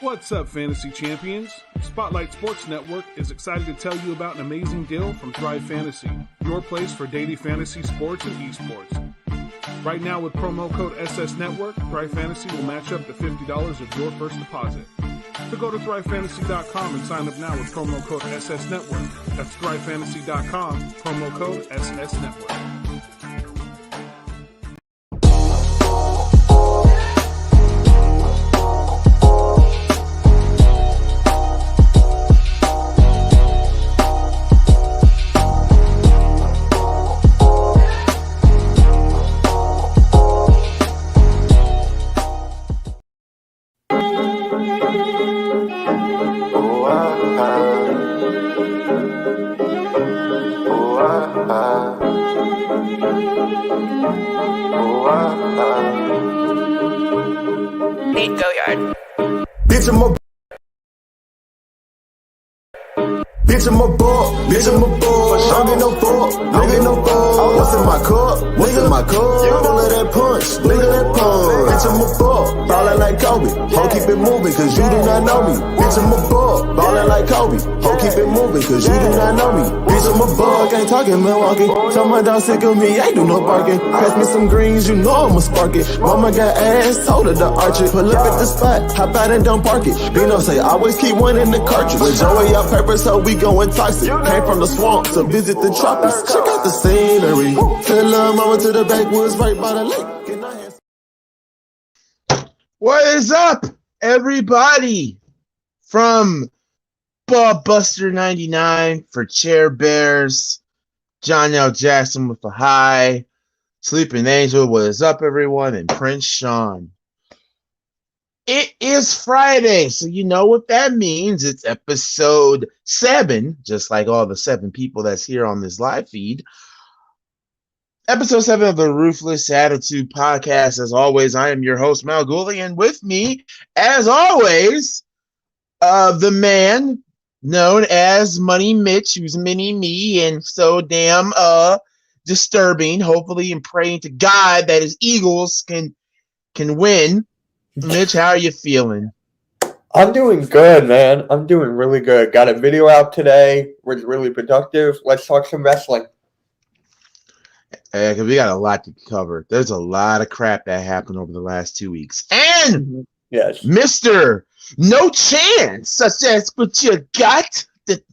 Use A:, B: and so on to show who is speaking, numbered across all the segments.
A: What's up, Fantasy Champions? Spotlight Sports Network is excited to tell you about an amazing deal from Thrive Fantasy, your place for daily fantasy sports and esports. Right now, with promo code SS Network, Thrive Fantasy will match up to $50 of your first deposit. So go to thrivefantasy.com and sign up now with promo code SS Network. That's thrivefantasy.com, promo code SS Network.
B: Bitch, I'm a ball. Don't get no ball. What's in my cup? All of that punch, nigga, that punch. Bitch, I'm a ball. Ballin' like Kobe. Ho, keep it moving, cause you do not know me. Bitch, I'm a ball. Ballin' like Kobe. Ho, keep it moving, cause you do not know me. Bitch, I'm a ball. Ain't talking Milwaukee. Tell my dog sick of me, ain't do no barking. Pass me some greens, you know I'ma spark it. Mama got ass, told her to arch it. Pull up at the spot, hop out and don't park it. Bino say, always keep one in the cartridge. With Joey out pepper, so we going toxic. Came from the swamp to visit the tropics. Check out the scenery. Tell her mama to the backwoods right by the lake.
C: What is up, everybody? From Bob Buster 99 for Chair Bears, John L. Jackson with a high, Sleeping Angel, what is up, everyone, and Prince Sean. It is Friday, so you know what that means. It's episode 7, just like all the 7 people that's here on this live feed. Episode 7 of the Ruthless Attitude Podcast. As always, I am your host, MalcGoolie, and with me, as always, the man known as Money Mitch, who's mini me and so damn disturbing. Hopefully, and praying to God that his Eagles can win. Mitch, how are you feeling?
D: I'm doing good, man. I'm doing really good. Got a video out today. Was really productive. Let's talk some wrestling.
C: Because we got a lot to cover. There's a lot of crap that happened over the last 2 weeks. And
D: yes,
C: Mr. No Chance, such as what you got. The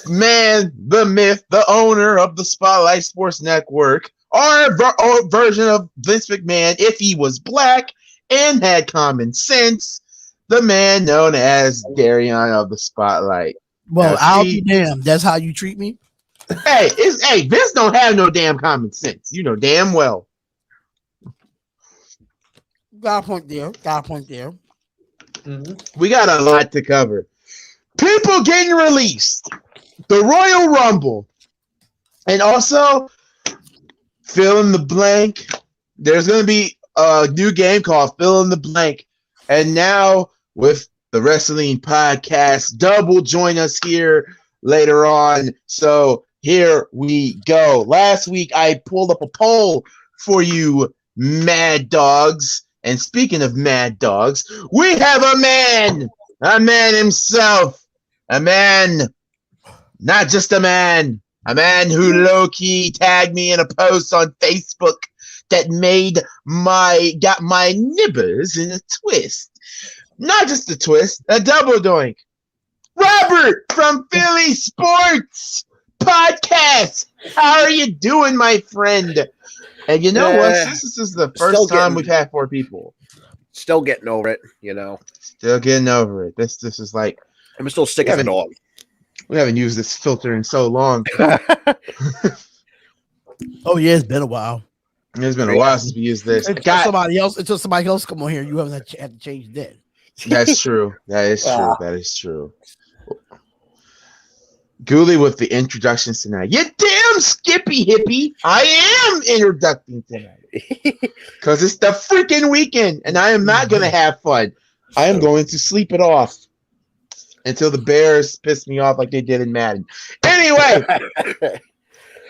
C: man, the myth, the owner of the Spotlight Sports Network, our version of Vince McMahon if he was black and had common sense, the man known as Darion of the Spotlight.
E: Well, I'll be damned. That's how you treat me?
C: Hey, Vince don't have no damn common sense. You know damn well.
E: Got a point there.
C: We got a lot to cover. People getting released. The Royal Rumble. And also, fill in the blank. There's going to be a new game called Fill in the Blank. And now, with the Wrestling Podcast, Dub will join us here later on. So, here we go. Last week, I pulled up a poll for you mad dogs. And speaking of mad dogs, we have a man himself, a man, not just a man who low-key tagged me in a post on Facebook that got my nibbers in a twist. Not just a twist, a double doink. Robert from Philly Sports Podcast. How are you doing, my friend? And you know what? This is the first time we've had 4 people.
F: Still getting over it, you know.
C: Still getting over it. This is like
F: I'm still sick of the dog.
C: We haven't used this filter in so long.
E: Oh yeah, it's been a while.
C: It's been a while since we used this.
E: Until somebody else come on here, you haven't had to change that.
C: That's true. That is true. Ghoulie with the introductions tonight. You damn skippy hippie. I am introducing tonight. Because it's the freaking weekend, and I am not going to have fun. I am going to sleep it off until the Bears piss me off like they did in Madden. Anyway,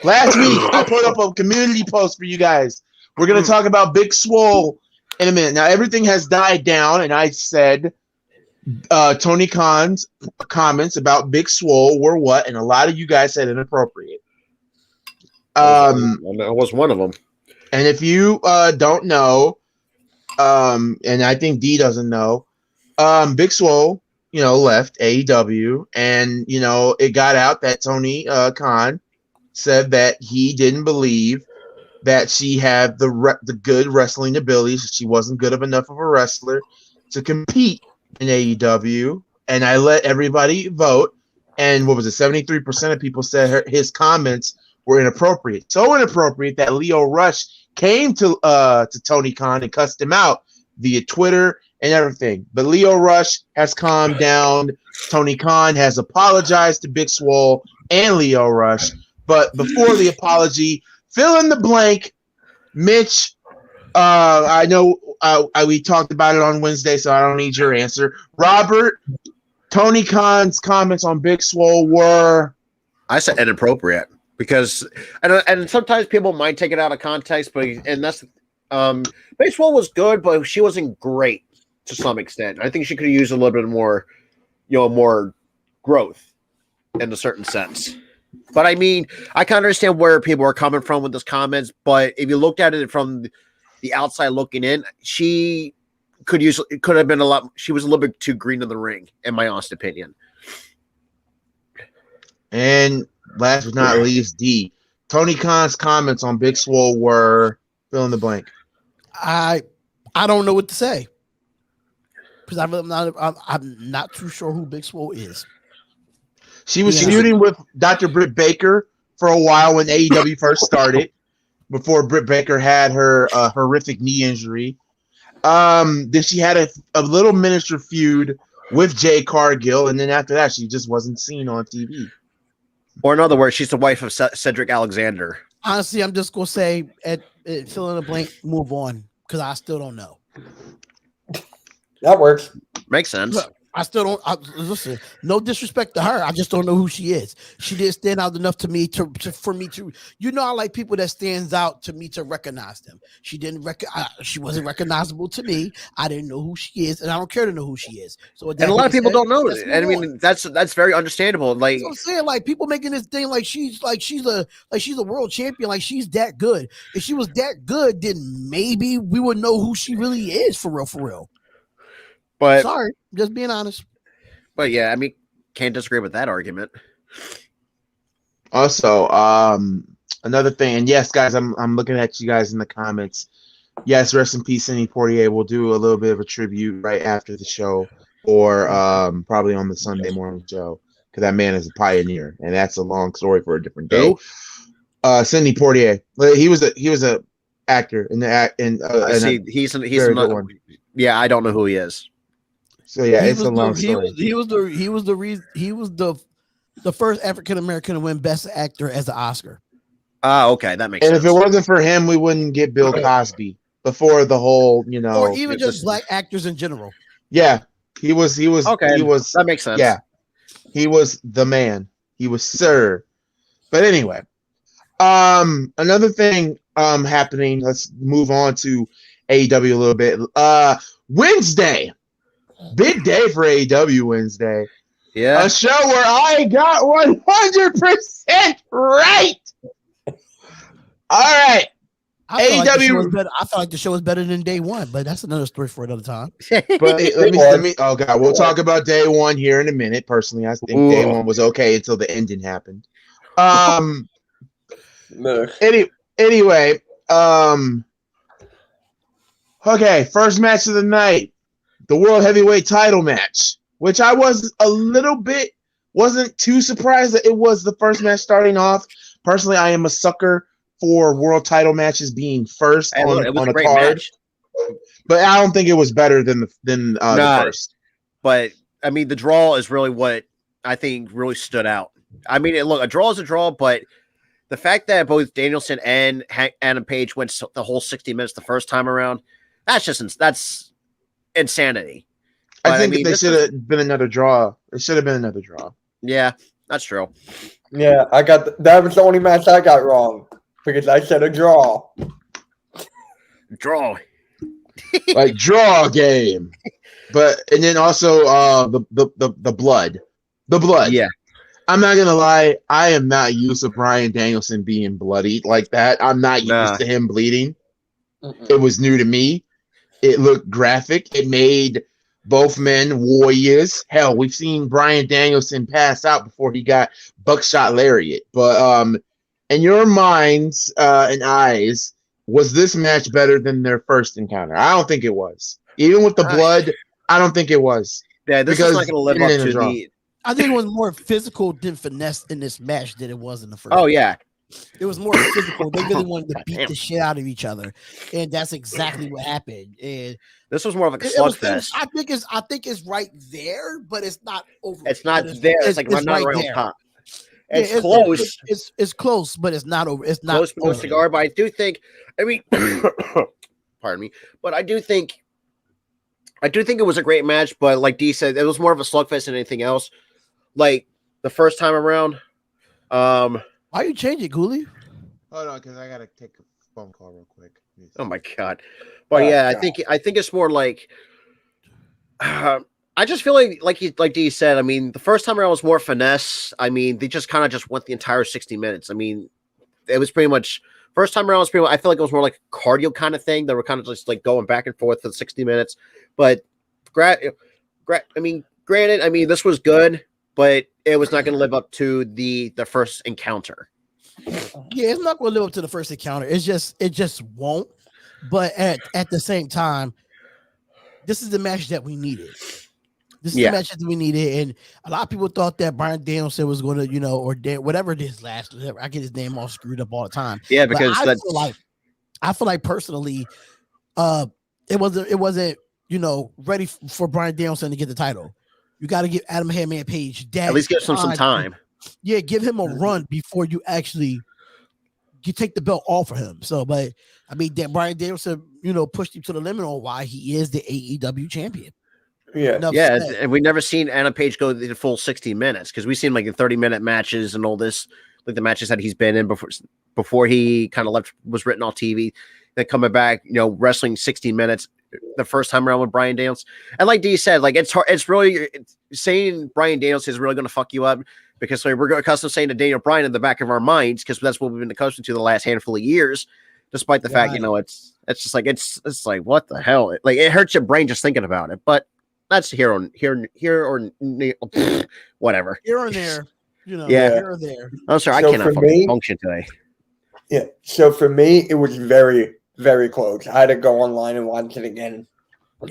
C: last week I put up a community post for you guys. We're going to talk about Big Swole in a minute. Now everything has died down, and I said Tony Khan's comments about Big Swole were what, and a lot of you guys said inappropriate.
F: I was one of them.
C: And if you don't know, and I think D doesn't know, Big Swole, left AEW, and it got out that Tony Khan said that he didn't believe that she had the good wrestling abilities. She wasn't good enough of a wrestler to compete in AEW, and I let everybody vote. And what was it? 73% of people said his comments were inappropriate. So inappropriate that Leo Rush came to Tony Khan and cussed him out via Twitter and everything. But Leo Rush has calmed down. Tony Khan has apologized to Big Swole and Leo Rush. But before the apology, fill in the blank. Mitch, I know we talked about it on Wednesday, so I don't need your answer. Robert, Tony Khan's comments on Big Swole were...
F: I said inappropriate because, and sometimes people might take it out of context, and that's Big Swole was good, but she wasn't great to some extent. I think she could have used a little bit more, more growth in a certain sense. But I mean, I can understand where people are coming from with those comments. But if you looked at it from the outside looking in, she could have been a lot. She was a little bit too green in the ring, in my honest opinion.
C: And last but not least, D. Tony Khan's comments on Big Swole were fill in the blank.
E: I don't know what to say because I'm not too sure who Big Swole is.
C: She was feuding with Dr. Britt Baker for a while when AEW first started, before Britt Baker had her horrific knee injury. Then she had a little miniature feud with Jay Cargill, and then after that, she just wasn't seen on TV.
F: Or in other words, she's the wife of Cedric Alexander.
E: Honestly, I'm just going to say, fill in the blank, move on, because I still don't know.
D: That works.
F: Makes sense.
E: Look, I still don't listen. No disrespect to her. I just don't know who she is. She didn't stand out enough to me for me to. I like people that stands out to me to recognize them. She didn't she wasn't recognizable to me. I didn't know who she is, and I don't care to know who she is. So
F: and a lot of people don't know it. And I mean, that's very understandable. Like
E: I'm saying, like people making this thing like she's a world champion, like she's that good. If she was that good, then maybe we would know who she really is for real.
F: But
E: sorry, just being honest.
F: But yeah, I mean, can't disagree with that argument.
C: Also, another thing, and yes, guys, I'm looking at you guys in the comments. Yes, rest in peace, Sidney Poitier. We'll do a little bit of a tribute right after the show, or probably on the Sunday morning show, because that man is a pioneer, and that's a long story for a different day. Sidney Poitier, he was a actor in the
F: he's another one. Yeah, I don't know who he is.
C: So yeah, it's a long story.
E: He was the first African American to win Best Actor as an Oscar.
F: Okay, that makes sense.
C: And if it wasn't for him, we wouldn't get Bill Cosby before the whole,
E: or even just black actors in general.
C: Yeah, he was okay. He was
F: that makes sense.
C: Yeah, he was the man. He was Sir. But anyway, another thing happening. Let's move on to AEW a little bit. Wednesday. Big day for AEW Wednesday.
F: Yeah.
C: A show where I got 100% right. All right.
E: AEW. I felt like the show was better than day one, but that's another story for another time.
C: But let me. Oh God, we'll talk about day one here in a minute. Personally, I think day one was okay until the ending happened. Anyway. Okay, first match of the night. The World Heavyweight title match, which I wasn't too surprised that it was the first match starting off. Personally, I am a sucker for world title matches being first on a card. Match. But I don't think it was better than the first.
F: But, I mean, the draw is really what I think really stood out. I mean, look, a draw is a draw, but the fact that both Danielson and Adam Page went the whole 60 minutes the first time around, that's insanity.
C: I think they should have been another draw. It should have been another draw.
F: Yeah, that's true.
D: Yeah, that was the only match I got wrong because I said a draw.
F: Draw.
C: like draw game. But and then also the blood. The blood.
F: Yeah.
C: I'm not gonna lie, I am not used to Bryan Danielson being bloody like that. I'm not used to him bleeding. It was new to me. It looked graphic. It made both men warriors. Hell, we've seen Bryan Danielson pass out before he got buckshot lariat. But in your minds and eyes, was this match better than their first encounter? I don't think it was. Even with the blood, I don't think it was.
F: Yeah, this is not going to live up to the.
E: I think it was more physical than finesse in this match than it was in the first.
F: Oh yeah,
E: it was more physical. They really wanted to beat the shit out of each other, and that's exactly what happened. And
F: this was more of a slugfest.
E: I think it's right there, but it's not over.
F: It's not there. It's like not right on top. It's close.
E: It's close, but it's not over. It's not
F: close for cigar. But I do think. I mean, pardon me, but I do think it was a great match. But like Dee said, it was more of a slugfest than anything else. Like the first time around.
E: Why you change it, Ghoulie?
C: Hold on, because I gotta take a phone call real quick.
F: Oh my god! But yeah, I think it's more like. I just feel like Dee said. I mean, the first time around was more finesse. I mean, they just kind of just went the entire 60 minutes. I mean, it was pretty much first time around was pretty much, I feel like it was more like a cardio kind of thing. They were kind of just like going back and forth for 60 minutes. But granted, I mean, this was good, but it was not going to live up to the first encounter.
E: Yeah, it's not going to live up to the first encounter. It just won't. But at the same time, this is the match that we needed. This is the match that we needed, and a lot of people thought that Bryan Danielson was going to, or whatever it is whatever. I get his name all screwed up all the time.
F: Yeah, because
E: I feel like personally, it wasn't ready for Bryan Danielson to get the title. You got to give Adam Hangman Page
F: at least give him some time.
E: Yeah, give him a run before you take the belt off of him. So, but I mean, that Bryan Danielson, pushed him to the limit on why he is the AEW champion.
F: Yeah, and we've never seen Adam Page go the full 60 minutes because we've seen like the 30-minute matches and all this, like the matches that he's been in before he kind of was written off TV. Then coming back, wrestling 60 minutes the first time around with Bryan Danielson. And like Dee said, like it's really saying Bryan Danielson is really going to fuck you up because we're accustomed to saying to Daniel Bryan in the back of our minds because that's what we've been accustomed to the last handful of years. Despite the fact, it's just like it's like what the hell? Like it hurts your brain just thinking about it, but. That's here or whatever.
E: Here or there, here or there.
F: I'm sorry, I cannot function today.
D: Yeah, so for me, it was very, very close. I had to go online and watch it again,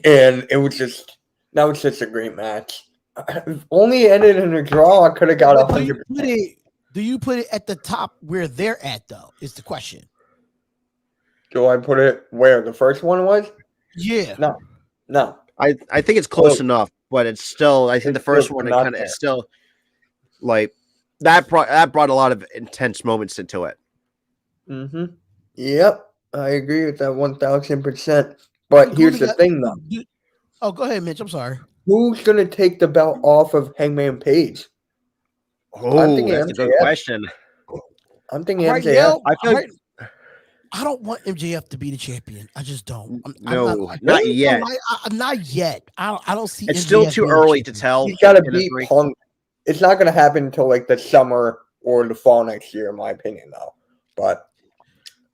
D: and it was just a great match. If only ended in a draw, I could have got 100%.
E: Do you put it at the top where they're at though? Is the question.
D: Do I put it where the first one was?
E: Yeah.
D: No.
F: I think it's close enough, but it's still. I think the first one kind of is still like that brought a lot of intense moments into it.
D: Mm-hmm. Yep, I agree with that 1,000%. But here's the thing, though.
E: Go ahead, Mitch. I'm sorry.
D: Who's gonna take the belt off of Hangman Page?
F: Oh, that's a good question.
D: I'm thinking MJF.
E: I don't want MJF to be the champion. I just don't.
F: Not yet.
E: Not yet. I don't see.
F: It's
E: MJF
F: still too early to tell.
D: He's got to beat Punk. It's not going to happen until like the summer or the fall next year, in my opinion, though. But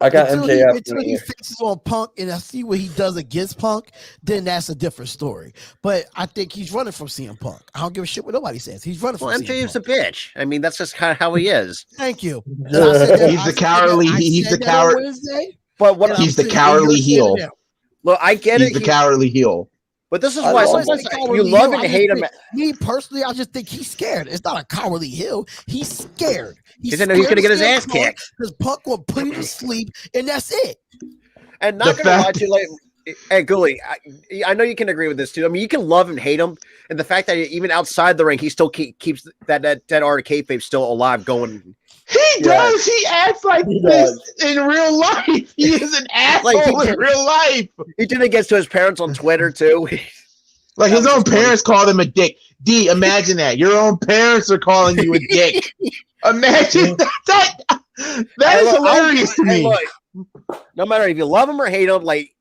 D: I got MJF.
E: Until he fixes on Punk and I see what he does against Punk, then that's a different story. But I think he's running from CM Punk. I don't give a shit what nobody says. He's running from
F: MJF's a bitch. I mean, that's just kind of how he is.
E: Thank you.
C: He's the cowardly. He's the coward.
F: But what
C: he's the cowardly heel.
F: Look, I get it.
C: He's the cowardly heel.
F: But this is why sometimes you love and hate him.
E: Me personally, I just think he's scared. It's not a cowardly heel. He's scared.
F: He's going to get his ass kicked.
E: Because Punk will put him to sleep, and that's it.
F: And not going to lie to you, like, hey, Ghoulie, I know you can agree with this too. I mean, you can love and hate him, and the fact that even outside the ring, he still keeps that dead art of kayfabe still alive, going.
C: He does. He acts like this in real life. He is an asshole in real life.
F: He did it against his parents on Twitter too.
C: Like his own parents called him a dick. D, imagine that. Your own parents are calling you a dick. Imagine that. That is hilarious to me.
F: Look, no matter if you love him or hate him, like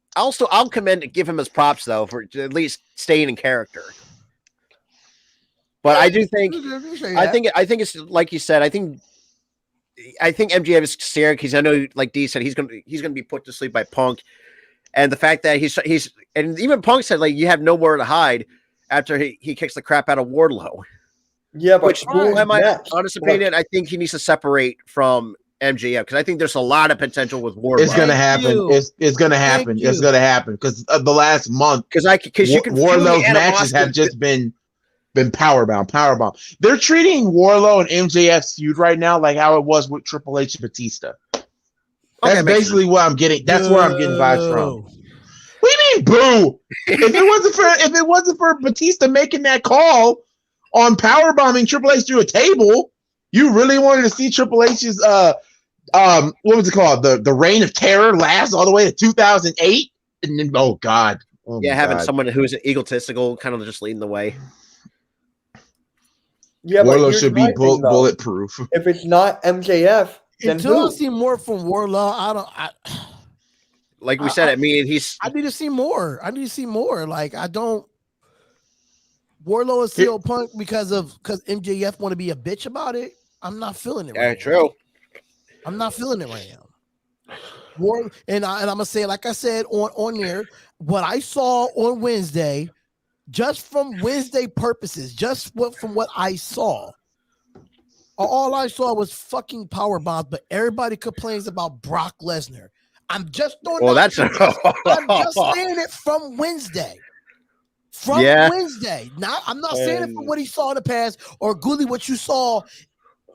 F: I'll give him his props though for at least staying in character. But I do think I think it's like you said. I think MJF is scared because I know, like D said, he's gonna be put to sleep by Punk, and the fact that he's and even Punk said like you have nowhere to hide after he kicks the crap out of Wardlow.
D: Yeah, but
F: which, in my honest opinion, I think he needs to separate from MJF because I think there's a lot of potential with Wardlow.
C: It's gonna happen. It's gonna happen. It's gonna happen because the last month,
F: because you can
C: Wardlow's matches have just been powerbomb. They're treating Wardlow and MJF's feud right now like how it was with Triple H and Batista. That's basically what I'm getting. That's where I'm getting vibes from. What do you mean, boo? if it wasn't for Batista making that call on powerbombing Triple H through a table, you really wanted to see Triple H's what was it called? The reign of terror last all the way to 2008. And then, oh God.
F: Having someone who is egotistical kind of just leading the way.
D: Yeah,
C: Wardlow should be bulletproof.
D: If it's not MJF, then
E: until I see more from Wardlow,
F: like we said, I mean,
E: I need to see more. Like I don't. Wardlow is still Punk because MJF want to be a bitch about it. I'm not feeling it.
F: Yeah, true.
E: I'm not feeling it right now. And I'm gonna say, like I said on there, what I saw on Wednesday, just from Wednesday purposes, from what I saw, all I saw was fucking power bombs. But everybody complains about Brock Lesnar. I'm just throwing.
F: Well, I'm
E: just saying it from Wednesday. Wednesday. I'm not saying it from what he saw in the past or Goolie what you saw,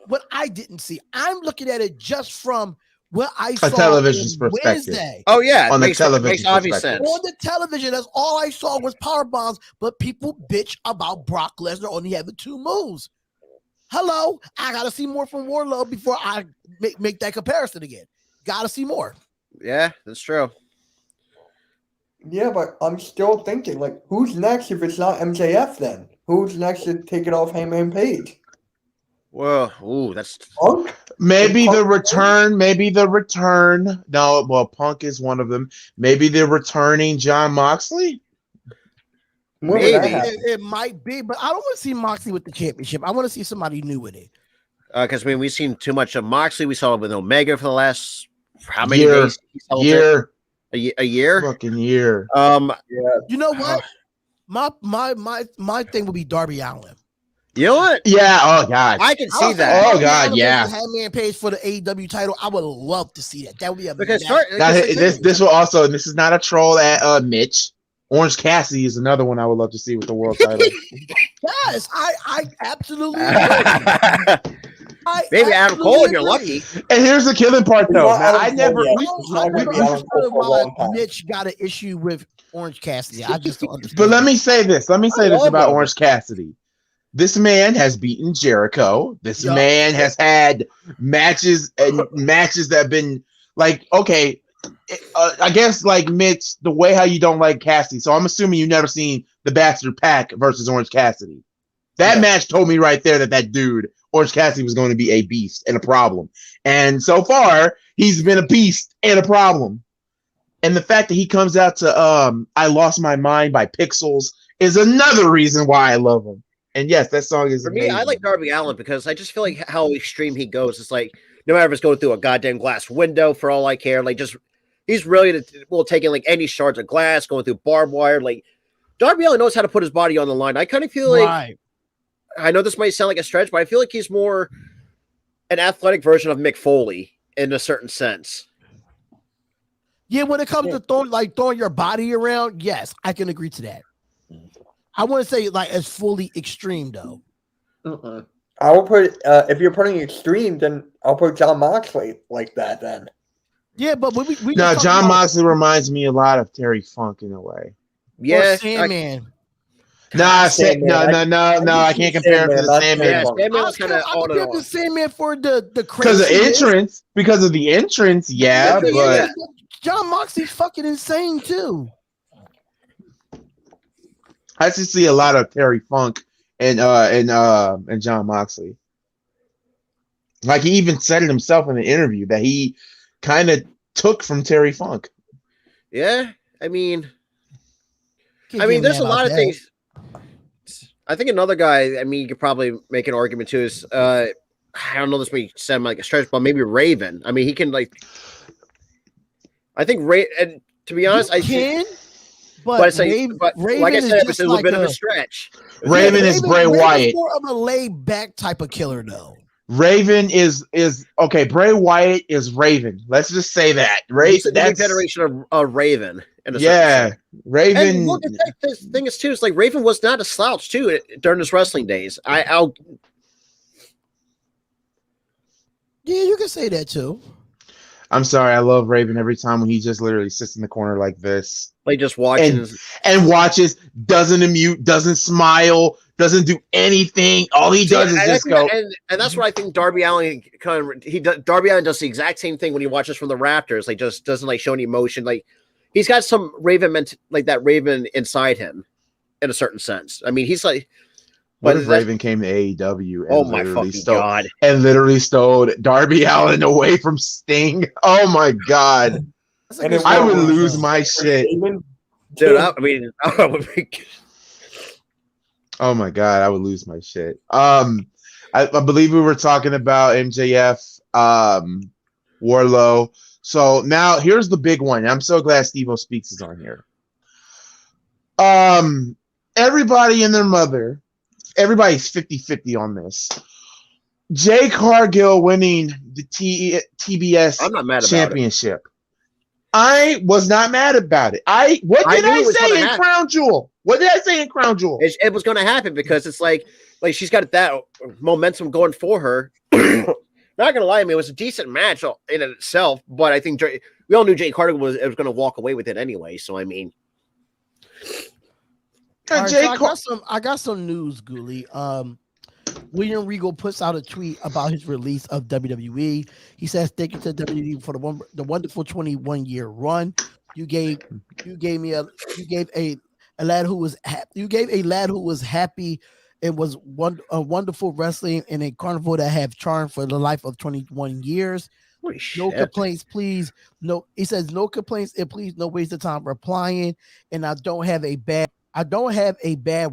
E: what I didn't see. I'm looking at it just from what I saw. A television's perspective. Wednesday.
F: Oh yeah,
C: on the television
F: makes obvious sense.
E: On the television, that's all I saw was power bombs. But people bitch about Brock Lesnar only having 2 moves. Hello, I gotta see more from Wardlow before I make that comparison again. Gotta see more.
F: Yeah, that's true.
D: Yeah, but I'm still thinking, like, who's next if it's not MJF then? Who's next to take it off Hangman Page?
F: Well, that's
D: Punk?
C: Maybe the return. No, well, Punk is one of them. Maybe the returning John Moxley.
F: Maybe
E: it might be, but I don't want to see Moxley with the championship. I want to see somebody new with it.
F: Because we've seen too much of Moxley. We saw it with Omega for the last how many days? A year?
C: Fucking year.
D: Yeah.
E: You know what? My thing would be Darby Allin.
F: You know what?
C: Yeah. Oh God.
F: I can see that.
C: Oh God. Yeah.
E: Hangman Page for the AEW title. I would love to see that. That would be a
F: because
C: this will also. And this is not a troll at Mitch. Orange Cassidy is another one I would love to see with the world title.
E: Yes, I absolutely.
F: Maybe Adam Cole if you're lucky.
C: And here's the killing part, though. I never
E: understood why Mitch got an issue with Orange Cassidy. I just don't understand.
C: But let me say this about Orange Cassidy. This man has beaten Jericho. This man has had matches that have been like, okay, I guess like Mitch, the way how you don't like Cassidy. So I'm assuming you've never seen the Bastard Pack versus Orange Cassidy. That match told me right there that dude, Orange Cassidy, was going to be a beast and a problem. And so far, he's been a beast and a problem. And the fact that he comes out to I Lost My Mind by Pixels is another reason why I love him. And yes, that song is amazing.
F: Me, I like Darby Allin because I just feel like how extreme he goes. It's like no matter if it's going through a goddamn glass window for all I care, like just he's really taking like any shards of glass, going through barbed wire. Like Darby Allin knows how to put his body on the line. I kind of feel like I know this might sound like a stretch, but I feel like he's more an athletic version of Mick Foley in a certain sense.
E: Yeah, when it comes to throwing your body around, yes, I can agree to that. I wouldn't say like as fully extreme though.
D: I will put if you're putting extreme, then I'll put John Moxley like that then.
E: Yeah, but we
C: John Moxley reminds me a lot of Terry Funk in a a
F: Yeah,
E: Sandman.
C: No, I can't compare him to the Sandman.
F: Yeah, Sandman was kind of
E: on the Sandman for the
C: because of the entrance, yeah, but
E: John Moxley's fucking insane too.
C: I just see a lot of Terry Funk and John Moxley. Like he even said it himself in the interview that he kind of took from Terry Funk.
F: Yeah, mean,
E: Can't
F: there's a
E: get mad
F: lot
E: about
F: of
E: that.
F: things. I think another guy, I mean, you could probably make an argument too is, I don't know, this may sound like a stretch, but maybe Raven. I mean, he can I think and to be honest,
E: But
F: Raven like I
E: is
F: said,
E: just
F: it's a little
E: like
F: bit of a stretch.
C: Raven is Bray
E: Raven's
C: Wyatt.
E: more of a laid back type of killer, though.
C: Raven is okay. Bray Wyatt is Raven. Let's just say that.
F: He's
C: Raven.
F: the new generation of Raven. In a certain
C: Yeah,
F: sense.
C: Raven.
F: And look at that. The thing is too, it's like Raven was not a slouch too during his wrestling days. I'll
E: Yeah, you can say that too.
C: I'm sorry. I love Raven every time when he just literally sits in the corner like this
F: like just watching.
C: and watches, doesn't unmute, doesn't smile, doesn't do anything. All he does is just go.
F: And that's what I think Darby Allin Darby Allin does the exact same thing when he watches from the Raptors. Like just doesn't show any emotion. Like he's got some Raven like that Raven inside him, in a certain sense. I mean, he's like.
C: What if Raven came to AEW and
F: oh my fucking god!
C: And literally stole Darby Allin away from Sting? Oh my god! I would lose my shit,
F: dude. I mean,
C: oh my god, I would lose my shit. I believe we were talking about MJF, Wardlow. So now here's the big one. I'm so glad Steve-O Speaks is on here. Everybody and their mother. Everybody's 50-50 on this. Jay Cargill winning the TBS
F: I'm not mad about
C: championship. I was not mad about it. What did I say in Crown Jewel? What did I say in Crown Jewel?
F: It was going to happen because it's like she's got that momentum going for her. Not going to lie, I mean, it was a decent match in itself, but I think we all knew Jay Cargill was going to walk away with it anyway. So I mean.
E: Right, so I got some news, Ghoulie. William Regal puts out a tweet about his release of WWE. He says, "Thank you to WWE for the wonderful 21-year run. You gave a lad who was happy and was wonderful wrestling in a carnival that have charm for the life of 21 years. No complaints, please. No," he says, "No complaints and please no waste of time replying. And I don't have a bad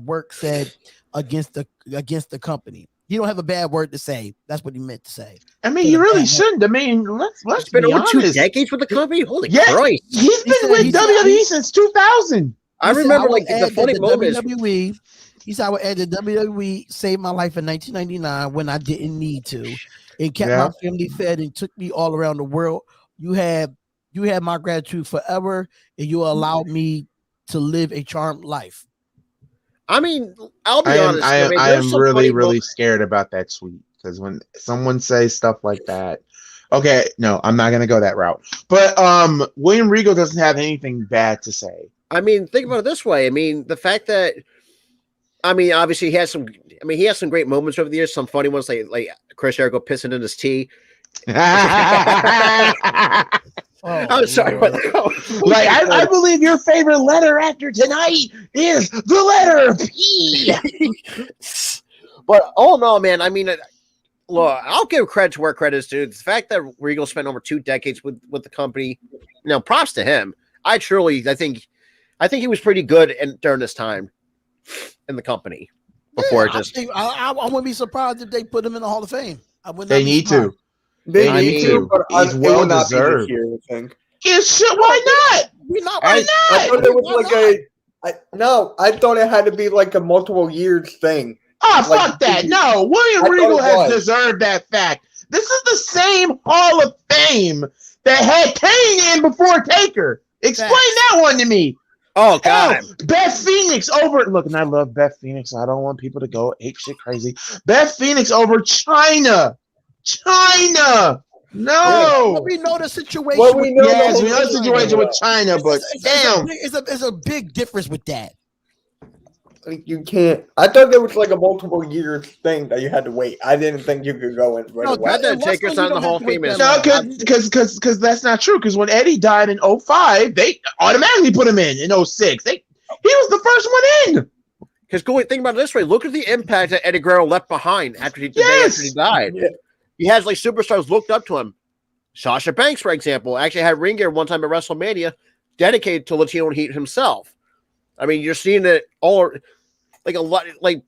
E: word said against the company." You don't have a bad word to say. That's what he meant to say.
C: I mean, you really shouldn't. I mean, let's
F: been
C: be
F: over
C: honest.
F: 2 decades with the company. Holy Christ!
C: He's been with WWE since 2000.
F: I remember the funny moments.
E: WWE. He said, "I would add the WWE saved my life in 1999 when I didn't need to. It kept my family fed and took me all around the world. You have my gratitude forever, and you allowed me to live a charmed life."
F: I mean, I'll be honest.
C: I am really scared about that tweet because when someone says stuff like that, okay, no, I'm not gonna go that route. But William Regal doesn't have anything bad to say.
F: I mean, think about it this way. I mean, the fact that, I mean, obviously he has some great moments over the years. Some funny ones like Chris Jericho pissing in his tea. I'm sorry.
C: Like I believe your favorite letter after tonight is the letter P.
F: But all in all, man, I mean, look, I'll give credit to where credit is due. The fact that Regal spent over 2 decades with the company, props to him. I think he was pretty good during this time in the company. Before
E: I wouldn't be surprised if they put him in the Hall of Fame.
C: They need to.
D: They need to, but
C: he's well deserved.
D: Year, I think.
C: Why not? Why not?
D: I thought it was I thought it had to be like a multiple years thing.
C: Oh, fuck that. No, William Regal has deserved that fact. This is the same Hall of Fame that had Kane in before Taker. Explain that one to me.
F: Oh, God.
C: Beth Phoenix over. Look, and I love Beth Phoenix. I don't want people to go ape shit crazy. Beth Phoenix over China. No.
E: We know the situation.
C: Well, we know the situation with China, but
E: it's a big difference with that.
D: You can't. I thought there was like a multiple years thing that you had to wait. I didn't think you could go in right away.
F: I didn't take us on the Hall of Fame.
C: No, because that's not true. Because when Eddie died in 2005, they automatically put him in 2006. He was the first one in.
F: Because think about it this way: look at the impact that Eddie Guerrero left behind after he died. Yeah. He has superstars looked up to him. Sasha Banks, for example, actually had ring gear one time at WrestleMania. dedicated to Latino heat himself. I mean, you're seeing it all, like a lot, like,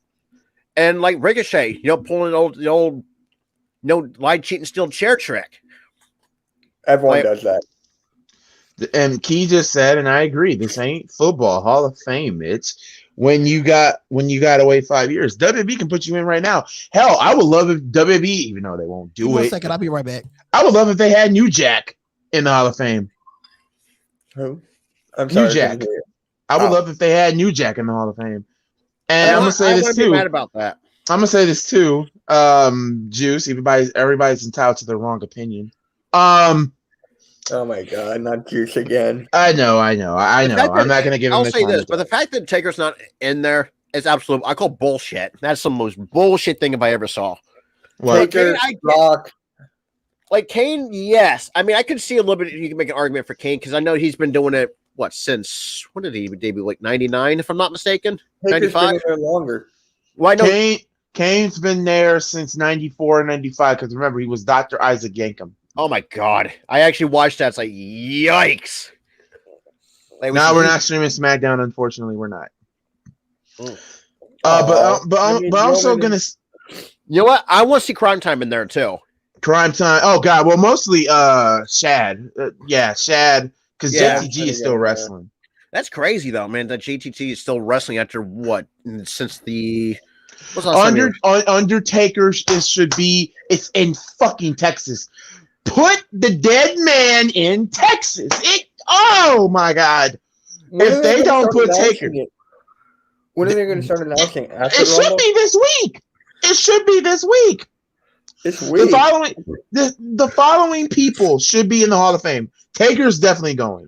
F: and like Ricochet, pulling the old lie, cheat, and steal chair trick.
D: Everyone does that.
C: And Key just said, and I agree, this ain't football Hall of Fame. It's when you got to wait 5 years. WWE can put you in right now. Hell, I would love if WWE, even though they won't do it.
E: 1 second, I'll be right back.
C: I would love if they had New Jack in the Hall of Fame.
D: Who? I'm sorry.
C: New Jack. I would love if they had New Jack in the Hall of Fame. And I'm gonna say this too.
F: Mad about that.
C: I'm gonna say this too. Juice. Everybody's entitled to their wrong opinion.
D: Oh my God, not Juice again.
C: I know. I'm not gonna give him.
F: I'll say this, but the fact that Taker's not in there is absolute. I call bullshit. That's the most bullshit thing if I ever saw.
C: What?
D: Taker, Rock.
F: Like Kane, yes. I mean, I could see a little bit. You can make an argument for Kane because I know he's been doing it. What since when did he debut? Like 99, if I'm not mistaken. 95
D: longer.
F: Well, I know
C: Kane's been there since 94 and 95 because remember he was Dr. Isaac Yankem.
F: Oh my God! I actually watched that. It's like yikes. Like,
C: now we're not streaming SmackDown. Unfortunately, we're not. But I'm also gonna.
F: You know what? I want to see Crime Time in there too.
C: Crime Time. Oh God. Well, mostly Shad. Shad. Because JTG is still wrestling.
F: That's crazy though, man. That JTG is still wrestling after what? Since the
C: Undertaker should be. It's in fucking Texas. Put the dead man in Texas. Oh my God! If they don't put Taker,
D: when are they going to start announcing?
C: It should be this week. It should be this week.
D: This week.
C: The following people should be in the Hall of Fame. Taker's definitely going.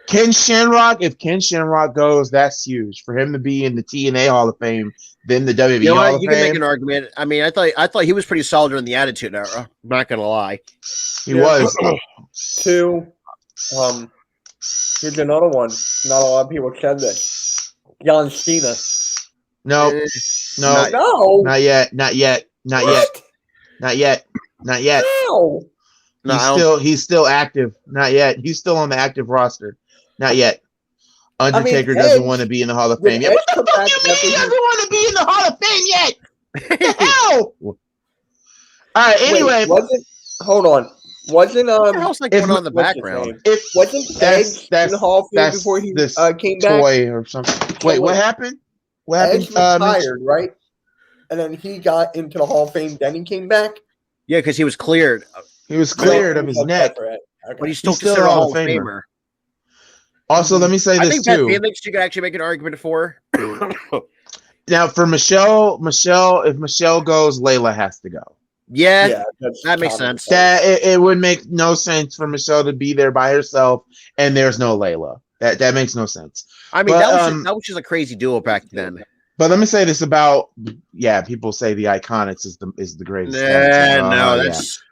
C: Ken Shamrock, if Ken Shamrock goes, that's huge for him to be in the TNA Hall of Fame. Then the WWE Hall of Fame.
F: You can make an argument. I mean, I thought he was pretty solid during the Attitude Era. I'm not gonna lie.
C: He was.
D: Here's another one. Not a lot of people said this. John Cena.
C: No, not yet. No. He's still active. Not yet. He's still on the active roster. Not yet. Undertaker doesn't want to be in the Hall of Fame yet. What the fuck you mean he doesn't want to be in the Hall of Fame yet? What the hell? All right. Anyway,
D: hold on. Wasn't
F: what else like going on in the background?
D: Wasn't Edge in the Hall of Fame before he came back?
C: Toy or something. Wait, what happened? What happened?
D: Edge retired, right? And then he got into the Hall of Fame. Then he came back.
F: Yeah, because he was cleared.
C: He was cleared of his neck,
F: but he's still considered a Hall of Famer.
C: Also, let me say this too.
F: I think you could actually make an argument for.
C: Now, for Michelle, if Michelle goes, Layla has to go.
F: Yeah, that makes sense.
C: That it would make no sense for Michelle to be there by herself, and there's no Layla. That makes no sense.
F: I mean, that was just a crazy duo back then.
C: But let me say this about people say the Iconics is the greatest.
F: That's.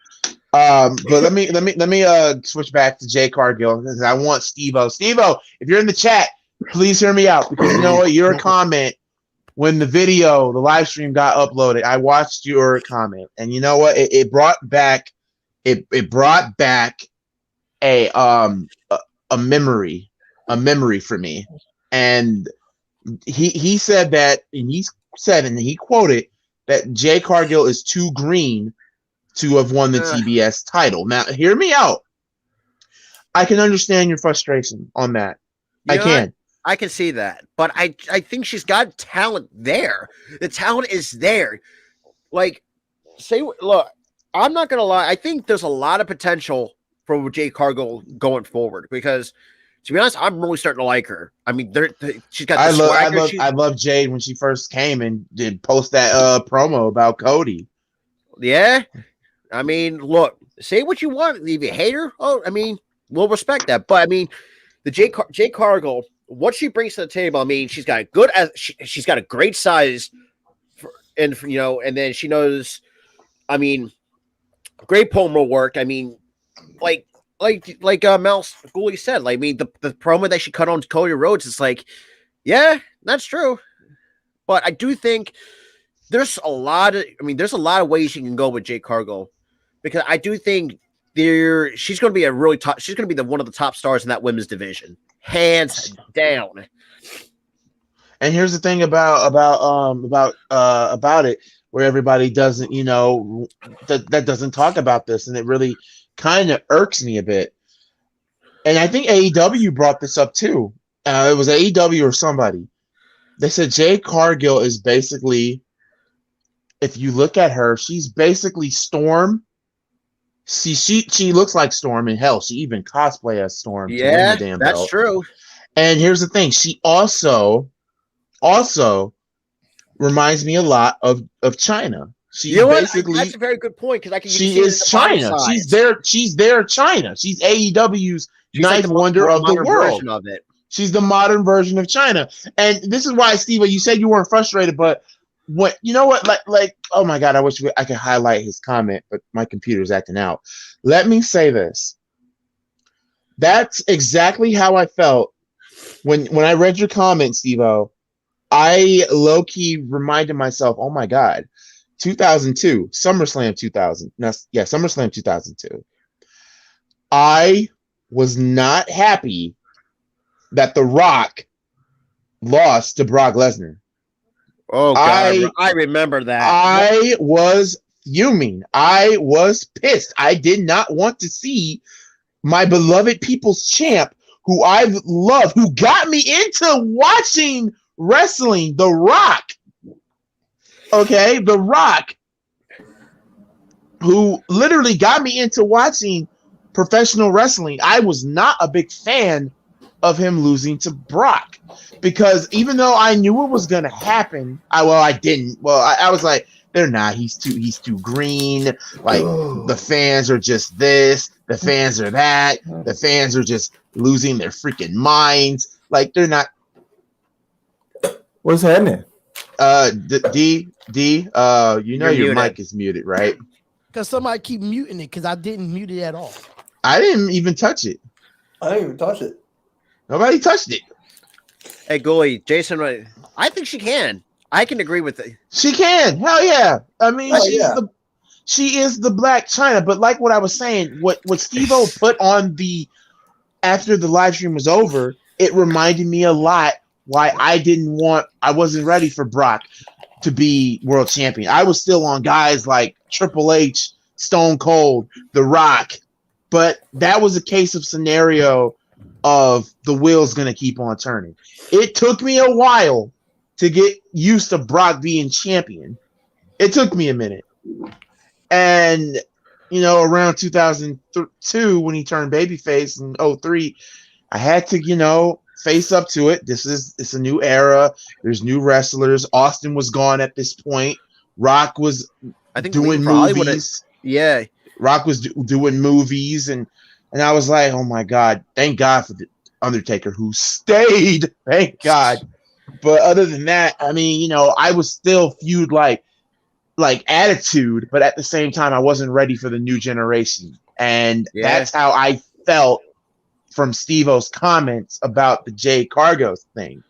C: But let me switch back to Jay Cargill because I want Steve-O. Steve-O, if you're in the chat, please hear me out because you know what? Your comment when the live stream got uploaded, I watched your comment, and you know what? It brought back a memory for me. And he said that, and he quoted that Jay Cargill is too green to have won the TBS title. Now, hear me out. I can understand your frustration on that.
F: I can see that, but I think she's got talent there. The talent is there. Look, I'm not gonna lie. I think there's a lot of potential for Jade Cargill going forward because, to be honest, I'm really starting to like her. I mean, she's got. I
C: love Jade when she first came and did post that promo about Cody.
F: Yeah, I mean, look, say what you want. If you hate her, I mean, we'll respect that. But I mean, the Jade Cargill. What she brings to the table, I mean, she's got she's got a great size, and then she knows, I mean, great promo work. I mean, like MalcGoolie said, I mean, the promo that she cut on Cody Rhodes is like, yeah, that's true, but I do think there's a lot of ways you can go with Jade Cargill because I do think she's going to be a really top. She's going to be one of the top stars in that women's division, hands down.
C: And here's the thing about it, where everybody doesn't, that doesn't talk about this, and it really kind of irks me a bit. And I think AEW brought this up too. It was AEW or somebody. They said Jade Cargill is basically, if you look at her, she's basically Storm. She looks like Storm, and hell, she even cosplay as Storm.
F: Yeah, that's true.
C: And here's the thing: she also reminds me a lot of China. She basically,
F: that's a very good point, because I can.
C: She is China. She's their China. She's AEW's ninth wonder of the world.
F: Of it.
C: She's the modern version of China. And this is why, Steve, you said you weren't frustrated, but what like oh my God, I wish I could highlight his comment, but my computer's acting out. Let me say this. That's exactly how I felt when I read your comment, Steve-O. I low-key reminded myself, oh my God, 2002, SummerSlam 2000. SummerSlam 2002. I was not happy that The Rock lost to Brock Lesnar.
F: Oh God, I remember that.
C: I was fuming. I was pissed. I did not want to see my beloved people's champ, who I love, who got me into watching wrestling, The Rock. Okay, The Rock, who literally got me into watching professional wrestling. I was not a big fan of him losing to Brock, because even though I knew it was going to happen, I didn't. Well, I was like, they're not. He's too green. Like, the fans are just this. The fans are that. The fans are just losing their freaking minds. Like, they're not.
G: What's happening?
C: D, your mic is muted, right?
E: Because somebody keep muting it, because I didn't mute it at all.
C: I didn't even touch it.
D: I didn't even touch it.
C: Nobody touched it.
F: Hey, Goolie, Jason, I think she can. I can agree with it.
C: She can. Hell yeah. I mean, she is the Black China. But like what I was saying, what Steve-O put on after the live stream was over, it reminded me a lot why I wasn't ready for Brock to be world champion. I was still on guys like Triple H, Stone Cold, The Rock. But that was a case of scenario of the wheel's going to keep on turning. It took me a while to get used to Brock being champion. It took me a minute. And, around 2002, when he turned babyface in 2003, I had to, face up to it. It's a new era. There's new wrestlers. Austin was gone at this point. Rock was doing movies.
F: Yeah.
C: Rock was doing movies, and I was like, oh my God, thank God for the Undertaker, who stayed. Thank God. But other than that, I mean, I was still feud like attitude, but at the same time, I wasn't ready for the new generation. And that's how I felt from Steve-O's comments about the Jade Cargill thing.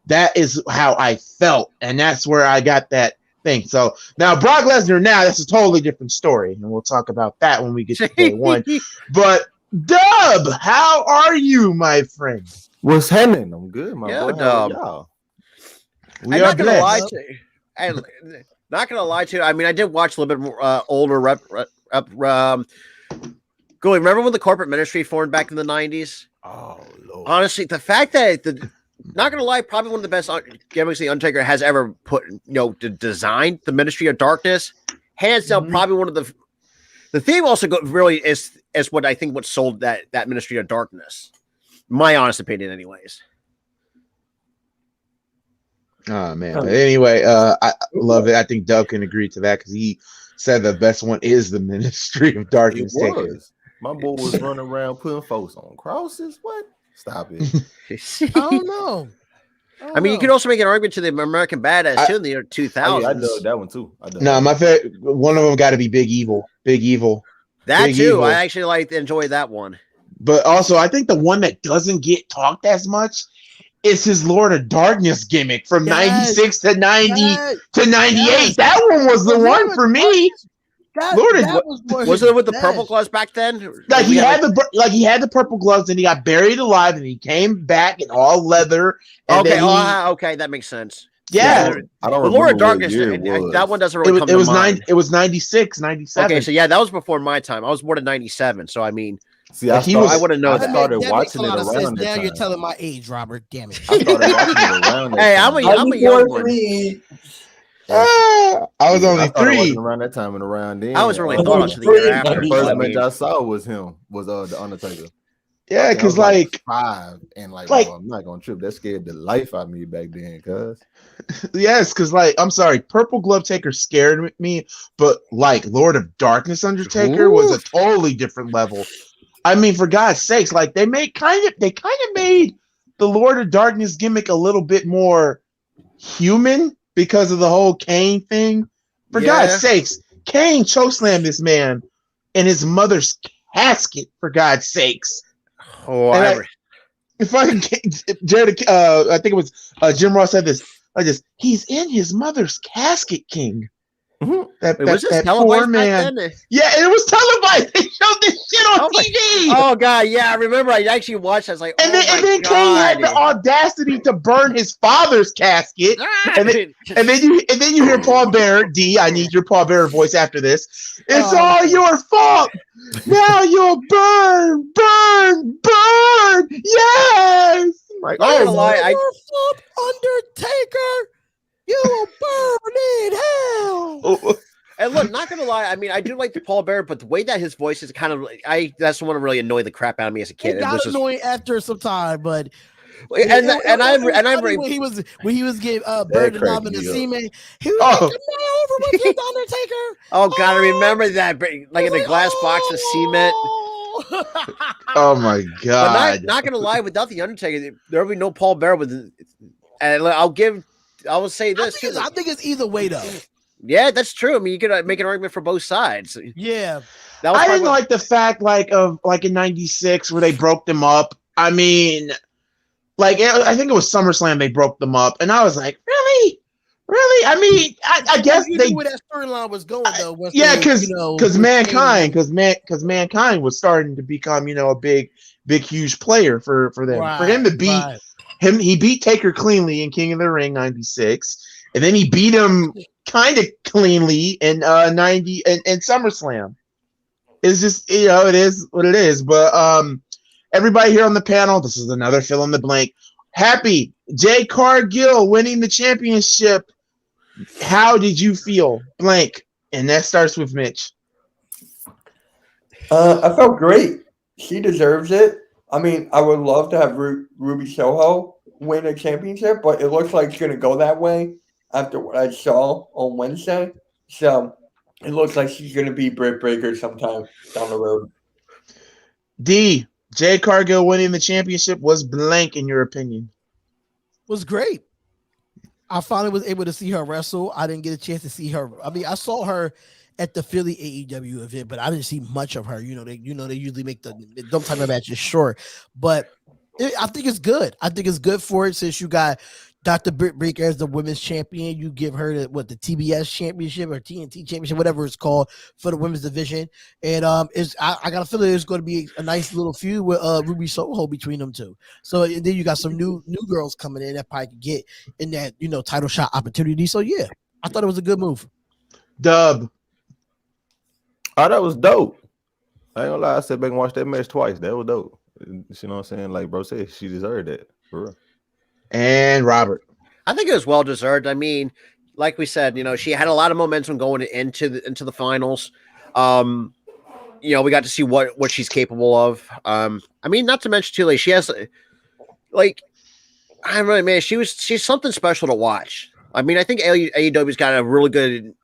C: That is how I felt, and that's where I got that thing. So now Brock Lesnar, that's a totally different story, and we'll talk about that when we get to day one. But Dub, how are you, my friend?
G: What's happening? I'm good, my boy.
F: Dub.
G: Y'all?
C: We are blessed.
F: Not gonna lie to you. I mean, I did watch a little bit more older Goolie, remember when the corporate ministry formed back in the 90s?
G: Oh, Lord.
F: Honestly, the fact that not gonna lie, probably one of the best gimmicks the Undertaker has ever put, designed, the Ministry of Darkness, hands down, probably one of the theme also really is what I think what sold that Ministry of Darkness. My honest opinion, anyways.
C: Oh man! But anyway, I love it. I think Dub can agree to that, because he said the best one is the Ministry of Darkness.
G: It was. My boy was running around putting folks on crosses. What? Stop it.
E: I don't know.
F: I mean, you could also make an argument to the American Badass too in the year 2000.
G: I love that one too.
C: No, my favorite one of them got to be Big Evil. Big Evil.
F: That
C: Big
F: too.
C: Evil.
F: I actually enjoy that one.
C: But also, I think the one that doesn't get talked as much is his Lord of Darkness gimmick from 96 to 90 to 98. That one was the one for me.
F: Was it with the purple gloves back then?
C: Like he had the purple gloves, and he got buried alive, and he came back in all leather. And
F: okay, that makes sense.
C: Yeah,
G: I don't remember
F: Lord of Darkness.
G: That
F: one doesn't really come to mind.
C: It was 96, 97.
F: Okay, so yeah, that was before my time. I was born in 97. So I mean,
G: see, I
F: wouldn't know that.
G: I started watching it around that
E: now
G: time.
E: you're telling my age, Robert. Damn it.
G: I started watching it around that
F: Hey,
G: time.
F: I'm a young one.
C: I was only 3
G: around that time and around then.
F: I was really thought until the year after.
G: The
F: so
G: first
F: I
G: match
F: mean,
G: I saw was the Undertaker.
C: Yeah, because like
G: 5 and I'm not gonna trip. That scared the life out of me back then, cuz.
C: Yes, because I'm sorry, Purple Glove Taker scared me, but like Lord of Darkness Undertaker was a totally different level. I mean, for God's sakes, like they kind of made the Lord of Darkness gimmick a little bit more human because of the whole Kane thing. For God's sakes, Kane chokeslammed this man in his mother's casket. For God's sakes. Jared, I think it was Jim Ross said this. He's in his mother's casket, King.
F: Mm-hmm. That poor man.
C: Yeah, it was televised. They showed this shit on TV.
F: Oh god, yeah, I remember. I actually watched. I was like,
C: and then King had the audacity to burn his father's casket. and then you hear Paul Bearer. D, I need your Paul Bearer voice after this. It's all your fault. Now you'll burn. Yes.
F: Like, your
E: fault, Undertaker. You will burn in hell.
F: And look, not gonna lie, I mean, I do like the Paul Bearer, but the way that his voice is kind of that's the one that really annoyed the crap out of me as a kid.
E: It got annoying after some time, but
F: when
E: he was getting burned in the semen, he was like, "Come over with you, Undertaker."
F: Oh god, I remember that, like in the glass box of cement.
C: Oh my god!
F: But not gonna lie, without the Undertaker, there will be no Paul Bearer. And I will say this.
E: I think it's either way though.
F: Yeah, that's true. I mean, you could make an argument for both sides.
E: Yeah,
C: I didn't like the fact like in '96 where they broke them up. I mean, like I think it was SummerSlam they broke them up, and I was like, really? I mean, I guess
E: you knew where that storyline was going though.
C: Because mankind was starting to become a big huge player for them. Right, for him to beat him, he beat Taker cleanly in King of the Ring '96, and then he beat him kind of cleanly in '90 and SummerSlam. It's just it is what it is. But everybody here on the panel, this is another fill in the blank. Happy Jay Cargill winning the championship. How did you feel? Blank. And that starts with Mitch.
D: I felt great. She deserves it. I mean, I would love to have Ruby Soho win a championship, but it looks like it's going to go that way after what I saw on Wednesday. So it looks like she's going to be Britt Baker sometime down the road.
C: D, Jay Cargill winning the championship was blank in your opinion.
E: Was great. I finally was able to see her wrestle. I didn't get a chance to see her. I mean, I saw her at the Philly AEW event, but I didn't see much of her. They usually make the type of matches short, but I think it's good. I think it's good for it since you got Dr. Britt Baker as the women's champion. You give her the TBS championship or TNT championship, whatever it's called, for the women's division. And I got a feeling there's going to be a nice little feud with Ruby Soho between them two. So and then you got some new girls coming in that probably could get in that title shot opportunity. So yeah, I thought it was a good move.
C: Dub.
G: Oh, that was dope. I ain't gonna lie, I sat back and watched that match twice. That was dope. You know what I'm saying? Like bro said, she deserved that for real.
C: And Robert.
F: I think it was well deserved. I mean, like we said, she had a lot of momentum going into the finals. We got to see what she's capable of. I mean, not to mention too, like she has I don't know, man, she's something special to watch. I mean, I think AEW's got a really good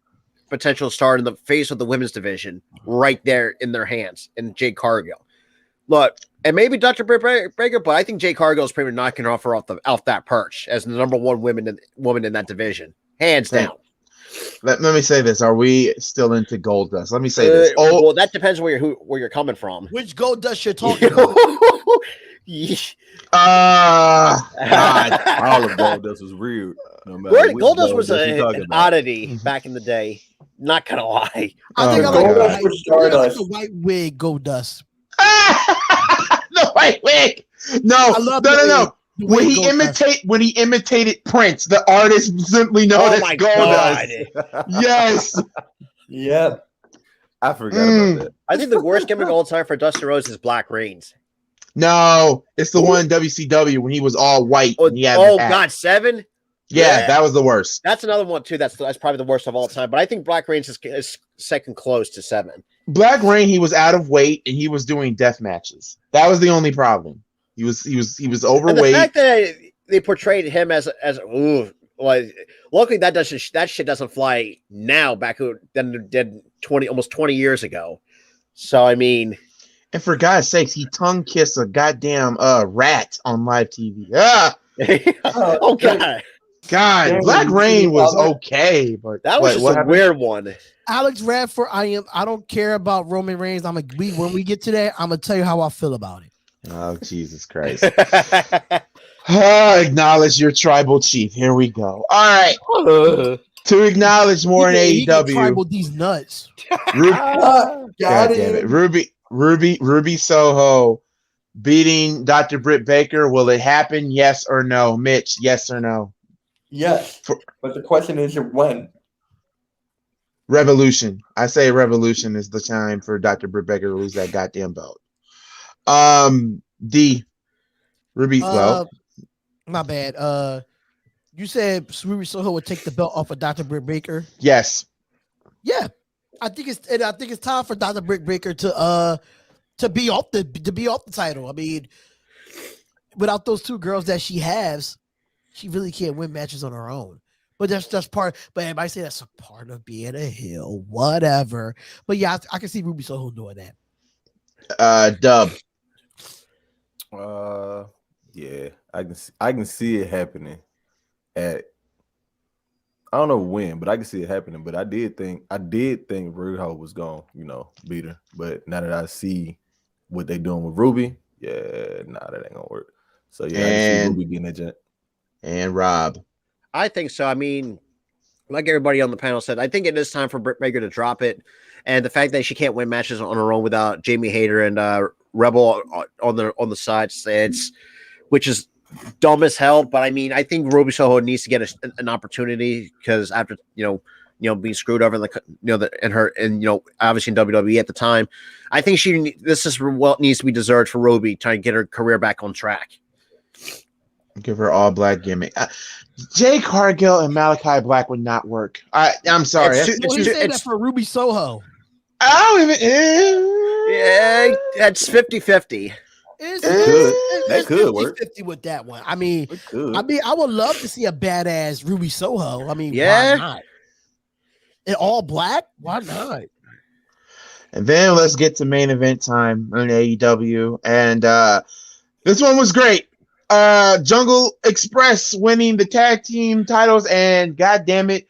F: potential start in the face of the women's division right there in their hands in Jade Cargill. Look, and maybe Dr. Britt Baker, but I think Jade Cargill is pretty much knocking her off that perch as the number one woman in that division, hands down.
C: Let me say this: are we still into Goldust? Let me say this.
F: Well, that depends where you're coming from.
E: Which Goldust you're talking about?
C: God.
G: All of Goldust was real. No
F: Goldust was an oddity back in the day. Not gonna lie.
E: I think
C: Oh
E: I
C: my
E: like
C: God.
D: for Stardust.
E: the white wig Goldust.
C: The white wig. No,
E: I love
C: no.
E: the
C: When
E: wig
C: he
E: Goldust.
C: imitated Prince, the artist simply known
F: Oh
C: as
F: my God.
C: Goldust. Yes.
D: Yeah.
G: I forgot about that.
F: I think the worst gimmick of all time for Dusty Rhodes is Black Reigns.
C: No, it's the one in WCW when he was all white.
F: Oh,
C: And he had the hat.
F: God, 7?
C: Yeah, that was the worst.
F: That's another one too. That's probably the worst of all time. But I think Black Reigns is second close to 7.
C: Black Rain, he was out of weight and he was doing death matches. That was the only problem. He was
F: And the
C: overweight.
F: fact that they portrayed him as ooh, like luckily that shit doesn't fly now back than it did almost 20 years ago. So I mean,
C: And for God's sakes, he tongue kissed a goddamn rat on live TV. Ah,
F: oh God,
C: God, Black Rain was okay, but
F: that was just
C: what
F: a
C: happened?
F: weird one.
E: Alex Radford, I don't care about Roman Reigns. When we get to that, I'm gonna tell you how I feel about it.
C: Oh, Jesus Christ. Acknowledge your tribal chief. Here we go. All right. To acknowledge more in
E: He can
C: AEW.
E: tribal these nuts.
C: God damn it. Ruby Soho beating Dr. Britt Baker. Will it happen? Yes or no? Mitch, yes or no?
D: Yes. But the question is when?
C: Revolution. I say Revolution is the time for Dr. Britt Baker to lose that goddamn belt. D. Ruby,
E: My bad. You said Ruby Soho would take the belt off of Dr. Britt Baker.
C: yes.
E: Yeah, I think it's time for Dr. Britt Baker to be off the title. I mean, without those two girls that she has, she really can't win matches on her own. But that's part. But everybody say that's a part of being a heel, whatever. But yeah, I can see Ruby Soho doing that.
C: Dub.
G: Yeah, I can see it happening at, I don't know when, but I can see it happening. But I did think Rude was gonna, beat her. But now that I see what they doing with Ruby, that ain't gonna work. So yeah, I can see Ruby getting that jet.
C: And Rob.
F: I think so. I mean, like everybody on the panel said, I think it is time for Britt Baker to drop it. And the fact that she can't win matches on her own without Jamie Hayter and Rebel on the sides, which is dumb as hell. But I mean, I think Ruby Soho needs to get an opportunity because after being screwed over obviously in WWE at the time, I think this is what needs to be deserved for Ruby trying to get her career back on track.
C: Give her all black gimmick. Jay Cargill and Malachi Black would not work. I'm sorry.
E: He said that for Ruby Soho.
C: I don't even.
F: Yeah, that's 50-50.
E: That
G: could work
E: 50 with that one. I mean, I would love to see a badass Ruby Soho. I mean,
F: yeah.
E: Why not? And all black? Why not?
C: And then let's get to main event time on AEW. And this one was great. Jungle Express winning the tag team titles, and god damn it,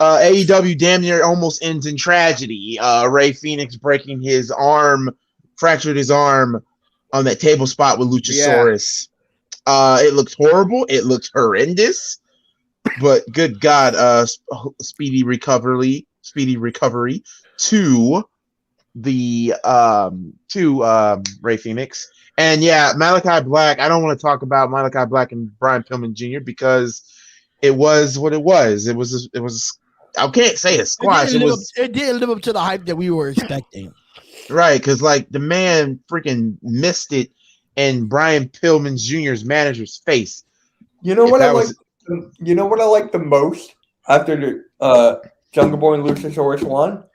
C: AEW damn near almost ends in tragedy. Ray Phoenix breaking his arm, fractured his arm on that table spot with Luchasaurus. Yeah. It looked horrible. It looked horrendous. But good God, speedy recovery to the Ray Phoenix. And yeah, Malachi Black, I don't want to talk about Malachi Black and Brian Pillman Jr. because it was what it was. It was I can't say a squash.
E: It didn't live up to the hype that we were expecting.
C: Right, because like the man freaking missed it in Brian Pillman Jr.'s manager's face.
D: You know what I like? You know what I like the most after the Jungle Boy and Luchasaurus won?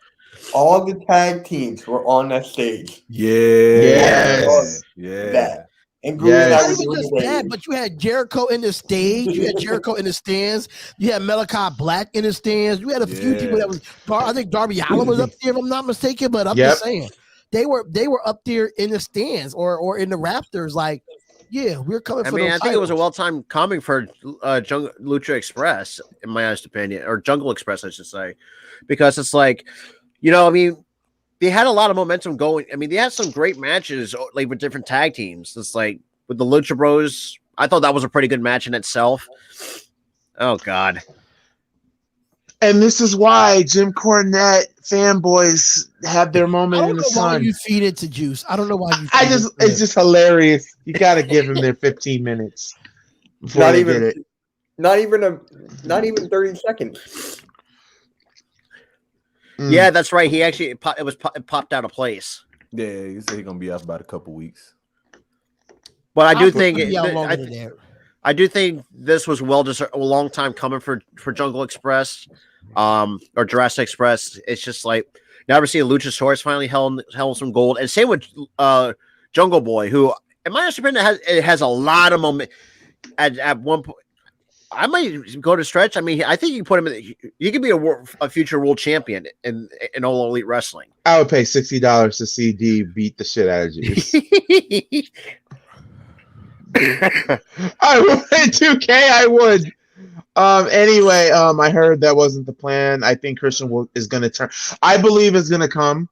D: All the tag teams were on that stage.
C: Yes.
D: That. And
E: not even just that, but you had Jericho in the stage. You had Jericho in the stands. You had Malachi Black in the stands. You had a few people that was. I think Darby Allin was up there, if I'm not mistaken. But I'm just saying, they were up there in the stands or in the rafters. Like, yeah, we're coming. I
F: think it was a well-timed coming for Lucha Express, in my honest opinion, or Jungle Express, I should say, because it's like, I mean, they had a lot of momentum going. I mean, they had some great matches like with different tag teams. It's like with the Lucha Bros. I thought that was a pretty good match in itself. Oh God.
C: And this is why Jim Cornette fanboys have their
E: I
C: moment
E: don't
C: in
E: know
C: the
E: why
C: sun.
E: you feed it to Juice. I don't know why you.
C: It's just hilarious. You got to give him their 15 minutes before
D: Not
C: they
D: even-
C: get it.
D: Not even 30 seconds.
F: Yeah, that's right. He actually it popped out of place.
G: Yeah, he said he's gonna be out for about a couple weeks.
F: But I do
E: I'll
F: think
E: be out longer than that.
F: I do think this was a long time coming for Jungle Express, or Jurassic Express. It's just like never see a Luchasaurus finally held some gold, and same with Jungle Boy, who, in my opinion, has a lot of moment. At one point, I might go to stretch. I mean, I think you can put him in. You could be a future world champion in All Elite Wrestling.
C: I would pay $60 to see D beat the shit out of Juice. I would in 2K. I would. Anyway, I heard that wasn't the plan. I think Christian is going to turn. I believe it's going to come.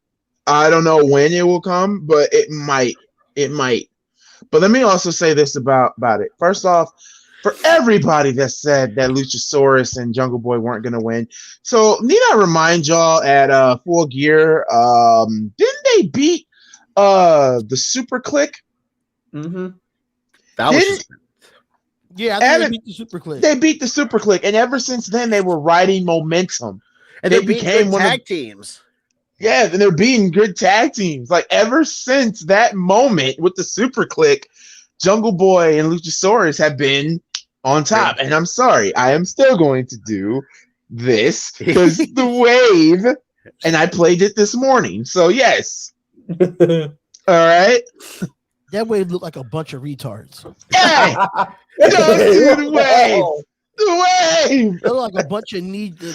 C: I don't know when it will come, but it might. It might. But let me also say this about it. First off, for everybody that said that Luchasaurus and Jungle Boy weren't going to win, so need I remind y'all at Full Gear, didn't they beat the Super Click?
D: Mm-hmm.
F: That was
E: Yeah, I think they beat the Super Click.
C: They beat the Super Click, and ever since then they were riding momentum.
F: and they became tag teams.
C: Yeah, and they're beating good tag teams. Like ever since that moment with the Super Click, Jungle Boy and Luchasaurus have been on top. And I'm sorry, I am still going to do this because the wave, and I played it this morning. So yes. All right.
E: That way it looked like a bunch of retards.
C: Yeah. Don't do the wave. The wave.
E: It looked like a bunch of need.
C: Wave.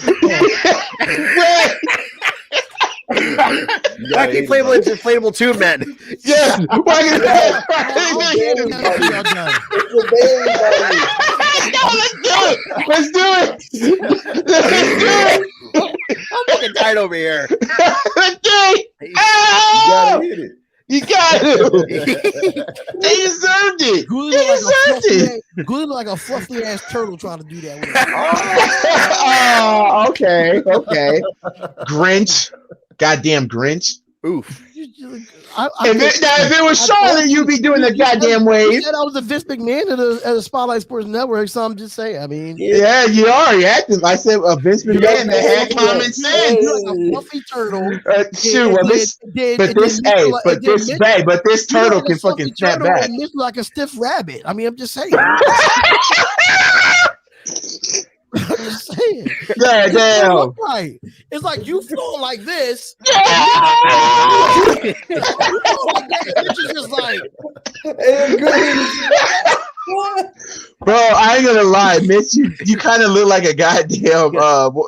F: Why can you play with inflatable tube men?
C: Yeah. Why can Let's do it.
F: I'm fucking tight over here.
C: Let's do it.
G: You gotta hit it.
C: You got it. They deserved it.
E: Goolie looked like a fluffy ass turtle trying to do that. With
C: Oh, okay. Grinch. Goddamn Grinch.
F: Oof.
C: If it was Charlotte, you'd be doing the goddamn wave.
E: You said I was the Vince McMahon at the Spotlight Sports Network, so I'm just saying. I mean,
C: yeah, you are. You acting. I said Vince McMahon that had common sense.
E: Like a fluffy turtle.
C: But this turtle can fucking snap back.
E: And this like a stiff rabbit. I mean, I'm just saying. I'm just saying.
C: Yeah, damn.
E: Right. It's like you flow like this. It's just like.
C: Bro, I ain't gonna lie, Mitch. You kind of look like a goddamn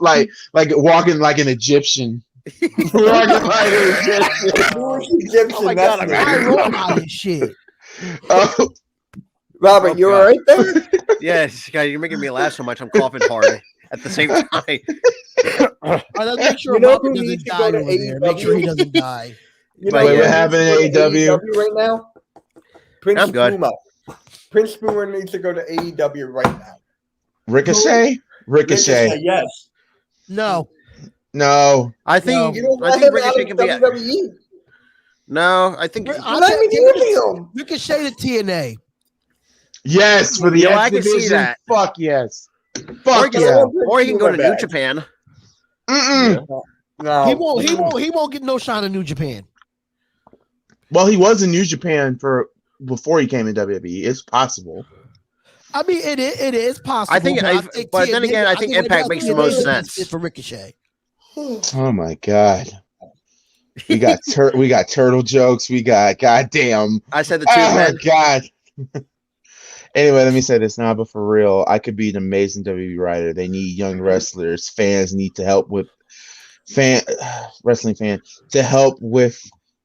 C: like walking like an Egyptian. Walking like an Egyptian.
D: Oh my God,
E: I roll out this shit.
D: Robert, you all right there?
F: Yes, guys, you're making me laugh so much. I'm coughing hard at the same time.
E: Let's make sure
D: Who
E: doesn't
D: needs to
E: die
D: go to
E: over there. Make sure he doesn't die.
D: You
F: But
D: know
F: yeah.
C: What happened in AEW
D: right now? Prince
F: I'm good.
D: Puma. Prince Puma needs to go to AEW right now.
C: Ricochet?
D: Yes.
C: No.
F: I think
D: You don't
F: I
D: let
F: think
D: him out
F: Ricochet
D: of
F: can be.
D: WWE.
F: No, I think.
D: I'm not even using him.
E: Ricochet to TNA.
C: Yes, for the
F: Yeah,
C: X
F: I can see
C: division.
F: that.
C: Fuck yes.
F: Or
C: Fuck
F: he
C: yeah.
F: can go to New
D: Back.
F: Japan.
C: Mm-mm.
D: No.
E: He won't get no shine in New Japan.
C: Well, he was in New Japan before he came in WWE. It's possible.
E: I mean, it is possible.
F: I think, but then again, I think Impact makes the most sense
E: for Ricochet.
C: Oh my god. We got turtle jokes. We got goddamn.
F: I said the two
C: Oh my
F: men.
C: god. Anyway, let me say this now, but for real, I could be an amazing WWE writer. They need young wrestlers. Fans need to help with wrestling fans to help with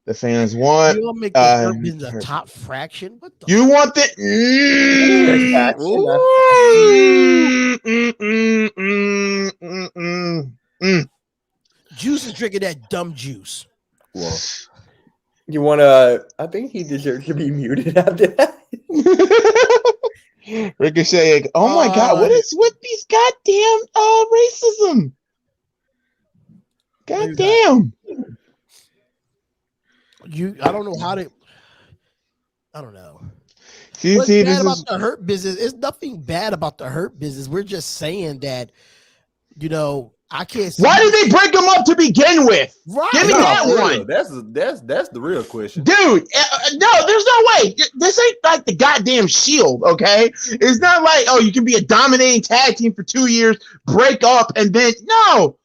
C: the fans want.
E: You want to make the top fraction? What the?
C: You want the
E: Juice is drinking that dumb juice.
G: Well,
D: You want to? I think he deserves to be muted after that.
C: Ricochet. Oh my god, what is with these goddamn racism? God damn.
E: I don't know how to. I don't know.
C: What's
E: bad about the Hurt business? It's nothing bad about the Hurt business. We're just saying that, I can't.
C: Why did they break him up to begin with?
E: Right.
C: Give me that one.
G: That's the real question,
C: dude. No, there's no way. This ain't like the goddamn Shield. Okay, it's not like you can be a dominating tag team for 2 years, break up, and then no.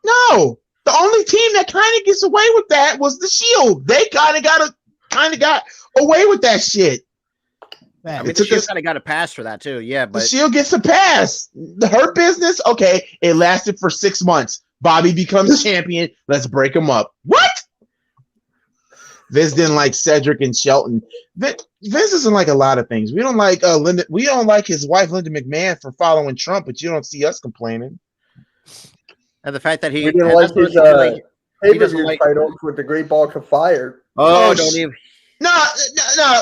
C: The only team that kind of gets away with that was the Shield. They kind of got away with that shit.
F: I mean, the Shield kind of got a pass for that too. Yeah, but
C: the Shield gets a pass. The Hurt business, okay, it lasted for 6 months. Bobby becomes champion. Let's break him up. What? Vince didn't like Cedric and Shelton. Vince doesn't like a lot of things. We don't like Linda. We don't like his wife Linda McMahon for following Trump, but you don't see us complaining.
F: And the fact that he
D: didn't like his pay-per-view title with the Great Balls of Fire.
F: Oh, don't even.
C: No,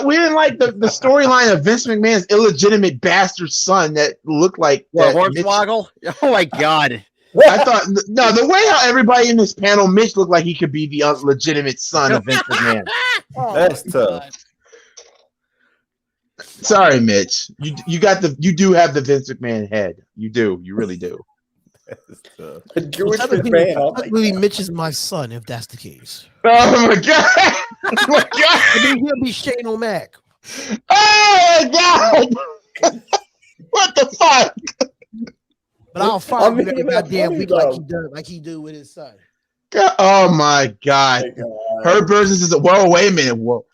C: we didn't like the storyline of Vince McMahon's illegitimate bastard son that looked like
F: Hornswoggle. Oh my god!
C: I thought the way how everybody in this panel, Mitch looked like he could be the illegitimate son of Vince McMahon.
G: That's tough.
C: Sorry, Mitch. You do have the Vince McMahon head. You do. You really do.
E: Really, Mitch is my son, if that's the case.
C: Oh my god! Oh my god!
E: And then he'll be Shane O'Mac.
C: Oh my god! What the fuck?
E: But I'll fight him every goddamn week like he do with his son.
C: Oh my god! Her versus is wait a minute. Whoa!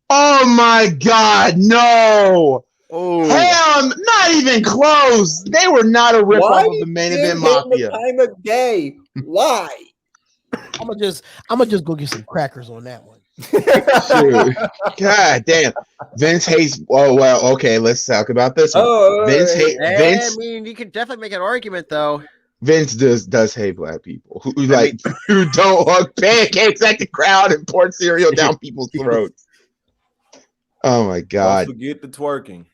C: Oh my god! No! Oh, hell, not even close. They were not a ripoff of the main event Mafia.
D: Time of day. Why?
E: I'm gonna just go get some crackers on that one.
C: Dude. God damn. Vince hates. Oh well. Okay, let's talk about this one. Vince hates. Vince.
F: I mean, you can definitely make an argument though.
C: Vince does hate black people who don't hug pancakes at the crowd and pour cereal down people's throats. Oh my god!
G: Don't forget the twerking.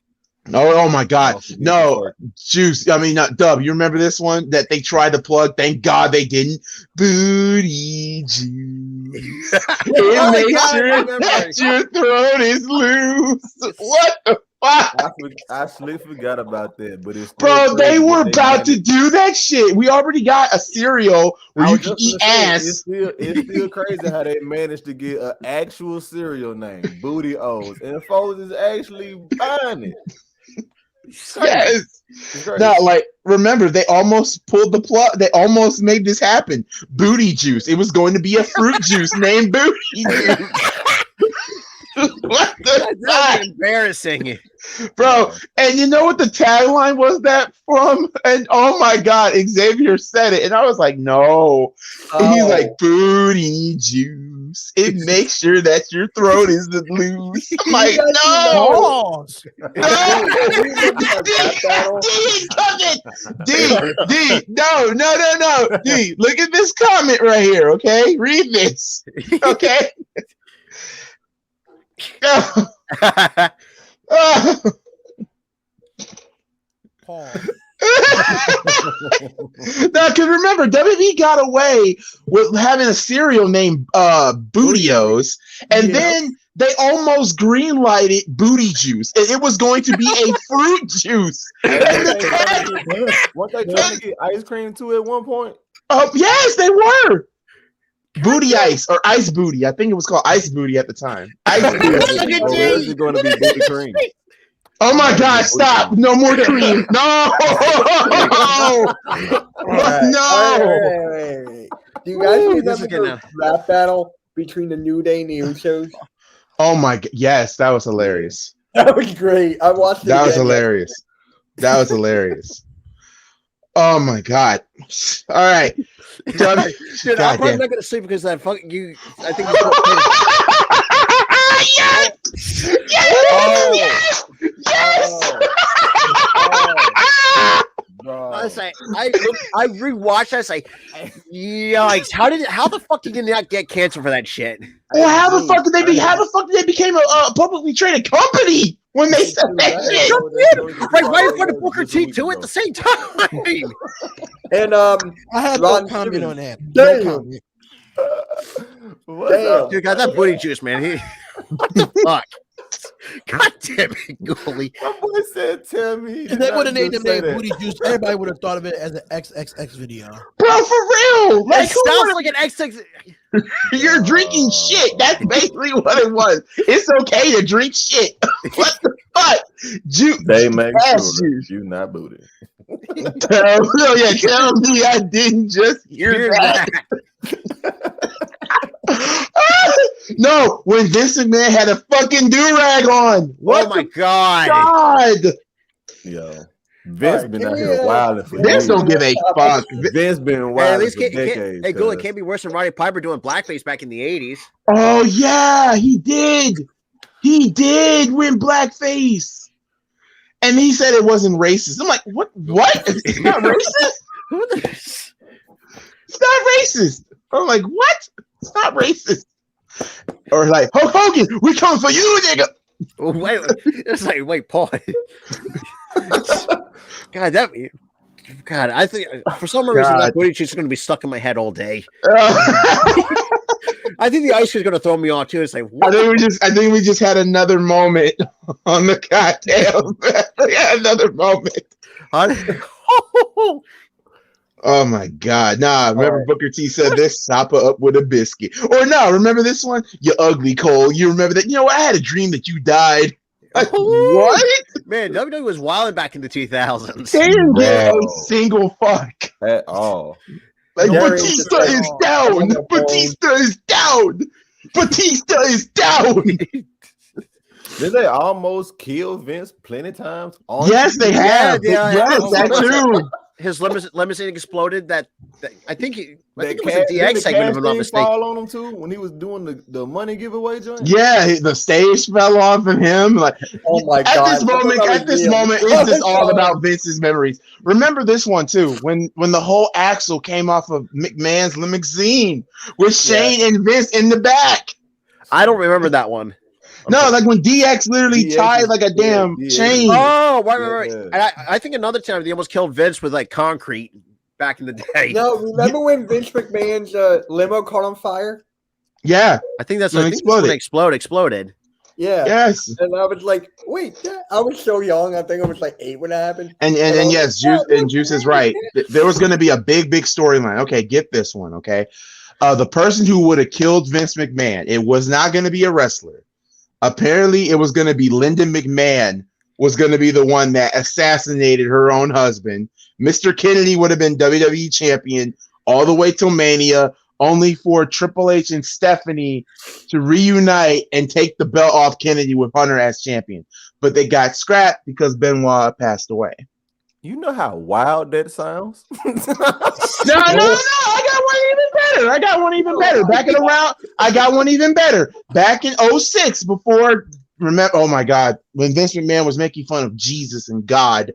C: Oh my god. No, Juice. I mean, Dub, you remember this one that they tried to plug? Thank God they didn't. Booty juice. Make sure that your throat is loose. What the fuck?
G: I actually forgot about that, but it's
C: bro, they were about to do that shit. We already got a cereal where you can eat ass.
G: It's still crazy how they managed to get an actual cereal name, Booty O's, and folks is actually buying it.
C: Yes. No, like remember they almost pulled the plug. They almost made this happen. Booty juice. It was going to be a fruit juice named Booty Juice. What the
F: That's embarrassing,
C: bro. And you know what the tagline was that from? And oh my god, Xavier said it, and I was like, no. And he's like, Booty Juice. It makes sure that your throat is loose. I'm like, no. D, no. D, look at this comment right here, okay? Read this. Okay.
E: Paul.
C: Now, because remember, WWE got away with having a cereal named Booty-O's, and then they almost green-lighted Booty Juice. It was going to be a fruit juice.
G: Weren't they trying to get ice cream too at one point?
C: Oh, yes, they were. Booty Ice or Ice Booty. I think it was called Ice Booty at the time. Ice Booty.
G: Is it going to be Booty Cream?
C: Oh my God! Stop! No more cream! No! No!
D: Wait. Do you guys remember the rap battle between the New Day and the Usos?
C: Oh my God! Yes, that was hilarious.
D: That was great. I watched it.
C: That was hilarious. That was hilarious. Oh my God! All right,
F: dude, I'm probably not gonna sleep because that fucking you. I think.
C: Yes! Yes! Yes!
F: I was like, I rewatched. I was like, yikes! How the fuck did you not get canceled for that shit?
C: Well, how the fuck did they became a publicly traded company? when they said that shit.
F: Right in front of Booker T too at the same time.
D: And
E: I had
D: Ron
E: no comment
D: Simmons.
E: on that.
D: Damn.
E: No comment.
G: What's up?
F: Dude, got that booty juice, man. What the fuck? God damn it, Goalie.
G: My boy said, "Tell me."
E: If they would have named them name Booty Juice, everybody would have thought of it as an XXX video.
C: Bro, for real. Like,
F: It sounds like an XX.
C: you're drinking shit. That's basically what it was. It's okay to drink shit. What the fuck?
G: They make
C: ass
G: sure
C: juice.
G: you not booty.
C: Tell me I didn't just hear that. No, when Vince McMahon had a fucking do-rag on. What
F: Oh my
C: the
F: god.
C: God?
G: Yo, Vince
D: Alright,
G: been out
D: give
G: here
D: me
G: wilding for
C: Vince
G: years.
C: don't give a fuck.
G: Vince been
F: Hey, at
G: wild
F: least
G: for decades.
F: hey, Goalie
G: cuz.
F: can't be worse than Roddy Piper doing blackface back in the 80s.
C: Oh yeah, he did. He did win blackface. And he said it wasn't racist. I'm like, what? What? It's not racist? It's not racist. I'm like, what? It's not racist. Or like, Hulk Hogan, we come for you, nigga.
F: Wait, it's like, wait, Paul. God, I think for some reason
C: God.
F: that booty juice is going to be stuck in my head all day. I think the ice is going to throw me off too. It's like, what?
C: I think we just had another moment on the goddamn. We had another moment. Oh my God. Nah, remember Booker T said this, sop her up with a biscuit. Or no, remember this one? You ugly Cole. You remember that? You know, I had a dream that you died. Like, what?
F: Man, WWE was wilding back in the 2000s.
C: They didn't get
G: Bro.
C: a single fuck.
G: At all.
C: Like,
D: Jerry
C: Batista
D: is
C: is down.
D: down.
C: Batista is down. Batista is down.
G: Did they almost kill Vince plenty of times? On
C: Yes, they have.
F: Yeah,
C: Yes,
F: yeah.
C: that too.
F: His limousine exploded. I think it was a
G: didn't
F: DX
G: the
F: segment, if I'm not
G: casting
F: mistaken.
G: fall on him too when he was doing the money giveaway joint?
C: Yeah, the stage fell off of him. Like,
D: Oh my
C: at
D: god!
C: this moment, it's just all about Vince's memories. Remember this one too, when the whole axle came off of McMahon's limousine with Shane and Vince in the back.
F: I don't remember that one.
C: No, like when DX literally
G: DX
C: tied like a damn
G: DX.
C: chain.
F: Oh, right.
G: Yeah.
F: And I think another time they almost killed Vince with like concrete back in the day.
D: No, remember when Vince McMahon's limo caught on fire?
C: Yeah,
F: I think that's
C: When
F: when
C: it
F: exploded.
D: Yeah.
C: yes.
D: And I was like, wait, I was so young. I think I was like 8 when it happened.
C: And yes, Juice is right. There was going to be a big storyline. Okay, get this one. Okay, the person who would have killed Vince McMahon, it was not going to be a wrestler. Apparently, it was going to be Linda McMahon was going to be the one that assassinated her own husband. Mr. Kennedy would have been WWE champion all the way till Mania, only for Triple H and Stephanie to reunite and take the belt off Kennedy with Hunter as champion. But they got scrapped because Benoit passed away.
G: You know how wild that sounds?
C: No, I got one even better. I got one even better. Back in 2006, before, remember, oh my God, when Vince McMahon was making fun of Jesus and God.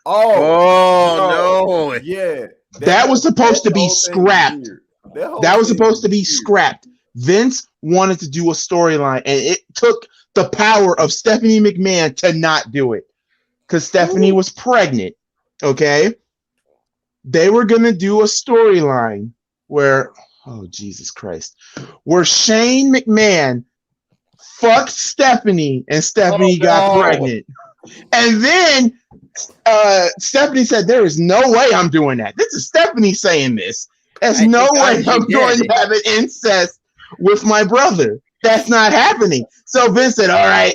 F: Oh, no.
G: Yeah.
C: That was supposed to be scrapped. That was supposed to be scrapped. Vince wanted to do a storyline, and it took the power of Stephanie McMahon to not do it because Stephanie was pregnant. Okay. They were going to do a storyline where, oh, Jesus Christ, where Shane McMahon fucked Stephanie and Stephanie got pregnant. And then Stephanie said, there is no way I'm doing that. This is Stephanie saying this. There's no way I'm going to have an incest with my brother. That's not happening. So Vince said, all right,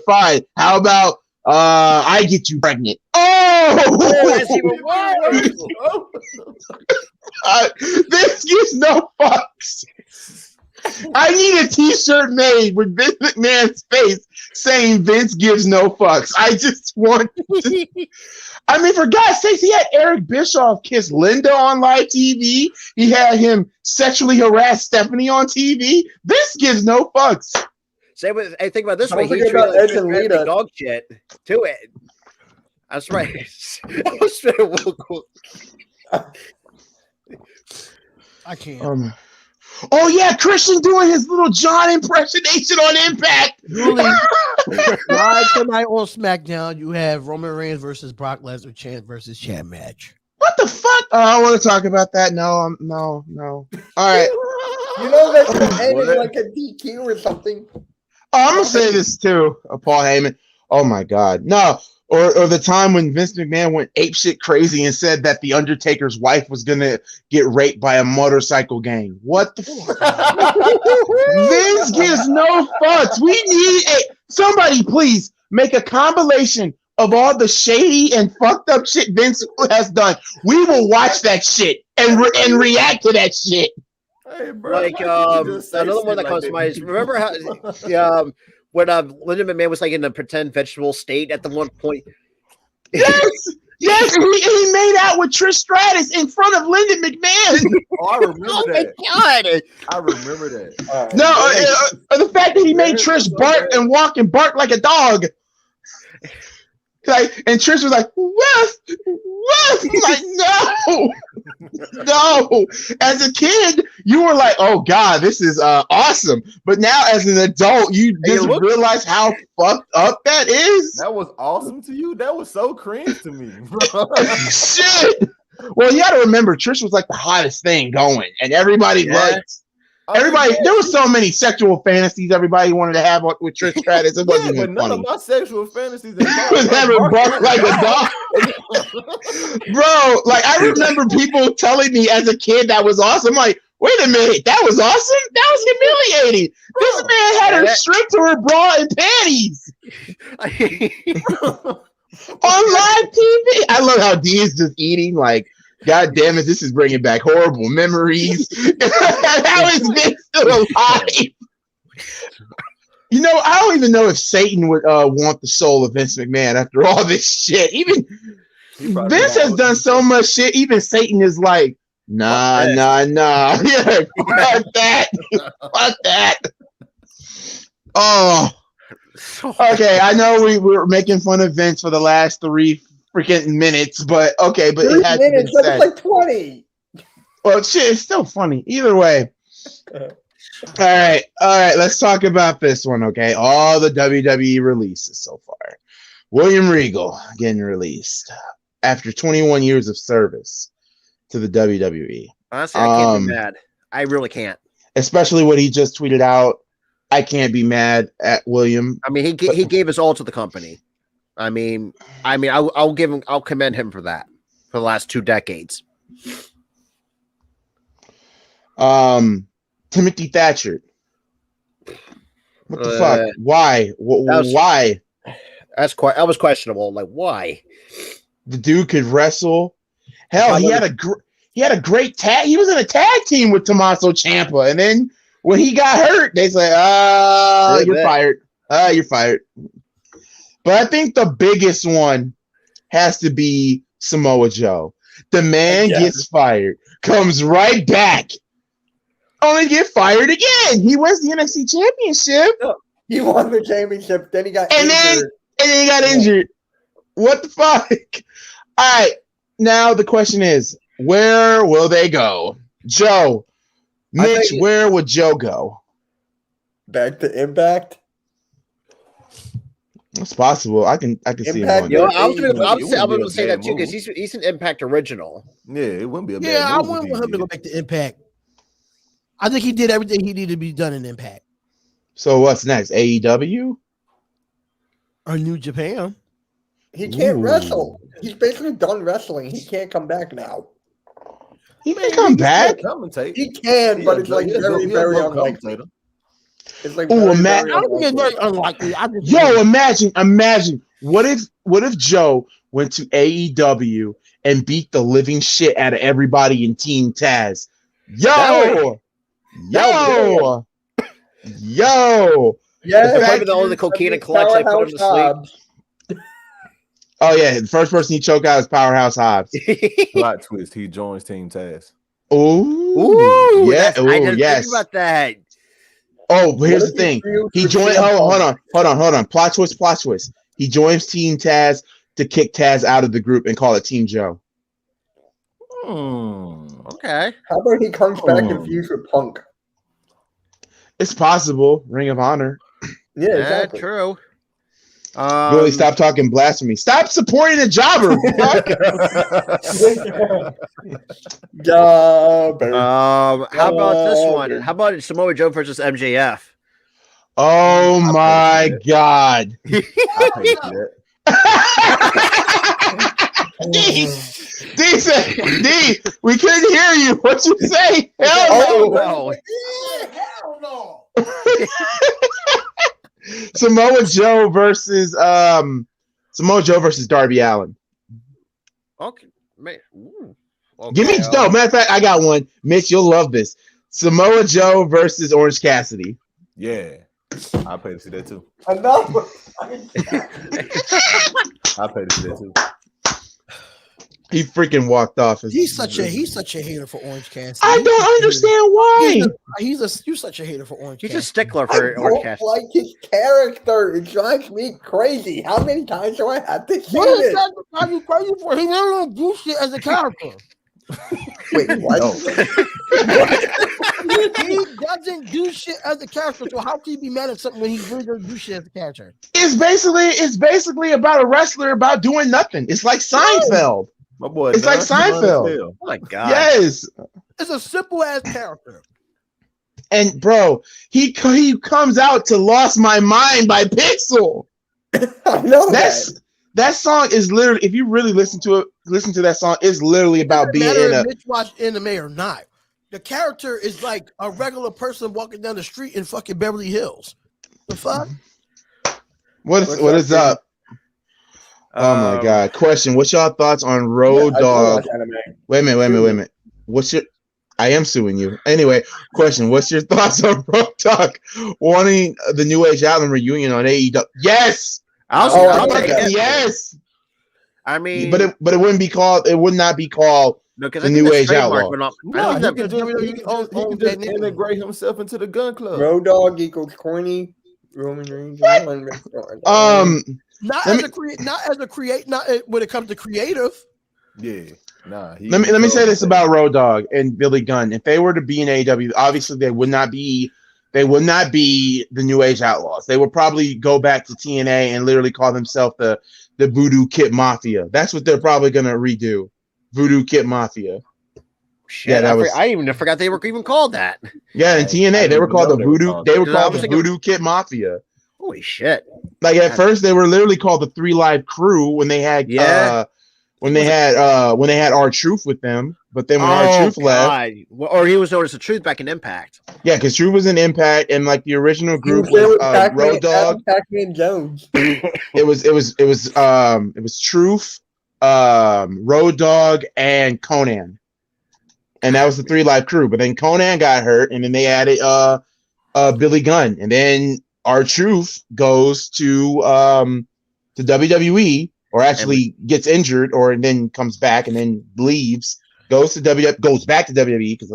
C: fine. How about I get you pregnant?
F: That's even worse.
C: Vince gives no fucks. I need a t-shirt made with Vince McMahon's face saying Vince gives no fucks. I just want to, I mean, for God's sakes, he had Eric Bischoff kiss Linda on live TV. He had him sexually harass Stephanie on TV. Vince gives no fucks.
F: Hey, think about this
D: I
F: way.
D: don't
F: He
D: think about
F: treated
D: Edge and
F: Vince
D: Lita.
F: dog shit to it. That's right. That's real cool.
E: I can't.
C: Oh yeah, Christian doing his little John impersonation on Impact.
E: Really, live tonight on SmackDown, you have Roman Reigns versus Brock Lesnar, Chad versus Chad match.
C: What the fuck? Oh, I want to talk about that. No. All right.
D: You know that's ending like a DQ or something.
C: Oh, I'm gonna say this too, Paul Heyman. Oh my God, no. Or the time when Vince McMahon went apeshit crazy and said that the Undertaker's wife was gonna get raped by a motorcycle gang. What the fuck? Vince gives no fucks. We need somebody, please make a compilation of all the shady and fucked up shit Vince has done. We will watch that shit and react to that shit.
G: Hey, bro,
F: Like another one that comes to mind is remember how when Linda McMahon was like in a pretend vegetable state at the one point.
C: Yes, and he made out with Trish Stratus in front of Linda McMahon.
G: Oh, I remember that.
F: My God.
G: I remember that.
C: The fact that he made Trish bark and walk and bark like a dog. Like, and Trish was like, "What? Like, no. As a kid, you were like, "Oh God, this is awesome." But now, as an adult, you just realize how fucked up that is.
G: That was awesome to you. That was so cringe to me, bro.
C: Shit. Well, you got to remember, Trish was like the hottest thing going, and everybody liked. Everybody, there were so many sexual fantasies everybody wanted to have with Trish Stratus. It wasn't even
G: none
C: funny.
G: of my sexual fantasies
C: was having bark like a dog. Bro, like I remember people telling me as a kid that was awesome. I'm like, wait a minute, that was awesome? That was humiliating. This man had her stripped to her bra and panties. On live TV. I love how D is just eating like, God damn it, this is bringing back horrible memories. How is Vince still alive? You know, I don't even know if Satan would want the soul of Vince McMahon after all this shit. Even Vince has done so much shit. Even Satan is like, nah. Yeah, fuck that. Fuck that. Oh. Okay, I know we were making fun of Vince for the last 3 freaking minutes, but okay, but it has
D: minutes,
C: been said.
D: Like 20.
C: Well, shit, it's still funny. Either way. All right, let's talk about this one, okay? All the WWE releases so far. William Regal getting released after 21 years of service to the WWE.
F: Honestly, I can't be mad. I really can't.
C: Especially what he just tweeted out. I can't be mad at William.
F: I mean, he gave us all to the company. I mean, I'll commend him for that for the last 2 decades.
C: Timothy Thatcher. What the fuck? Why? Why?
F: That was questionable. Like, why?
C: The dude could wrestle. Hell, he had a great tag. He was in a tag team with Tommaso Ciampa, and then when he got hurt, they said, you're fired. You're fired." But I think the biggest one has to be Samoa Joe. The man gets fired, comes right back, only get fired again. He wins the NFC Championship.
D: He won the championship, then he got injured.
C: Then he got injured. What the fuck? All right. Now the question is, where will they go? Joe, Mitch, where would Joe go?
D: Back to Impact.
C: It's possible. I can see him.
F: I was going to say that too because he's an Impact original.
G: Yeah, it wouldn't be a bad
E: move. I want him to go back to Impact. I think he did everything he needed to be done in Impact.
C: So what's next? AEW
E: or New Japan?
D: He can't wrestle. He's basically done wrestling. He can't come back now.
C: He can come back.
D: He can, but it's like very, very unlikely.
E: It's like I don't think it's very unlikely.
C: Imagine. What if Joe went to AEW and beat the living shit out of everybody in Team Taz? Yo.
D: Yeah.
F: Probably all the cocaine and clutch I put him to sleep.
C: Oh yeah, the first person he choked out is Powerhouse Hobbs.
G: Plot twist: he joins Team Taz.
C: Ooh, yeah.
F: I didn't think about that.
C: Oh, but here's the thing: he joined. Hold on. Plot twist. He joins Team Taz to kick Taz out of the group and call it Team Joe.
F: Okay.
D: How about he comes back and feuds with Punk?
C: It's possible. Ring of Honor.
D: Yeah, exactly.
F: True.
C: Really, stop talking blasphemy. Stop supporting a jobber.
F: How about this one? How about Samoa Joe versus MJF?
C: Oh my God.
G: I pay for that.
C: D, we couldn't hear you. What you say? Hell no.
E: Hell no.
C: Samoa Joe versus Darby Allin.
F: Okay, man. Okay.
C: Give me no. Matter of fact, I got one. Mitch, you'll love this. Samoa Joe versus Orange Cassidy.
G: Yeah, I pay to see that too.
D: Enough.
G: I pay to see that too.
C: He freaking walked off.
E: He's such a hater for Orange Cassidy.
C: I don't understand why.
E: You're such a hater for Orange
F: He's
E: Cassidy.
F: a stickler
D: I
F: for Orange
D: don't
F: Cassidy.
D: like his character. It drives me crazy. How many times do I have to say
E: What is
D: this?
E: that that you crazy for? He never don't do shit as a character.
D: Wait, what?
E: He doesn't do shit as a character. So how can you be mad at something when he really doesn't do shit as a character?
C: It's basically about a wrestler about doing nothing. It's like Seinfeld.
G: My boy,
C: It's like Seinfeld.
F: Oh my God.
C: Yes.
E: It's a simple ass character.
C: And bro, he comes out to "Lost My Mind" by Pixel.
D: I know
C: That song is literally, if you really listen to that song, it's literally about being in a.
E: Mitch watched anime or not. The character is like a regular person walking down the street in fucking Beverly Hills. The fuck?
C: What is up? Oh my God! Question: what's y'all thoughts on Road Dogg? Wait a minute. What's your? I am suing you. Anyway, question: what's your thoughts on Road Dogg wanting the New Age Outlaw reunion on AEW? Yes. Yes.
F: I mean,
C: but it wouldn't be called. It would not be called the New Age Outlaw.
G: He can just integrate himself into the Gun Club.
D: Road Dogg equals corny. Roman Reigns.
E: Not when it comes to creative.
G: Yeah, nah.
C: Let me say this about Road Dogg and Billy Gunn. If they were to be in AEW, obviously they would not be the New Age Outlaws. They would probably go back to TNA and literally call themselves the Voodoo Kit Mafia. That's what they're probably gonna redo. Voodoo Kit Mafia.
F: Shit, yeah, I even forgot they were even called that.
C: Yeah, in TNA they were called the Voodoo. They were called the Voodoo Kit Mafia.
F: Holy shit!
C: Like at first they were literally called the 3 Live Crew when they had R-Truth with them, but then when R-Truth left,
F: or he was known as the Truth back in Impact.
C: Yeah, because Truth was in Impact, and like the original group was Road Dogg,
D: Pac-Man Jones.
C: It was Truth, Road Dogg, and Conan, and that was the 3 Live Crew. But then Conan got hurt, and then they added Billy Gunn, and then R-Truth goes to WWE. Or actually gets injured, or then comes back and then leaves, goes back to WWE because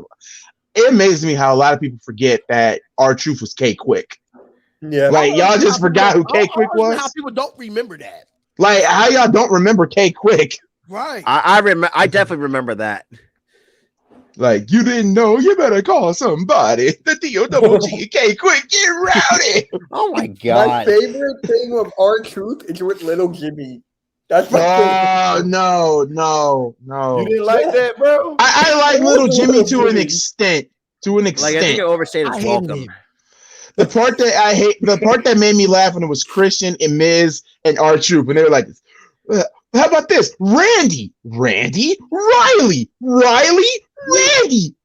C: it amazes me how a lot of people forget that R-Truth was K-Quick.
D: Yeah,
C: like y'all just forgot who K-Quick was.
E: How people don't remember that?
C: Like how y'all don't remember K-Quick?
E: Right.
F: I definitely remember that.
C: Like you didn't know, you better call somebody. The D-O-double-G K-Quick, get rowdy.
F: Oh my God!
D: My favorite thing with R-Truth is with Little Jimmy. That's my favorite.
C: No.
G: You didn't like that, bro?
C: I like Little Jimmy to an extent.
F: Like I think it overstayed its welcome.
C: The part that made me laugh when it was Christian and Miz and R-Truth, and they were like, "How about this? Randy, Riley, Randy, Jimmy."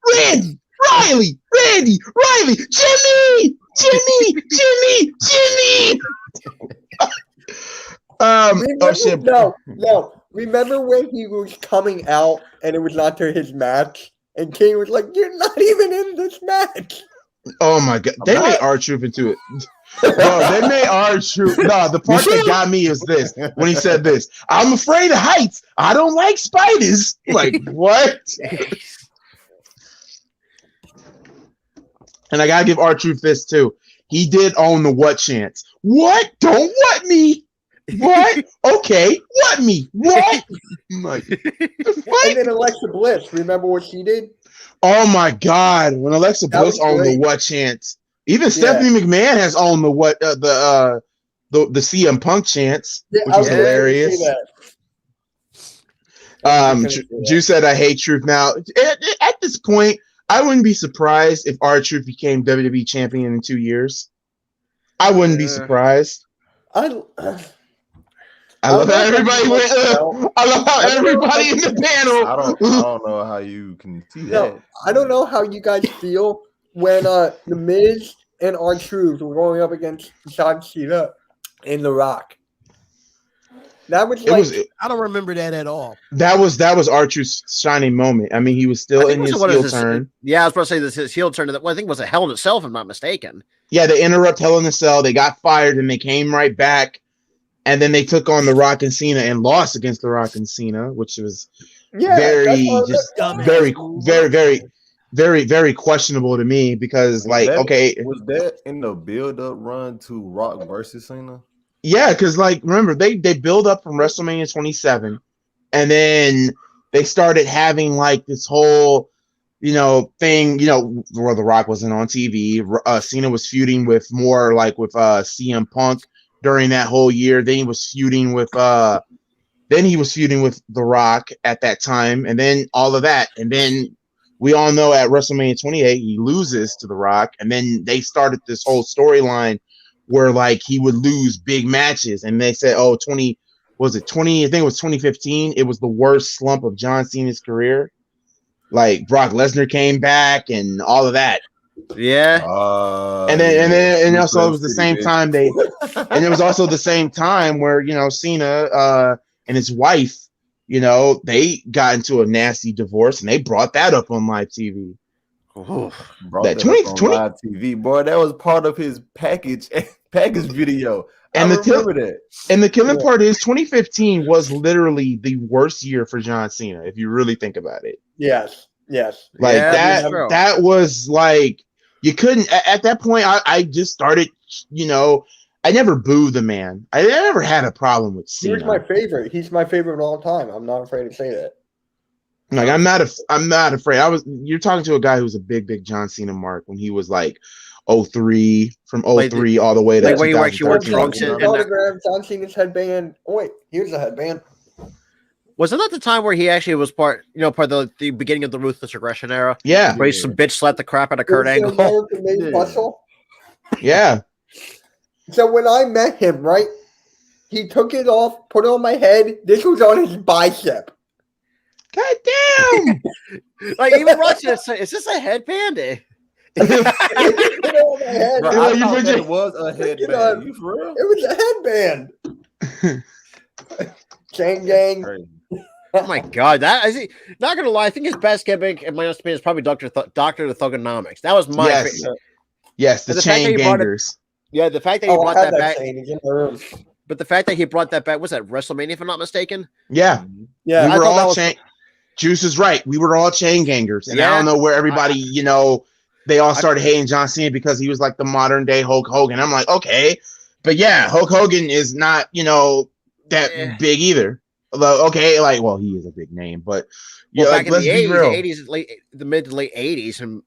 D: No. Remember when he was coming out and it was not to his match, and King was like, "You're not even in this match."
C: Oh my God! They made R-Truth into it. Bro, they made R-Truth. No, the part that got me is this when he said this: "I'm afraid of heights. I don't like spiders." Like what? And I gotta give R-Truth this too. He did own the what chance. What? Don't what me? What? Okay, what me? What? Like, what?
D: And then Alexa Bliss, remember what she did?
C: Oh my God! When Alexa Bliss owned the what chance, Even Stephanie McMahon has owned the CM Punk chants, which was hilarious. Drew said, "I hate Truth." Now, at this point, I wouldn't be surprised if R-Truth became WWE champion in 2 years. I wouldn't be surprised.
D: I
C: love how everybody went. I love how everybody in the panel.
G: I don't know how you can see that.
D: I don't know how you guys feel when The Miz and R-Truth were going up against John Cena and The Rock. That was
E: I don't remember that at all.
C: That was R-Truth's shining moment. I mean, he was still in his heel turn.
F: Yeah, I was about to say this his heel turn. I think it was a Hell in a Cell, if I'm not mistaken.
C: Yeah, they interrupt Hell in a Cell. They got fired and they came right back. And then they took on The Rock and Cena and lost against The Rock and Cena, which was very questionable to me because,
G: was that in the build-up run to Rock versus Cena?
C: Yeah, because remember they build up from WrestleMania 27, and then they started having this whole thing where The Rock wasn't on TV. Cena was feuding with CM Punk during that whole year. Then he was feuding with The Rock at that time, and then all of that, and then we all know at WrestleMania 28 he loses to The Rock, and then they started this whole storyline where he would lose big matches, and they said, I think it was 2015. It was the worst slump of John Cena's career. Brock Lesnar came back and all of that.
F: Yeah.
C: And also it was the same time and it was also the same time where Cena and his wife, they got into a nasty divorce and they brought that up on live TV.
G: That 20 live TV, boy, that was part of his package video. And the killing part is 2015 was literally the worst year for John Cena, if you really think about it.
D: Yes.
C: That was you couldn't at that point. I just started, I never booed the man. I never had a problem with Cena.
D: He's my favorite. He's my favorite of all time. I'm not afraid to say that.
C: I'm not afraid. You're talking to a guy who was a big John Cena mark when he was 03 from 03 all the way to
F: where you actually wore trunks and
D: autograph John Cena's headband. Oh wait, here's the headband.
F: Wasn't that the time where he actually was part of the beginning of the Ruthless Aggression era?
C: Yeah.
F: Where he some bitch slapped the crap out of Kurt Angle.
C: Yeah.
D: So when I met him, right, he took it off, put it on my head. This was on his bicep.
C: God damn!
F: Even Ross says, "Is this a headband?"
G: It was a headband. You for real?
D: It was a headband. Chain gang.
F: Oh my god! Not gonna lie, I think his best gimmick, in my opinion, is probably Doctor Thugonomics. That was my favorite.
C: Yes, the chain gangers.
F: The fact that he brought that back. But the fact that he brought that back, was that WrestleMania, if I'm not mistaken?
C: Yeah. We were all chain. Juice is right. We were all chain gangers. And I don't know where everybody, they all started hating John Cena because he was the modern day Hulk Hogan. I'm like, okay. But yeah, Hulk Hogan is not, that big either. Okay, he is a big name, but
F: back in the 80s, the mid to late 80s, and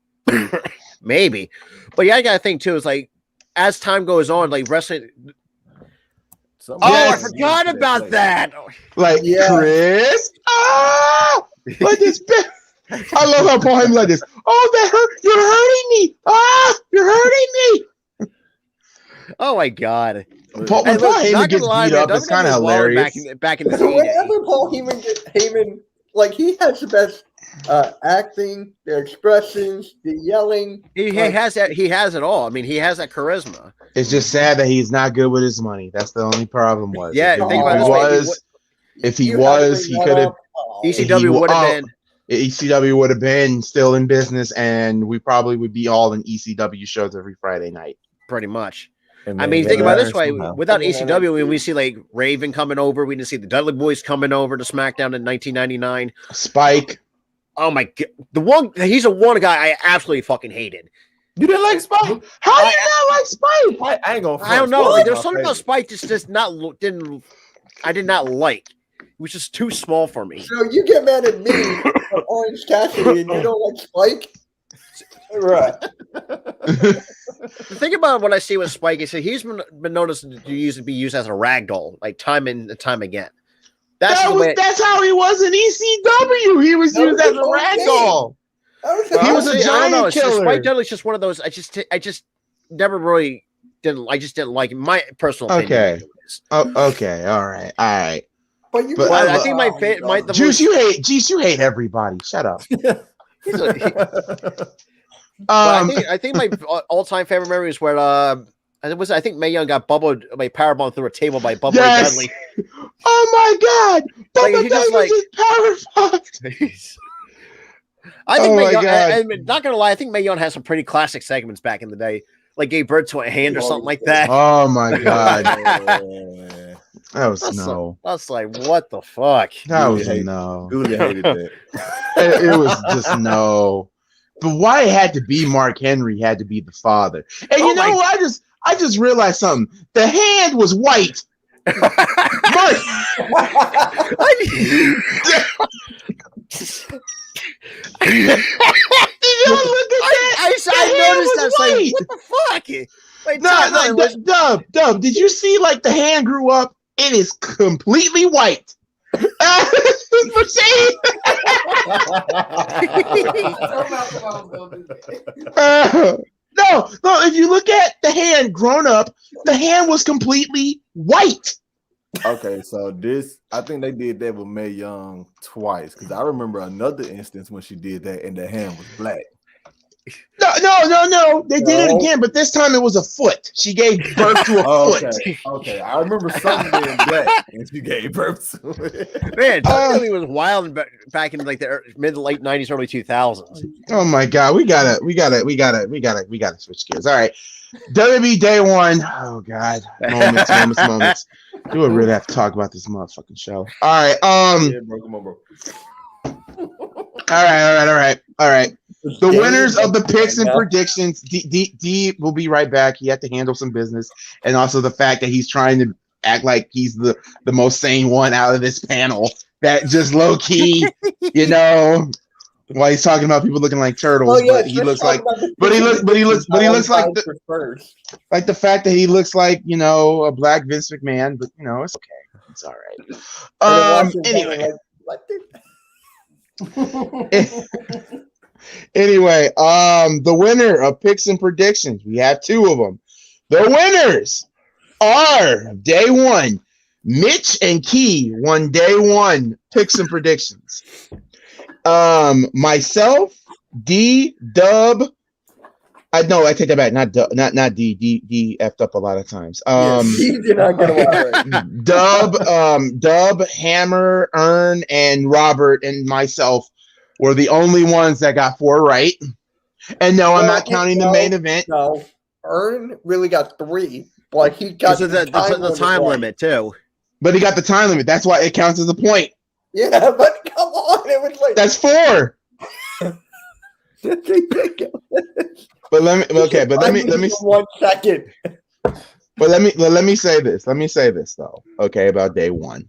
F: maybe. But I gotta think too, is as time goes on, wrestling. I forgot about that.
C: Chris. This bit. I love how Paul Heyman like this. Oh, that hurt! You're hurting me! You're hurting me!
F: Oh my god!
C: Paul Heyman gets beat up. It's kind of hilarious.
F: Back in the
D: whenever Paul Heyman he has the best acting, the expressions, the yelling.
F: He has it all. I mean, he has that charisma.
C: It's just sad that he's not good with his money. That's the only problem. If he was, he could have.
F: ECW would have been.
C: ECW would have been still in business, and we probably would be all in ECW shows every Friday night.
F: Pretty much. I mean, think about it this way: without ECW, we see Raven coming over. We didn't see the Dudley Boys coming over to SmackDown in 1999.
C: Spike.
F: Oh my god, he's the one guy I absolutely fucking hated.
C: You didn't like Spike? How do you not like Spike?
G: I ain't gonna.
F: I don't know. There's something about Spike I did not like. It was just too small for me.
D: So you get mad at me for Orange Cassidy and you don't like Spike? Right.
F: The thing about what I see with Spike is that he's been noticed to be used as a ragdoll, like time and time again. That's
C: how he was in ECW. He was used as a ragdoll. He was a giant killer.
F: Spike Dudley's just one of those. I just never really didn't. I just didn't like him. My personal opinion.
C: Okay. All right.
D: But
F: I think the
C: Juice, you hate everybody. Shut up.
F: I think my all-time favorite memory is where I think Mae Young got powerbombed through a table by Bubba Ray Dudley.
C: Oh my God! Bubba Dudley just powerbombed.
F: I think Mae Young, I'm not gonna lie, I think Mae Young has some pretty classic segments back in the day, like gave birth to a hand or something like that.
C: Oh my God! That was
F: That's like, what the fuck?
C: That was no.
G: Goolie hated that.
C: It was just no. But why it had to be Mark Henry had to be the father. And you know what? I just realized something. The hand was white. Mark. Did you look at that?
F: I noticed that. Like, what the fuck? Like,
C: Dub, did you see like the hand grew up? It is completely white. For saying no, if you look at the hand grown up, the hand was completely white.
G: Okay, so I think they did that with Mae Young twice, because I remember another instance when she did that and the hand was black.
C: No. They did it again, but this time it was a foot. She gave birth to a foot.
G: Okay. I remember something being black, and she gave birth to it.
F: Man, Dudley was wild back in like the mid to late '90s, early 2000s.
C: Oh my God, we gotta switch gears. All right, WWE Day One. Oh God, moments. You would really have to talk about this motherfucking show. All right,
G: Yeah, bro, come on, bro.
C: All right. The winners of the picks and predictions. D will be right back. He had to handle some business, and also the fact that he's trying to act like he's the most sane one out of this panel. That just low key, while he's talking about people looking like turtles, but he looks like the fact that he looks like a black Vince McMahon. But it's okay. It's all right. Anyway, the winner of picks and predictions, we have two of them. The winners are Day One. Mitch and Key won Day One picks and predictions. Myself, D, Dub. I take that back. Not D. D effed up a lot of times.
D: He did not get a lot right.
C: Dub, Hammer, Ern, and Robert and myself were the only ones that got 4 right. And no, I'm not counting the main event.
D: No, Ern really got 3, but he got
F: the time limit too.
C: But he got the time limit. That's why it counts as a point.
D: Yeah, but come on, it was like
C: that's 4. But let me
D: 1 second.
C: But let me say this. Let me say this though. Okay, about Day One.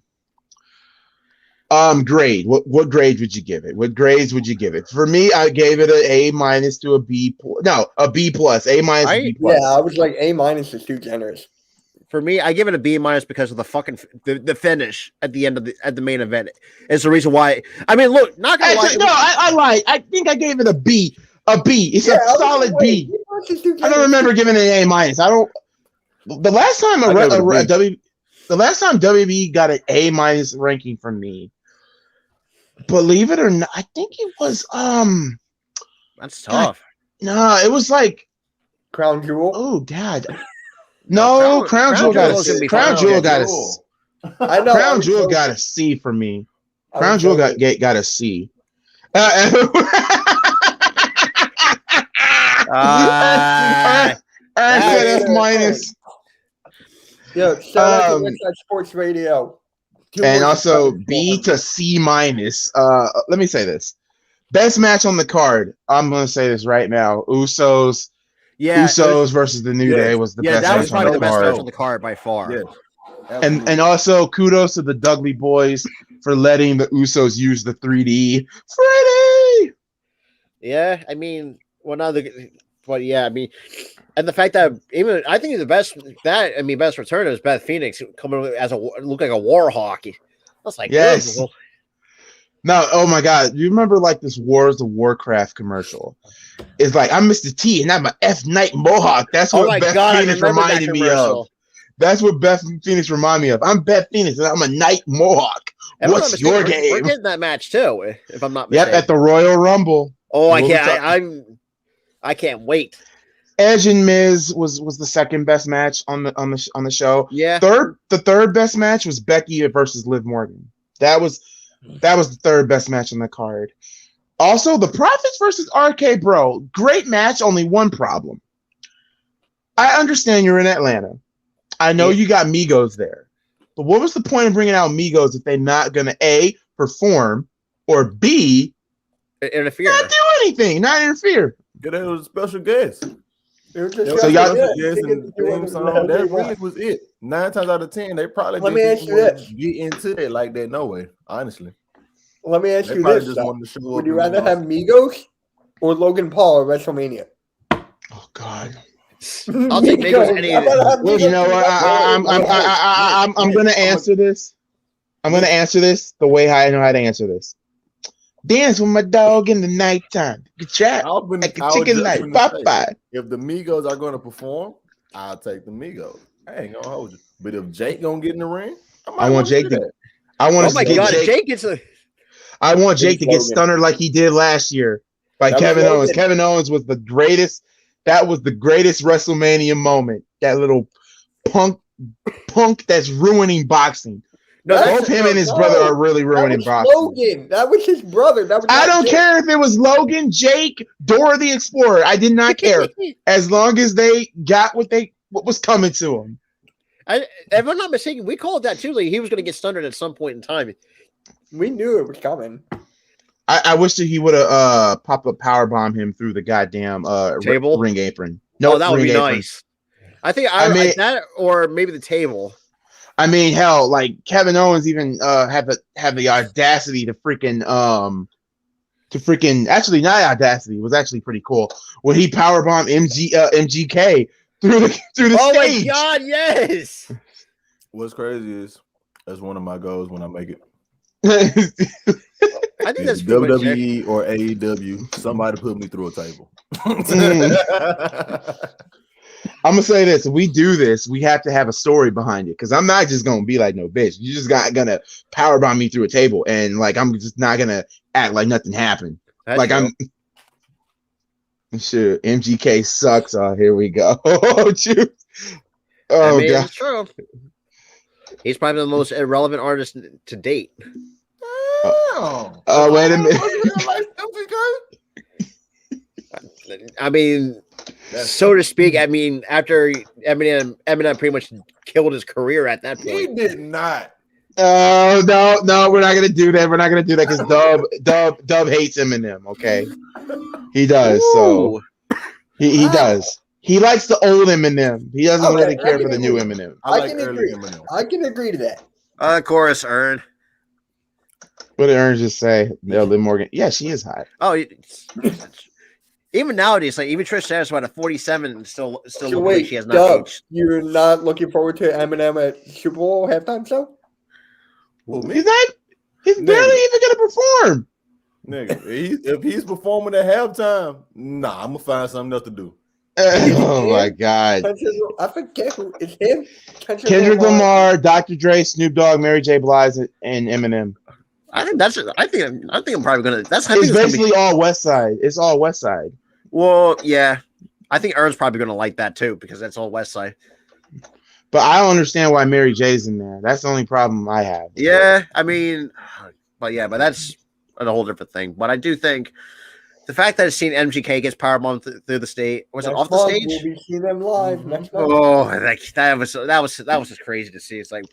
C: Grade. What grade would you give it? What grades would you give it? For me, I gave it an A- to a B. No, a B+. A-, B+.
D: Yeah, I was like A- is too generous.
F: For me, I give it a B- because of the fucking the finish at the end of the main event. It's the reason why. I mean, look, not gonna lie.
C: No, I lied. I think I gave it a B. A B. It's a solid B. I don't remember giving it an A-. I don't. The last time WB got an A- ranking from me, believe it or not, I think it was
F: That's tough.
C: No, it was like
D: Crown Jewel.
C: Oh, Dad. No, Crown Jewel got a C. Crown Jewel got a C.
D: I know.
C: Crown Jewel got a C for me. Crown Jewel got a C. I said F-.
D: Yeah, shout out to Inside Sports Radio.
C: And also B to C-. Let me say this. Best match on the card. I'm going to say this right now. Usos versus the New Day was the best
F: that
C: match
F: was probably
C: on
F: the
C: the
F: best
C: card.
F: match on the card by far.
G: Yeah.
C: And also kudos to the Dudley boys for letting the Usos use the 3D. Freddy!
F: Yeah, I mean, But yeah, I mean, and the fact that I think the best return is Beth Phoenix coming as look like a war hawk. I was like,
C: yes.
F: Ugh.
C: No, oh my God. You remember like this Wars of Warcraft commercial? It's like, I'm Mr. T and I'm an F Knight Mohawk. That's what Beth Phoenix reminded me of. That's what Beth Phoenix reminded me of. I'm Beth Phoenix and I'm a Knight Mohawk. What's your game?
F: We're getting that match too, if I'm not mistaken.
C: Yep, at the Royal Rumble.
F: Oh, I can't wait.
C: Edge and Miz was the second best match on the show.
F: Yeah.
C: The third best match was Becky versus Liv Morgan. That was the third best match on the card. Also, the Profits versus RK Bro. Great match, only one problem. I understand you're in Atlanta. I know you got Migos there. But what was the point of bringing out Migos if they're not going to A, perform, or B,
F: interfere?
C: Not do anything, not interfere.
G: Get it was a special guest.
C: So y'all,
G: that really was it. 9 times out of 10, they probably didn't get into it like that. No way, honestly.
D: Let me ask you this: would you rather have Migos or Logan Paul at WrestleMania?
C: Oh God.
F: I'll take Migos any.
C: You know what? I'm gonna answer this. I'm gonna answer this the way I know how to answer this. Dance with my dog in the nighttime. Good chat. Like a chicken night. Popeye.
G: If the Migos are gonna perform, I'll take the Migos. I ain't gonna hold you. But if Jake gonna get in the ring,
C: I want Jake to. I want to get Jake. I want Jake to get stunner like he did last year by Kevin Owens. Kevin Owens was the greatest. That was the greatest WrestleMania moment. That little punk that's ruining boxing. No, both him and his brother are really ruining boxing.
D: Logan, that was his brother.
C: I don't care if it was Logan, Jake, Dora the Explorer. I did not care as long as they got what was coming to them.
F: If I'm not mistaken, we called that too. Like he was going to get stunned at some point in time.
D: We knew it was coming.
C: I wish that he would have pop-up powerbomb him through the goddamn table ring apron.
F: No, that would be nice. I think I mean, like that, or maybe the table.
C: I mean, hell, like Kevin Owens even have the audacity to freaking actually not audacity. It was actually pretty cool when he powerbombed MGK through the stage.
F: Oh my God, yes.
G: What's crazy is that's one of my goals when I make it.
F: I think that's
G: WWE or AEW. Somebody put me through a table.
C: I'm gonna say this: if we do this, we have to have a story behind it. Because I'm not just gonna be like no bitch. You just gonna powerbomb me through a table, and like I'm just not gonna act like nothing happened. That's like true. I'm sure MGK sucks. Oh, here we go. Oh, God!
F: It's true. He's probably the most irrelevant artist to date.
C: Wait a minute.
F: I mean, so to speak. I mean, after Eminem pretty much killed his career at that point.
G: He did not.
C: Oh no, we're not gonna do that. We're not gonna do that because Dub hates Eminem. Okay, he does. So he does. He likes the old Eminem. He doesn't really care for the new Eminem.
D: I can agree. I can agree to that.
F: Chorus Earn.
C: What did Earn just say? Liv Morgan. Yeah, she is hot.
F: Oh, even nowadays, like even Trish Stratus about a 47 still looking like she has not aged.
D: You're not looking forward to Eminem at Super Bowl halftime show?
C: Well, he's barely even gonna perform.
G: Nigga, if he's performing at halftime, nah, I'm gonna find something else to do.
C: Oh my God!
D: I forget who it's him.
C: Kendrick Lamar, Dr. Dre, Snoop Dogg, Mary J. Blige, and Eminem.
F: I think I'm probably gonna.
C: It's basically all West Side. It's all West Side.
F: Well, yeah, I think Earn's probably gonna like that too because that's all West Side.
C: But I don't understand why Mary J's in there. That's the only problem I have.
F: Yeah, I mean, but that's a whole different thing. But I do think the fact that I've seen MGK gets powerbombed through the stage was it off the stage?
D: We'll be seeing them live next month.
F: Oh, that was just crazy to see. It's like.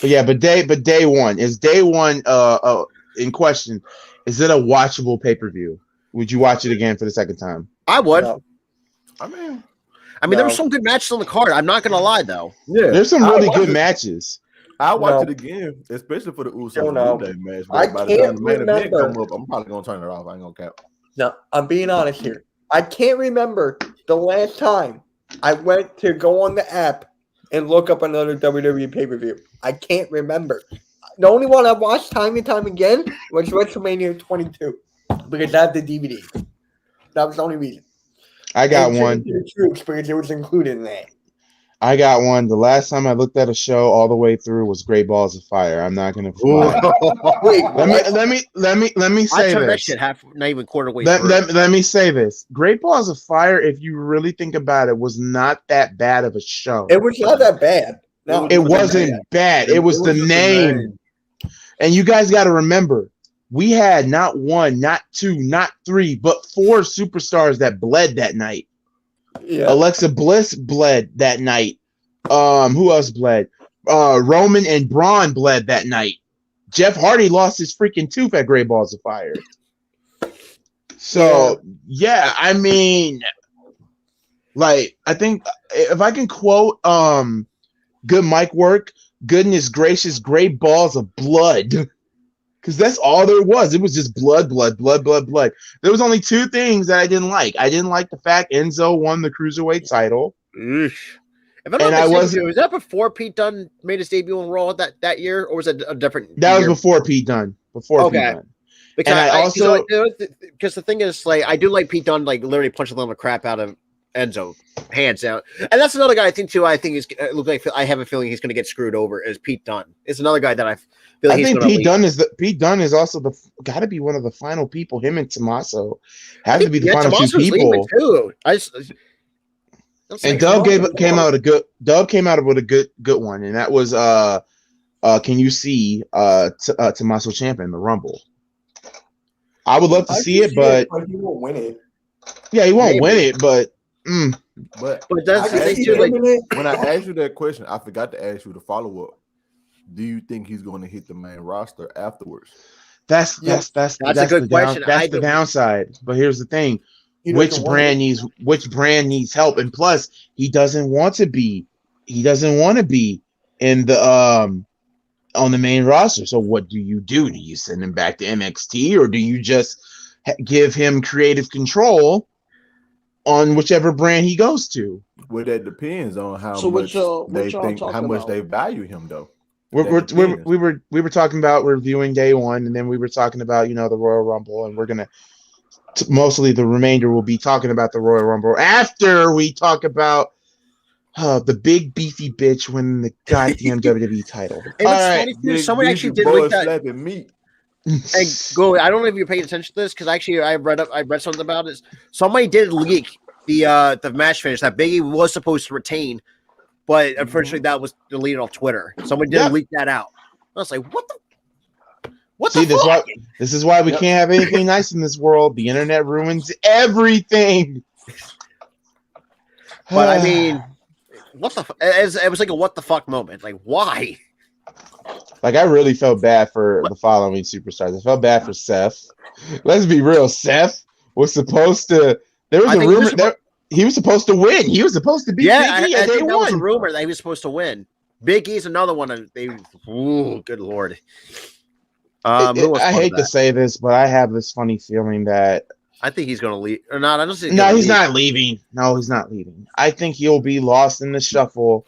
C: But day one is day one in question. Is it a watchable pay-per-view? Would you watch it again for the second time?
F: I would.
D: No.
F: I mean, there were some good matches on the card. I'm not gonna lie though.
C: Yeah, there's some really good matches.
G: I'll watch it again, especially for the Usos match.
D: I
G: by the time the main event come up, I'm probably gonna turn it off. I ain't gonna cap.
D: No, I'm being honest here. I can't remember the last time I went to go on the app and look up another WWE pay-per-view. I can't remember. The only one I watched time and time again was WrestleMania 22 because I had the DVD. That was the only reason.
C: I got
D: And
C: one.
D: Tribute to the Troops because it was included in that.
C: I got one. The last time I looked at a show all the way through was Great Balls of Fire. I'm not gonna lie.
D: Wait,
C: Let me
F: I
C: say
F: turned that
C: this.
F: shit not even quarter way through.
C: Let me say this. Great Balls of Fire, if you really think about it, was not that bad of a show.
D: it was not that bad. No,
C: It wasn't bad. It was the name. And you guys got to remember, we had not one, not two, not three, but 4 superstars that bled that night.
D: Yeah.
C: Alexa Bliss bled that night. Who else bled? Roman and Braun bled that night. Jeff Hardy lost his freaking tooth at Great Balls of Fire. So yeah, I mean, like, I think if I can quote good mic work, goodness gracious, great balls of blood. Because that's all there was. It was just blood. There was only 2 things that I didn't like. I didn't like the fact Enzo won the Cruiserweight title.
F: If I'm not mistaken, was that before Pete Dunne made his debut on Raw that year, or was it a different?
C: That
F: year?
C: was before Pete Dunne. Pete Dunne.
F: Because
C: and I also
F: because the thing is, like, I do like Pete Dunne, like, literally punching the crap out of Enzo, hands down. And that's another guy I think too. I think is look like I have a feeling he's going to get screwed over. Is Pete Dunne? It's another guy that I feel.
C: I think Pete Dunne is also got to be one of the final people. Him and Tommaso have to be the final 2 people.
F: Too.
C: And Dub came out with a good one, and that was can you see Tommaso Ciampa in the Rumble? I would love to see it, but
D: he won't win it.
C: Yeah, he won't win it, but
G: But
F: that's the thing too. Like,
G: when I asked you that question, I forgot to ask you the follow up. Do you think he's going to hit the main roster afterwards?
C: That's
F: a good question.
C: That's the downside. But here's the thing: which brand needs help, and plus, he doesn't want to be in the on the main roster. So what do you do? Do you send him back to NXT, or do you just give him creative control on whichever brand he goes to?
G: Well, that depends on how much they value him, though.
C: We were talking about reviewing day 1, and then we were talking about the Royal Rumble, and we're gonna mostly the remainder will be talking about the Royal Rumble after we talk about the big beefy bitch winning the goddamn WWE title.
F: All right, someone actually did link that.
G: Me.
F: And go. I don't know if you're paying attention to this because actually I read something about it. Somebody did leak the match finish that Biggie was supposed to retain, but unfortunately that was deleted off Twitter. Someone did leak that out. I was like, what the fuck?
C: This is why we can't have anything nice in this world. The internet ruins everything.
F: But I mean, it was like a what the fuck moment. Like, why?
C: Like, I really felt bad for the following superstars. I felt bad for Seth. Let's be real. Seth was supposed to. There was a rumor he was supposed to win. He was supposed to beat Big E.
F: I think that was a rumor that he was supposed to win. Big E's another one. Good lord.
C: I hate to say this, but I have this funny feeling that
F: I think he's going to leave or not. I don't think
C: he's not leaving. No, he's not leaving. I think he'll be lost in the shuffle,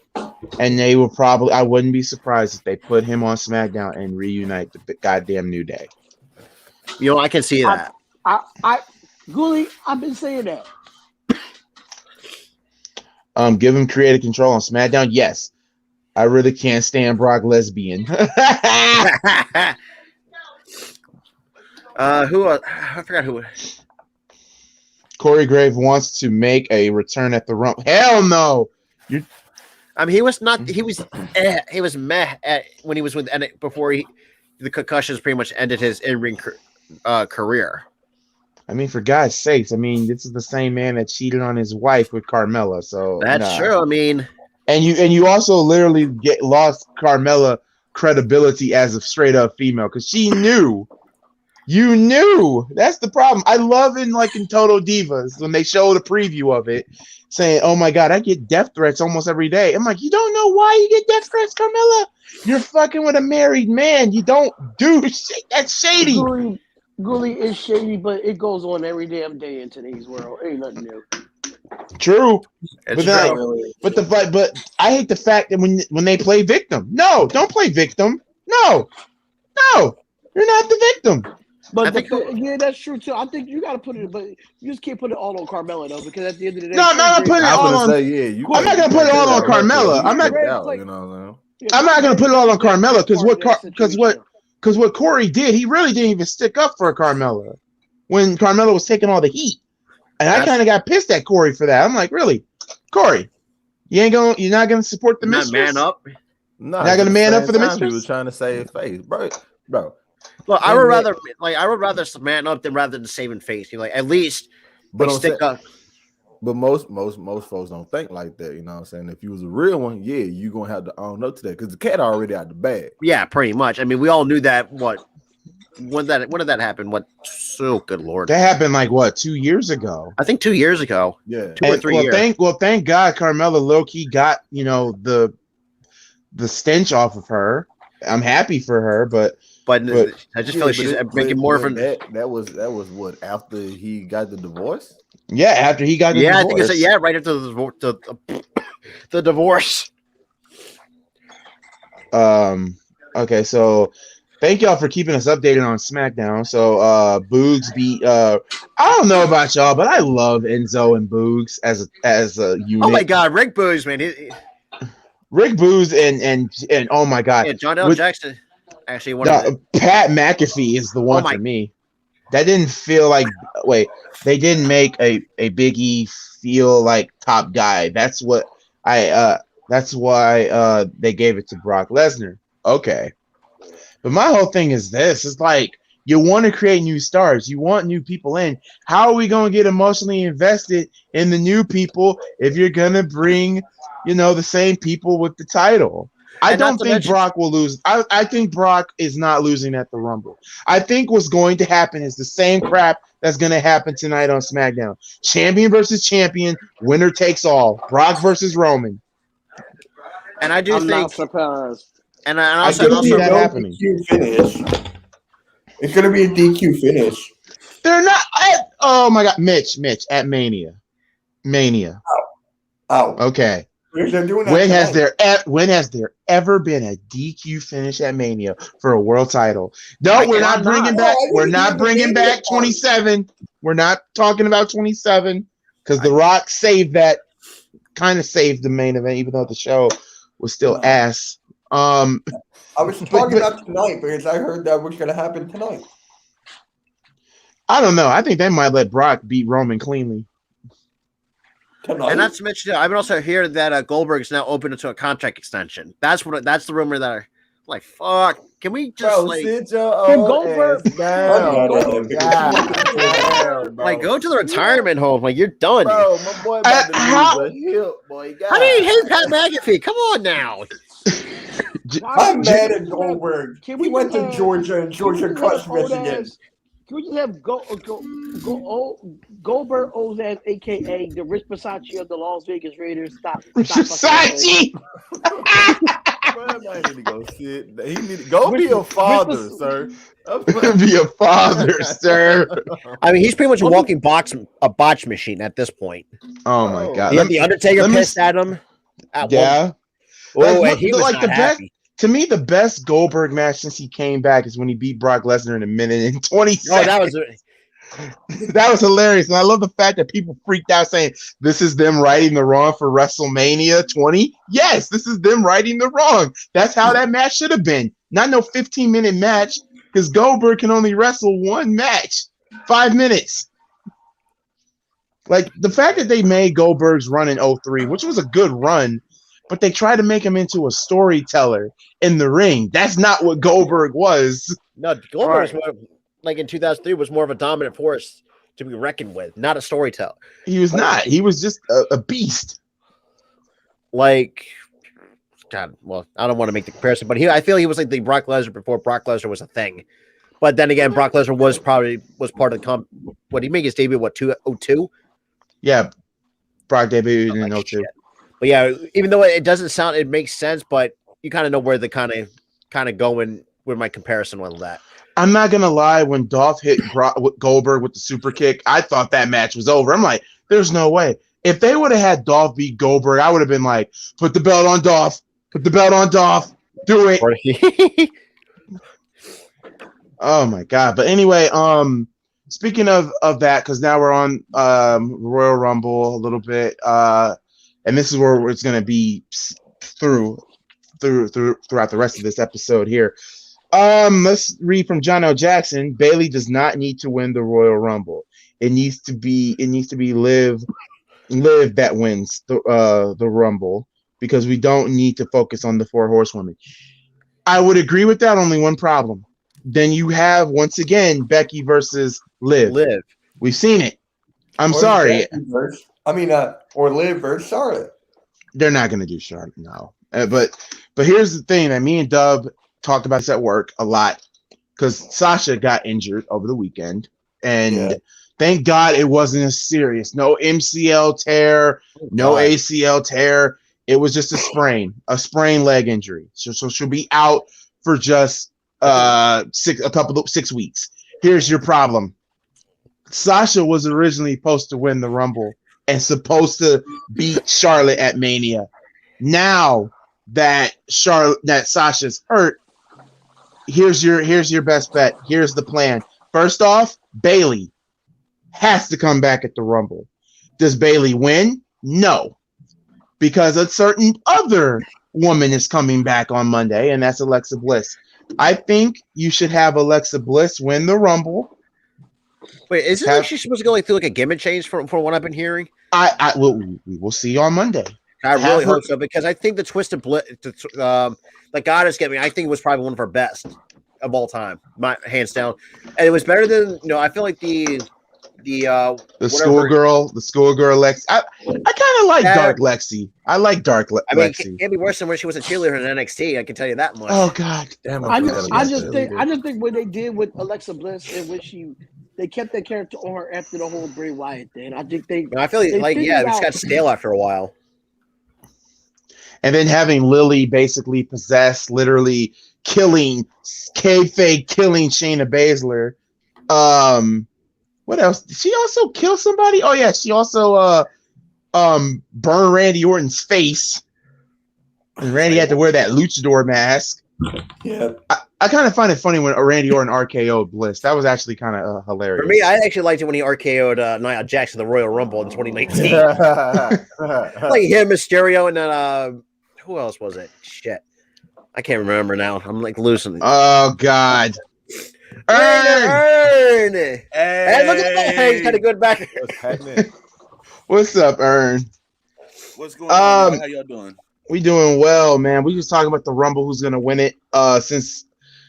C: and they will probably. I wouldn't be surprised if they put him on SmackDown and reunite the goddamn New Day.
F: I can see that.
E: Goolie, I've been saying that.
C: Give him creative control on SmackDown. Yes, I really can't stand Brock Lesbian.
F: I forgot who.
C: Corey Grave wants to make a return at the Rumble. Hell no!
F: I mean, he was not. He was meh when he was with before the concussions pretty much ended his in-ring career.
C: I mean, for God's sakes! I mean, this is the same man that cheated on his wife with Carmella. So
F: that's true. I mean,
C: and you also literally lost Carmella credibility as a straight up female because she knew. You knew. That's the problem. I love in Total Divas when they show the preview of it, saying, "Oh my God, I get death threats almost every day." I'm like, you don't know why you get death threats, Carmella? You're fucking with a married man. You don't do shit. That's shady.
H: Goolie is shady, but it goes on every damn day in today's world. Ain't nothing new.
C: True.
F: It's
C: But
F: true.
C: but I hate the fact that when they play victim. No, don't play victim. No, you're not the victim.
H: But yeah, that's true too. I think you got to put it, but you just can't put it all on Carmella though, because at the end of the day,
C: No, I'm not putting it all on. I'm not gonna put it all on Carmella. I'm not.
G: You know.
C: I'm not gonna put it all on Carmella because what Corey did, he really didn't even stick up for Carmella when Carmella was taking all the heat, and I kind of got pissed at Corey for that. I'm like, really, Corey, you're not gonna support the mistress?
F: Man up.
G: No,
C: you're not gonna man up for the mistress?
G: He was trying to save face, bro.
F: Look, I would rather man up rather than saving face. You know, like at least stick up.
G: But most folks don't think like that. You know what I'm saying? If you was a real one, yeah, you gonna have to own up to that because the cat already out the bag.
F: Yeah, pretty much. I mean, we all knew that. When did that happen? Oh, good lord!
C: That happened like 2 years ago?
F: I think 2 years ago.
G: Yeah,
F: 2 or 3 years.
C: Thank God, Carmella low key got the stench off of her. I'm happy for her, but
F: I just feel like she's making more of an.
G: That was what after he got the divorce.
C: Yeah, after he got the divorce.
F: I think it's right after the divorce.
C: Okay, so thank y'all for keeping us updated on SmackDown. So Boogs beat I don't know about y'all, but I love Enzo and Boogs as a unit.
F: Oh my god, Rick Boogs, man.
C: Rick Boogs and oh my god.
F: Yeah, John L. Jackson. Actually,
C: Pat McAfee is the one for me. That didn't feel like they didn't make a Big E feel like top guy. That's why they gave it to Brock Lesnar. Okay. But my whole thing is this. It's like you want to create new stars. You want new people in. How are we going to get emotionally invested in the new people if you're going to bring, the same people with the title? I don't think Brock will lose. I think Brock is not losing at the Rumble. I think what's going to happen is the same crap that's going to happen tonight on SmackDown. Champion versus champion, winner takes all. Brock versus Roman.
F: And I do
H: I'm
F: think
H: not surprised.
F: And I
C: also see that happening.
D: Finish. It's going to be a DQ finish.
C: They're not. Oh my God, Mitch at Mania.
D: Oh.
C: Okay. When has there ever been a DQ finish at Mania for a world title? No, we're not bringing back. We're not bringing back 27. We're not talking about 27 because The Rock saved that. Kind of saved the main event, even though the show was still ass.
D: I was talking about tonight because I heard that was going to happen tonight.
C: I don't know. I think they might let Brock beat Roman cleanly.
D: Tonight.
F: And not to mention, I've also heard that Goldberg is now open to a contract extension. That's the rumor that are like, fuck. Can we just
G: sit your
H: Goldberg
F: go to the retirement home? Like you're done.
G: Bro, my boy about to lose a hip, boy. God.
F: How do you hate Pat McAfee? Come on now.
D: I'm mad at Goldberg. He went to Georgia and Georgia crushed Michigan.
H: Can we just have Goldberg Ozaz, a.k.a. the Rich Versace of the Las Vegas Raiders? Stop
C: Versace!
G: Man, need to go sit. He need to go be a father, sir.
C: Be a father, sir.
F: I mean, he's pretty much a walking botch machine at this point.
C: Oh my God!
F: He had the Undertaker pissed at him.
C: Yeah.
F: And he was not happy.
C: To me, the best Goldberg match since he came back is when he beat Brock Lesnar in a minute and 20 seconds. That was hilarious. And I love the fact that people freaked out saying, this is them righting the wrong for WrestleMania 20. Yes, this is them righting the wrong. That's how that match should have been. Not no 15-minute match because Goldberg can only wrestle one match. 5 minutes. Like, the fact that they made Goldberg's run in 03, which was a good run, but they tried to make him into a storyteller in the ring. That's not what Goldberg was.
F: No, Goldberg was like in 2003 was more of a dominant force to be reckoned with, not a storyteller.
C: He was not. He was just a beast.
F: Like, God, well, I don't want to make the comparison, but I feel he was like the Brock Lesnar before Brock Lesnar was a thing. But then again, Brock Lesnar was part of the What he made his debut? 2002?
C: Yeah, Brock debuted in 2002.
F: But yeah, even though it doesn't sound, it makes sense, but you kind of know where the kind of going with my comparison with that.
C: I'm not gonna lie. When Dolph hit Goldberg with the super kick, I thought that match was over. I'm like, there's no way. If they would have had Dolph beat Goldberg, I would have been like, put the belt on Dolph. Put the belt on Dolph. Do it. Oh my god. But anyway, speaking of that, because now we're on Royal Rumble a little bit, and this is where it's gonna be throughout the rest of this episode here. Let's read from John L. Jackson. Bayley does not need to win the Royal Rumble. It needs to be Liv that wins the Rumble, because we don't need to focus on the 4 horsewomen. I would agree with that. Only one problem. Then you have once again Becky versus Liv. We've seen it. I'm sorry.
D: Or Liv versus Charlotte.
C: They're not going to do Charlotte, no. But here's the thing that me and Dub talked about this at work a lot, because Sasha got injured over the weekend, and thank God it wasn't as serious. No MCL tear, no ACL tear. It was just a sprain leg injury. So she'll be out for just 6 weeks. Here's your problem. Sasha was originally supposed to win the Rumble and supposed to beat Charlotte at Mania. Now that Sasha's hurt, here's your best bet. Here's the plan. First off, Bayley has to come back at the Rumble. Does Bayley win? No, because a certain other woman is coming back on Monday, and that's Alexa Bliss. I think you should have Alexa Bliss win the Rumble.
F: Wait, isn't like she's supposed to go through like a gimmick change from what I've been hearing?
C: We will see on Monday.
F: I really hope so, because I think the Twisted Bliss, the Goddess gimmick, I think it was probably one of her best of all time, hands down. And it was better than I feel like the schoolgirl Lexi. I kind of like Dark Lexi. I like Dark Lexi. I mean, it can't be worse than when she was a cheerleader in NXT. I can tell you that much.
C: Oh God,
H: damn! I just think what they did with Alexa Bliss and when they kept that character on her after the whole Bray Wyatt thing. I think I feel
F: like it just got stale after a while.
C: And then having Lily basically possess, literally killing Shayna Baszler. What else? Did she also kill somebody? Oh yeah, she also burned Randy Orton's face. And Randy had to wear that luchador mask.
D: Yeah.
C: I kind of find it funny when Randy Orton RKO'd Bliss. That was actually kind of hilarious.
F: For me, I actually liked it when he RKO'd Nia Jax in the Royal Rumble in 2019. Like him, Mysterio, and then who else was it? Shit, I can't remember now. I'm like losing.
C: Oh God.
F: Ern! Hey, look at that. Hey, he's got a good back.
C: What's up, Ern?
I: What's going on? How y'all doing?
C: We doing well, man. We just talking about the Rumble, who's gonna win it.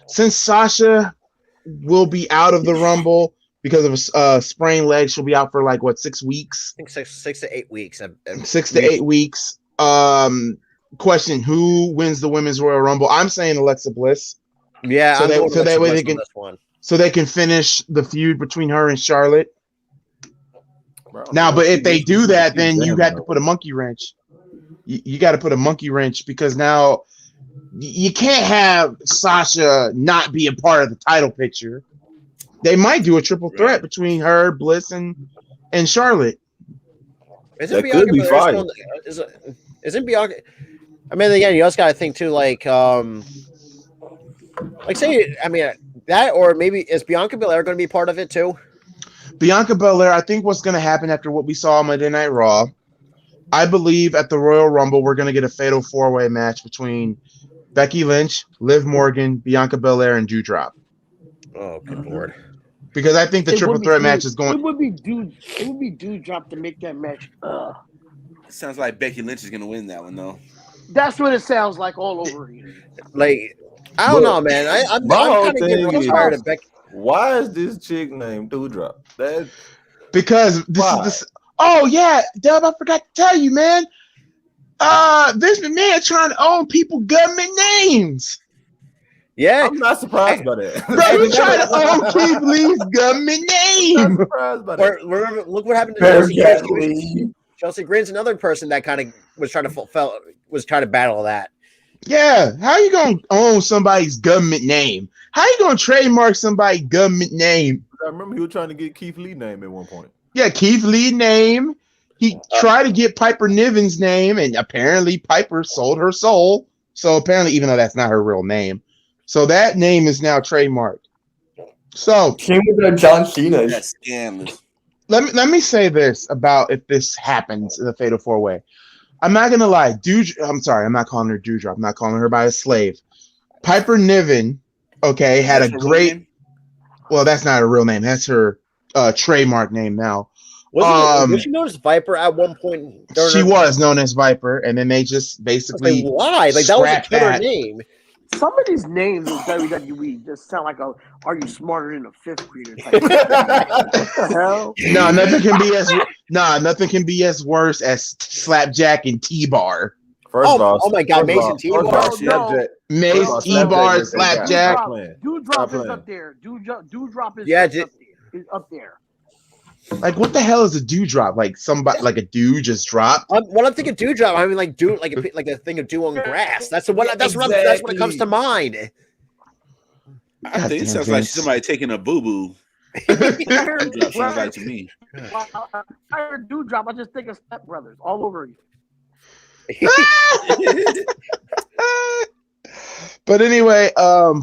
C: Since Sasha will be out of the Rumble because of a sprained leg, she'll be out for like 6 weeks?
F: I think 6 to 8 weeks.
C: 6 to 8 weeks. Question: who wins the Women's Royal Rumble? I'm saying Alexa Bliss.
F: Yeah,
C: so that way they can finish the feud between her and Charlotte. Bro, now, but if they do that, then you got to put a monkey wrench. You got to put a monkey wrench, because now you can't have Sasha not be a part of the title picture. They might do a triple threat between her, Bliss, and Charlotte.
F: Isn't Bianca be fine. Isn't Bianca? I mean, again, you also got to think too, that, or maybe is Bianca Belair going to be part of it too?
C: Bianca Belair, I think what's going to happen after what we saw on Monday Night Raw, I believe at the Royal Rumble, we're going to get a fatal 4-way match between Becky Lynch, Liv Morgan, Bianca Belair, and Doudrop.
F: Oh, good lord.
C: Because I think the triple threat match is going.
H: It would be Doudrop to make that match.
I: It sounds like Becky Lynch is going to win that one, though.
H: That's what it sounds like all over again.
F: I don't know, man. I'm kind of getting tired of Becky.
G: Why is this chick named Doudrop?
C: Because this. Oh yeah, Dub, I forgot to tell you, man. Vince McMahon trying to own people government names.
F: Yeah,
G: I'm not surprised by that.
C: Bro, you trying to own Keith Lee's government name.
G: I'm not surprised by that.
F: Remember, look what happened to Chelsea Green's another person that kind of was trying to battle that.
C: Yeah, how you gonna own somebody's government name? How you gonna trademark somebody's government name?
G: I remember he was trying to get Keith Lee name at one point.
C: Yeah, Keith Lee name. He tried to get Piper Niven's name, and apparently Piper sold her soul. So apparently, even though that's not her real name, so that name is now trademarked. So
D: Same with John Cena.
I: That's scandalous.
C: let me say this about if this happens, the Fatal 4-Way. I'm not gonna lie, I'm sorry, I'm not calling her Dewdrop. I'm not calling her by a slave. Piper Niven, okay, had
I: That's
C: a
I: her
C: great.
I: name?
C: Well, that's not her real name. That's her trademark name now.
F: Was she known as Viper at one point?
C: She was known as Viper, and then they just basically
F: why? Like that was a
C: scrapped
F: killer
C: that.
F: name.
H: Some of these names in WWE just sound like "Are you smarter than a fifth grader?" Type what the hell?
C: No, nothing can be as worse as Slapjack and T-Bar.
G: First of all,
F: oh my God, Mason T-Bar.
C: Mace, T-Bar, Slapjack.
H: Dewdrop is up there. Dewdrop is up there.
C: Like, what the hell is a dewdrop? Like somebody, like a dew just dropped.
F: When I'm thinking dewdrop, I mean like dew, like a thing of dew on grass. That's what comes to mind.
I: I think it sounds like somebody taking a boo boo. Sounds like to me.
H: I heard Dewdrop. I just think of Step Brothers all over you.
C: But anyway,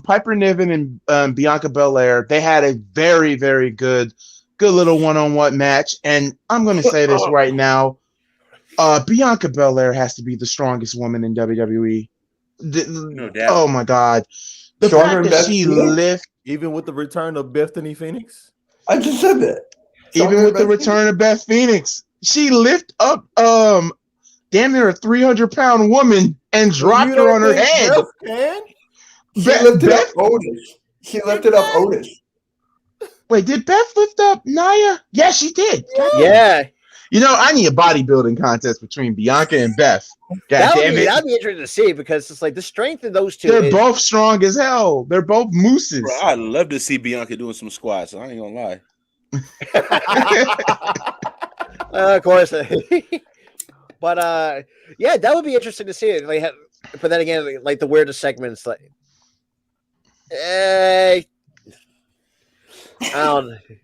C: Piper Niven and Bianca Belair, they had a very, very good little one-on-one match. And I'm going to say this right now. Bianca Belair has to be the strongest woman in WWE.
I: No doubt.
C: Oh, my God. The fact that she lived...
G: Even with the return of Bethany Phoenix?
D: I just said that.
C: Even with the return of Beth Phoenix, she lifted up damn near a 300-pound woman and dropped her on her head.
D: She lifted up Otis.
C: Wait, did Beth lift up Nia? Yeah, she did.
F: Yeah.
C: You know, I need a bodybuilding contest between Bianca and Beth.
F: That'd be interesting to see because it's like the strength of those two.
C: They're both strong as hell. They're both mooses.
I: Bro, I'd love to see Bianca doing some squats. I ain't gonna lie.
F: Of course. But yeah, that would be interesting to see. Like, but then again, like the weirdest segments, like,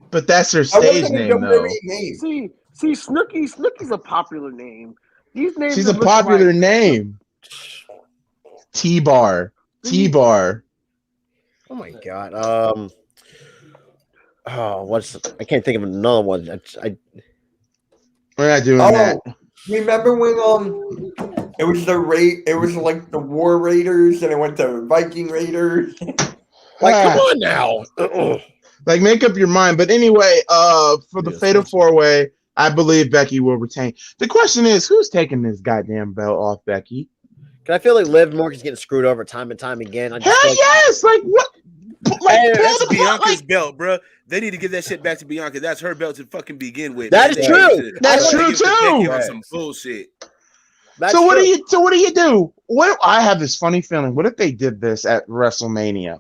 C: but that's her stage name, though.
H: See, Snooki's a popular name. These names.
C: She's a popular name. T-Bar.
F: Oh my God. I can't think of another one.
C: We're not doing that.
D: Remember when it was like the War Raiders and it went to Viking Raiders?
F: Like, come on now.
C: Like, make up your mind. But anyway, for the Fatal 4-Way, I believe Becky will retain. The question is, who's taking this goddamn belt off Becky?
F: Because I feel like Liv Morgan's getting screwed over time and time again.
C: Yes! Like, what?
I: Like, that's Bianca's belt, bro. They need to give that shit back to Bianca. That's her belt to fucking begin with.
F: That is true.
C: That's true too.
I: On some bullshit.
C: So what do you do? I have this funny feeling. What if they did this at WrestleMania?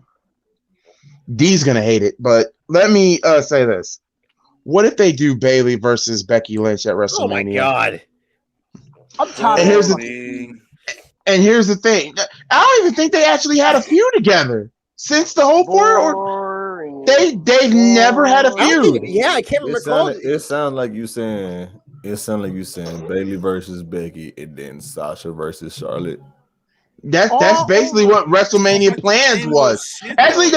C: D's gonna hate it, but let me say this. What if they do Bayley versus Becky Lynch at WrestleMania?
F: Oh my God.
H: I'm tired.
C: And here's the thing. I don't even think they actually had a feud together since the whole four. They've never had a feud.
F: I can't recall.
G: It sounds like you saying Bayley versus Becky and then Sasha versus Charlotte.
C: That's basically what WrestleMania plans was. Actually,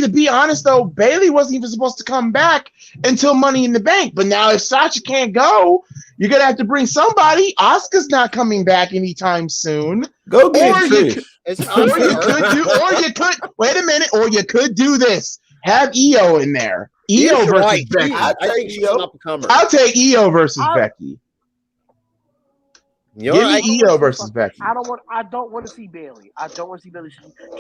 C: to be honest though, Bayley wasn't even supposed to come back until Money in the Bank. But now if Sasha can't go, you're gonna have to bring somebody. Asuka's not coming back anytime soon.
G: Go get Trish.
C: Or you could do this. Have Io in there. Io versus Becky. I'll take Io versus Becky. Give me Io versus Becky.
H: I don't want to see Bayley. I don't want to see Bayley.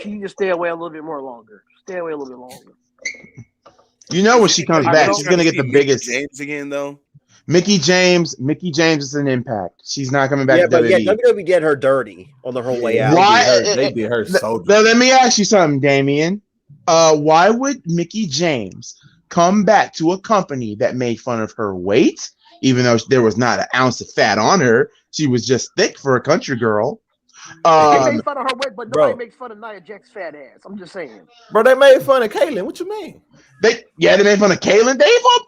H: She needs to stay away a little bit more longer. Stay away a little bit longer.
C: You know when she comes back, she's gonna get the biggest.
I: James again though.
C: Mickey James is an Impact. She's not coming back to WWE.
F: Yeah, WWE did her dirty on the whole way out.
C: Why?
G: They did her so.
C: Let me ask you something, Damian. Why would Mickey James come back to a company that made fun of her weight, even though there was not an ounce of fat on her? She was just thick for a country girl.
H: They made fun of her weight, but
G: Bro.
H: nobody makes fun of Nia Jax's fat ass. I'm just saying.
G: Bro, they made fun of Caitlyn. What you mean?
C: They made fun of Caitlyn.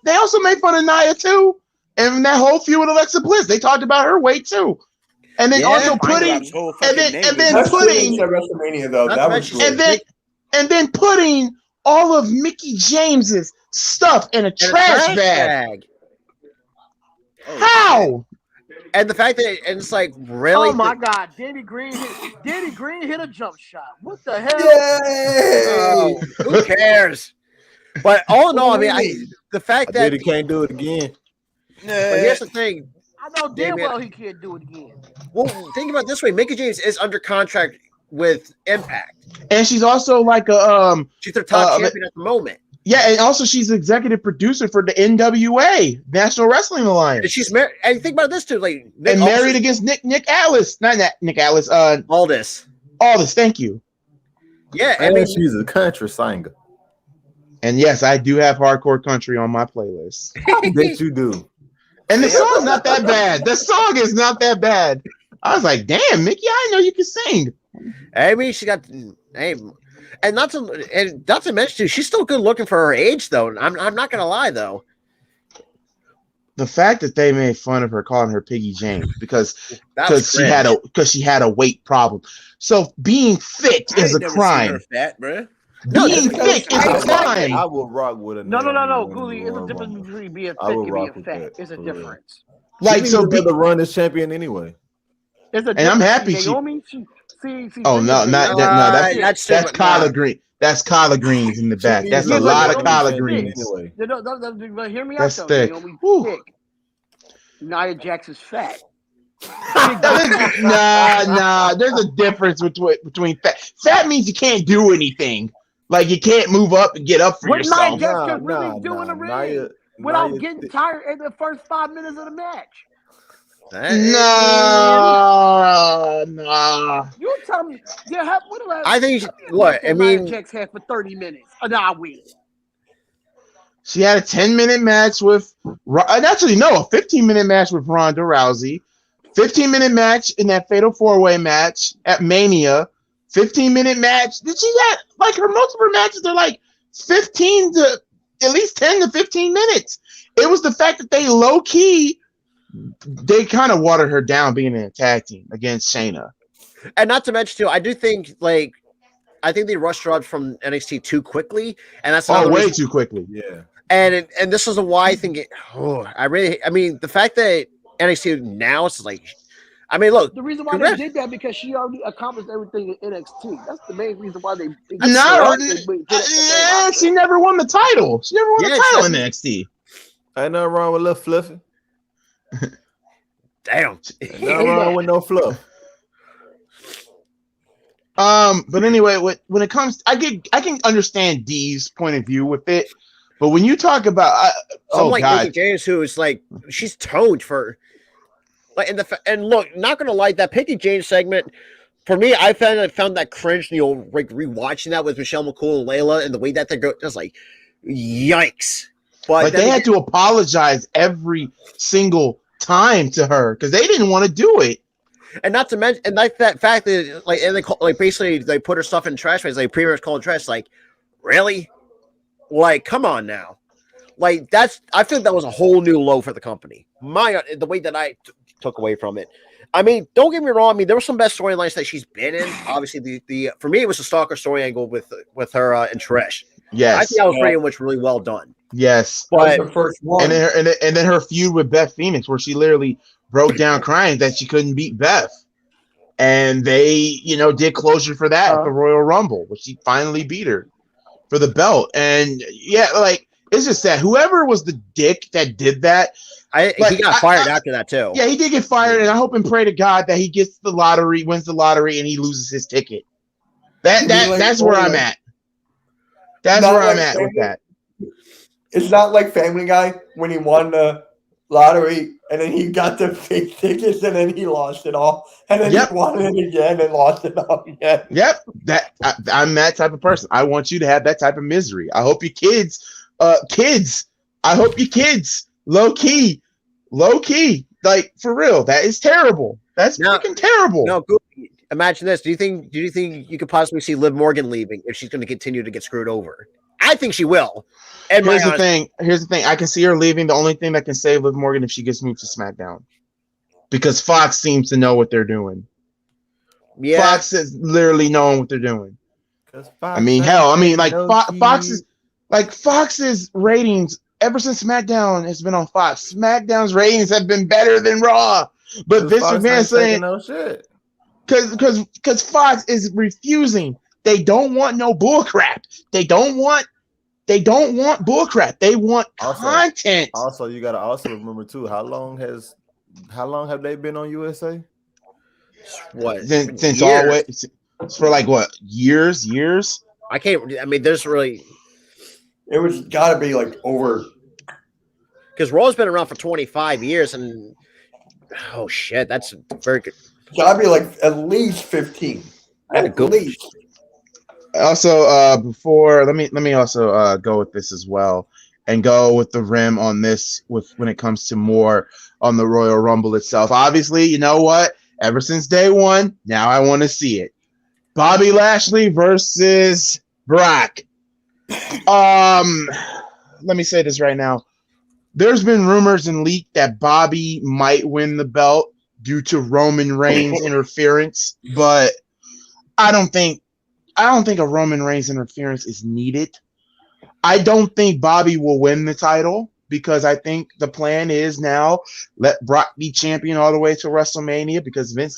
C: They also made fun of Nia too. And that whole feud with Alexa Bliss, they talked about her weight too. And then also putting
D: WrestleMania though. That was
C: and then putting all of Mickie James's stuff in a trash bag. How?
F: And the fact that it's like really.
H: Oh my God, Danny Green hit a jump shot. What the hell?
F: Oh, who cares? But all in all, I mean, the fact that
G: he can't do it again.
F: But here's the thing.
H: I know damn well he can't do it again.
F: Well, think about it this way: Mickie James is under contract with Impact,
C: and she's also like
F: she's their top champion at the moment.
C: Yeah, and also she's executive producer for the NWA, National Wrestling Alliance.
F: And she's married. And think about this too, like
C: and married against Nick Aldis, not Nick Aldis.
F: Aldis.
C: Thank you.
F: Yeah,
G: I mean she's a country singer.
C: And yes, I do have hardcore country on my playlist.
G: I bet you do.
C: And the song's not that bad. The song is not that bad. I was like, damn, Mickey, I didn't know you could sing.
F: I mean, she got and not to mention too, she's still good looking for her age though. I'm not gonna lie though.
C: The fact that they made fun of her calling her Piggy Jane because she had a weight problem. So being thick is a crime.
I: Fat, bro.
C: Being thick is a crime.
G: I will rock with a
H: No, Goolie. It's a difference between being thick and being fat. It's a difference.
C: Like so,
G: the run as champion anyway.
H: It's a
C: and I'm happy
H: Naomi,
C: that's collard green. That's collard greens in the back. That's a lot of collard greens.
H: Hear me out though. Naomi's thick. Nia Jax is fat.
C: Nah. There's a difference between fat. Fat means you can't do anything. Like you can't move up and get up for yourself.
H: Nia Jax can really do in the ring without getting tired in the first 5 minutes of the match.
C: Nah.
H: You tell me.
F: I think. Look, I mean,
H: Jax had for 30 minutes. Nah,
C: she had a 10-minute match with. Actually, no, a 15-minute match with Ronda Rousey. 15-minute match in that Fatal 4-Way match at Mania. 15-minute match. Did she have like most of her matches are like 15 to at least 10 to 15 minutes. It was the fact that they low key. They kind of watered her down being in a tag team against Shayna.
F: And not to mention too, I think they rushed her up from NXT too quickly, and that's
C: way too quickly.
G: Yeah.
F: And this is why I think I mean the fact that NXT now it's like, I mean, look,
H: the reason why they did that because she already accomplished everything in NXT. That's the main reason why they.
C: She never won the title. She never won the title in NXT.
G: Ain't nothing wrong with Lil Fluffy.
F: Damn.
G: Nothing wrong with no fluff.
C: But anyway, when it comes, I can understand Dee's point of view with it, but when you talk about
F: Mickie James, who is like she's toned for like and look, not gonna lie, that Mickie James segment for me, I found that cringe. Like rewatching that with Michelle McCool and Layla and the way that they go, just like yikes. But
C: they had to apologize every single time to her because they didn't want to do it.
F: And not to mention, and like that fact that like, and they basically they put her stuff in trash bags, like pretty much called trash. Like, really? Like, come on now. Like I think that was a whole new low for the company. The way that I took away from it. I mean, don't get me wrong. I mean, there were some best storylines that she's been in. Obviously, the for me it was the Stalker story angle with her and Trish.
C: Yes,
F: I think that was pretty much really well done.
C: Yes,
F: but
D: the first one,
C: and then her feud with Beth Phoenix, where she literally broke down crying that she couldn't beat Beth, and they did closure for that at the Royal Rumble, where she finally beat her for the belt. And like it's just that whoever was the dick that did that,
F: he got fired after that too.
C: Yeah, he did get fired, and I hope and pray to God that he gets the lottery, wins the lottery, and he loses his ticket. That's where I'm at. That's where I'm at with that.
D: It's not like Family Guy when he won the lottery and then he got the fake tickets and then he lost it all. And then he won it again and lost it all again.
C: Yep. I'm that type of person. I want you to have that type of misery. I hope your kids, low key, like for real. That is terrible. That's freaking terrible.
F: No, imagine this. Do you think you could possibly see Liv Morgan leaving if she's going to continue to get screwed over? I think she will. And
C: Here's the thing. I can see her leaving. The only thing that can save Liv Morgan if she gets moved to SmackDown, because Fox seems to know what they're doing. Yeah, Fox is literally knowing what they're doing. I mean, hell, Fox's ratings ever since SmackDown has been on Fox. SmackDown's ratings have been better than Raw, but Vince McMahon saying
G: no shit
C: because Fox is refusing. They don't want no bullcrap. They don't want bullcrap. They want content.
G: Also, you gotta also remember too. How long have they been on USA?
F: What
C: since always? For like what years?
F: I can't. I mean, there's really.
D: It was got to be like over.
F: Because Raw's been around for 25 years, and oh shit, that's very good.
D: Got to be like at least 15. At least.
C: Also, before let me also go with this as well, and go with the rim on this when it comes to more on the Royal Rumble itself. Obviously, you know what? Ever since day one, now I want to see it. Bobby Lashley versus Brock. Let me say this right now. There's been rumors and leaked that Bobby might win the belt due to Roman Reigns interference, but I don't think a Roman Reigns interference is needed. I don't think Bobby will win the title because I think the plan is now let Brock be champion all the way to WrestleMania because Vince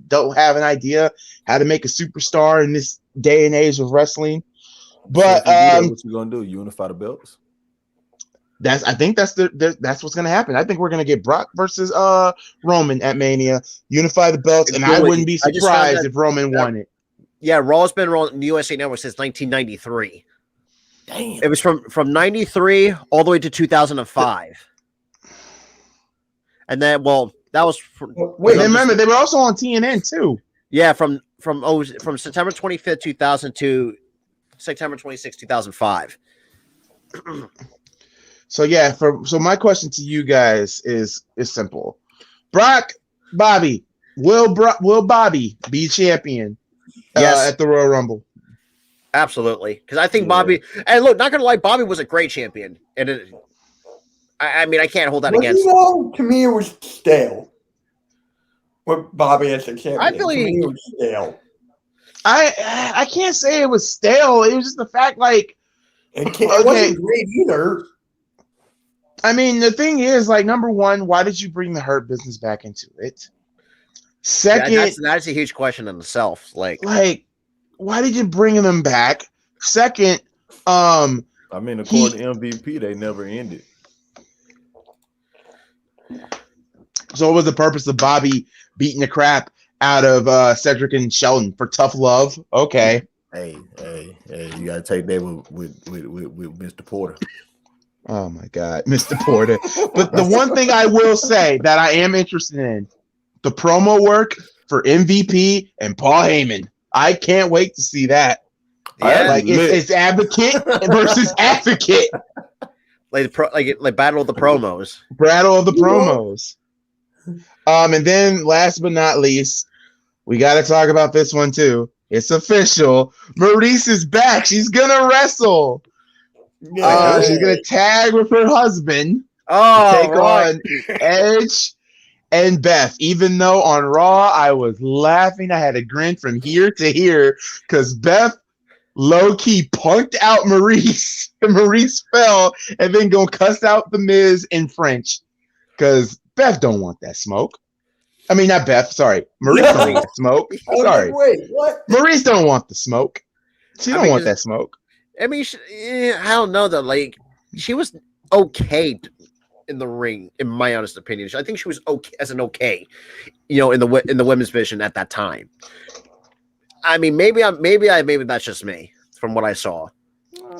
C: don't have an idea how to make a superstar in this day and age of wrestling. But
G: what you gonna do? Unify the belts?
C: I think that's what's gonna happen. I think we're gonna get Brock versus Roman at Mania, unify the belts, and I wouldn't be surprised if Roman won it.
F: Yeah, Raw's been on the USA Network since 1993.
E: Damn.
F: It was from 93 all the way to 2005. And then, that was
C: wait. Remember, they were also on TNN too.
F: Yeah, from September 25th, 2000 to September 26th, 2005.
C: So my question to you guys is simple. Bobby, will Bobby be champion?
F: Yes.
C: At the Royal Rumble.
F: Absolutely. Because I think Bobby, and look, not going to lie, Bobby was a great champion. And I mean, I can't hold that against him.
D: To me, it was stale. What Bobby as a champion.
F: I feel
D: to me, it was stale.
C: I can't say it was stale. It was just the fact, like,
D: it wasn't great either.
C: I mean, the thing is, like, number one, why did you bring the Hurt Business back into it? Second,
F: that's a huge question in itself. Like,
C: why did you bring them back? Second,
G: I mean, according to MVP, they never ended.
C: So what was the purpose of Bobby beating the crap out of Cedric and Shelton for tough love? Okay.
G: Hey, you gotta take that with Mr. Porter.
C: Oh my God, Mr. Porter. But the one thing I will say that I am interested in, the promo work for MVP and Paul Heyman. I can't wait to see that.
F: Yeah,
C: it's advocate versus advocate.
F: Like battle of the promos.
C: Battle of the promos. And then last but not least, we got to talk about this one too. It's official. Maurice is back. She's gonna wrestle. She's gonna tag with her husband. Take on Edge and Beth. Even though on Raw I was laughing, I had a grin from here to here because Beth low-key punked out Maurice. And Maurice fell and then gonna cuss out the Miz in French because Beth don't want that smoke. I mean, not Beth. Sorry, Maurice don't want smoke. Sorry,
D: wait, what?
C: Maurice don't want the smoke. She don't want that smoke.
F: I mean, I don't know though. Like, she was okay in the ring, in my honest opinion. I think she was okay in the women's division at that time. I mean, maybe that's just me from what I saw.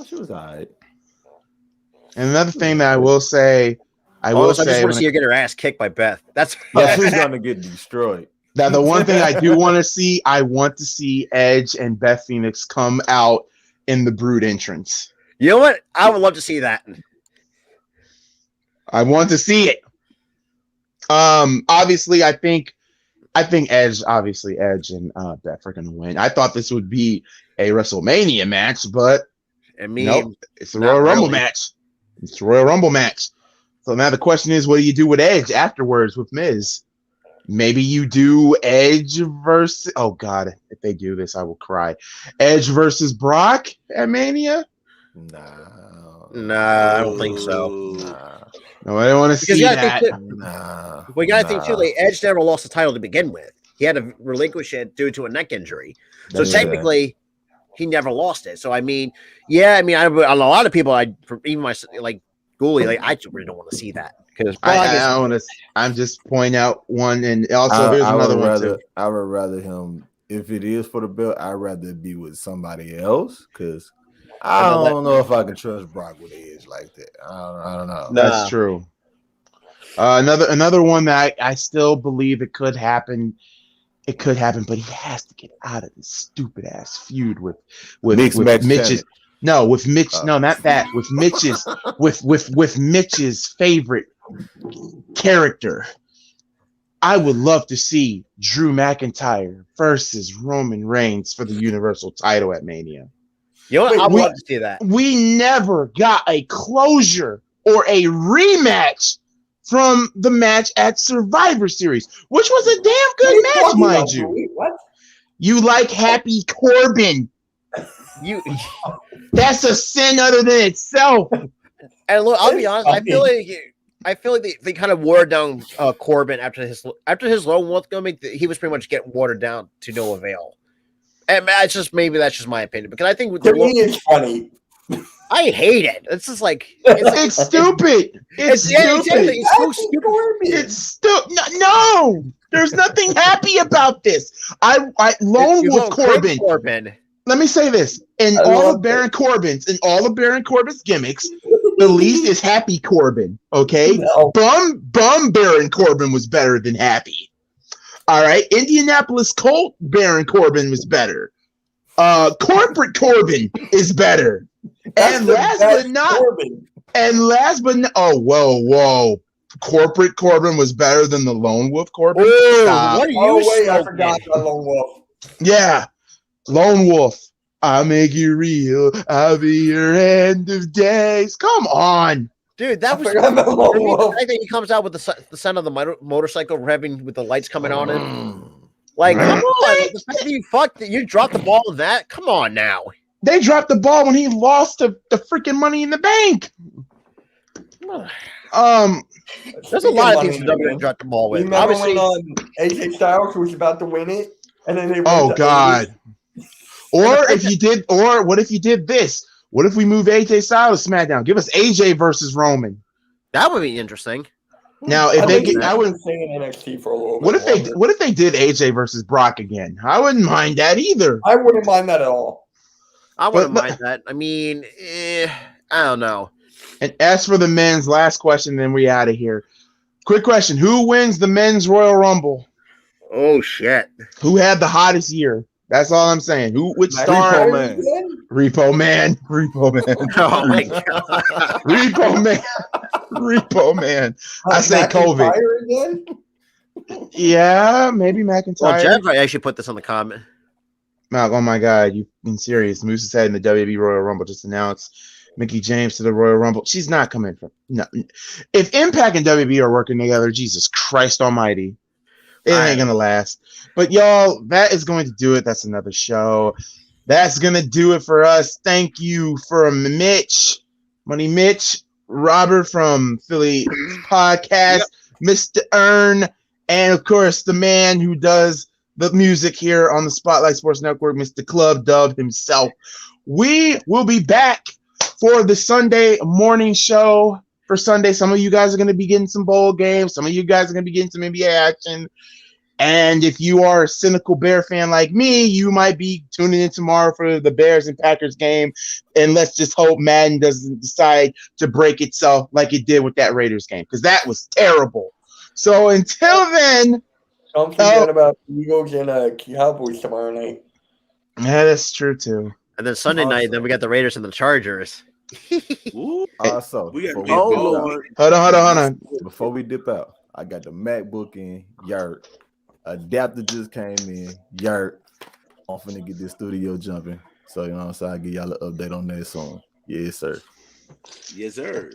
G: She was all right.
C: And another thing that I will say. I just want
F: to see her get her ass kicked by Beth.
G: She's gonna get destroyed.
C: Now, the one thing I do want to see, I want to see Edge and Beth Phoenix come out in the Brood entrance.
F: You know what? I would love to see that.
C: I want to see it. Obviously, I think I think Edge and Beth are going to win. I thought this would be a WrestleMania match, but
F: I mean,
C: nope, it's a Royal Rumble match. It's a Royal Rumble match. So now the question is, what do you do with Edge afterwards with Miz? Maybe you do Edge versus. Oh God, if they do this, I will cry. Edge versus Brock at Mania?
F: Nah, I don't think so.
C: No, I don't want to see that.
F: Well, you gotta think too. Like Edge never lost the title to begin with. He had to relinquish it due to a neck injury. So technically, he never lost it. So I mean, a lot of people, even myself, like Goolie, like I really don't want to see that because I'm just pointing out one, and also there's another one too.
G: I would rather him, if it is for the belt, I'd rather it be with somebody else because I don't know if I can trust Brock with Edge like that. I don't know.
C: That's true. Another one that I still believe it could happen. It could happen, but he has to get out of this stupid ass feud with Mitch's. No, with Mitch. No, not that. With Mitch's. with Mitch's favorite character. I would love to see Drew McIntyre versus Roman Reigns for the Universal title at Mania.
F: You know what? I would love to see that.
C: We never got a closure or a rematch from the match at Survivor Series, which was a damn good match, mind you.
D: What?
C: You like Happy Corbin. That's a sin other than itself.
F: And look, I'll be honest, I feel like they kind of watered down Corbin after his lone wolf gimmick. He was pretty much getting watered down to no avail. And that's just my opinion, because I think with
D: it's funny.
F: I hate it. It's just like
C: it's stupid. It's stupid.
F: It's so stupid.
C: It's stupid. No, there's nothing happy about this. Lone Wolf Corbin. Let me say this: in all of Baron Corbin's gimmicks, the least is Happy Corbin. Okay, no. Bum Baron Corbin was better than Happy. All right, Indianapolis Colt Baron Corbin was better. Corporate Corbin is better. And last but not, whoa. Corporate Corbin was better than the Lone Wolf Corbin.
F: What are you
D: I forgot the Lone Wolf.
C: Yeah, Lone Wolf. I'll make you real. I'll be your end of days. Come on.
F: Dude, that was the fact that he comes out with the sound of the motorcycle revving with the lights coming on it. Like, come on. The fact that you dropped the ball in that? Come on now.
C: They dropped the ball when he lost the freaking Money in the Bank.
F: There's a lot of things that WWE dropped the ball with.
D: Remember when AJ Styles was about to win it, and then they
C: God. What if you did this? What if we move AJ Styles to SmackDown? Give us AJ versus Roman.
F: That would be interesting.
C: Now, if I
D: wouldn't stay in NXT for a little bit.
C: What if they did AJ versus Brock again? I wouldn't mind that either.
D: I wouldn't mind that at all.
F: I wouldn't mind that. I mean, I don't know.
C: And as for the men's, last question, then we out of here. Quick question: who wins the men's Royal Rumble?
F: Oh shit!
C: Who had the hottest year? That's all I'm saying. Which star? Repo Man.
F: Oh my god.
C: Repo Man. I say COVID. Yeah, maybe McIntyre.
F: Well, Jeff actually put this on the comment.
C: Oh my god, you've been serious. Moose has had in the WWE Royal Rumble just announced Mickie James to the Royal Rumble. She's not coming from. No. If Impact and WWE are working together, Jesus Christ Almighty, it ain't gonna last. But y'all, that is going to do it. That's another show. That's gonna do it for us. Thank you for Mitch, Money Mitch, Robert from Philly Podcast, Mr. Earn, and of course the man who does the music here on the Spotlight Sports Network, Mr. Club Dub himself. We will be back for the Sunday morning show for Sunday. Some of you guys are going to be getting some bowl games. Some of you guys are going to be getting some NBA action. And if you are a cynical Bear fan like me, you might be tuning in tomorrow for the Bears and Packers game. And let's just hope Madden doesn't decide to break itself like it did with that Raiders game, because that was terrible. So until then,
D: don't forget about Eagles and Cowboys tomorrow night.
C: Yeah, that's true too.
F: And then Sunday night, then we got the Raiders and the Chargers.
G: Hold on.
C: Hold on.
G: Before we dip out, I got the MacBook in Yard. Adapter just came in. Yurt. I'm finna get this studio jumping. So, you know what I'm saying? I'll give y'all an update on that soon. Yes, sir.
I: Yes, sir.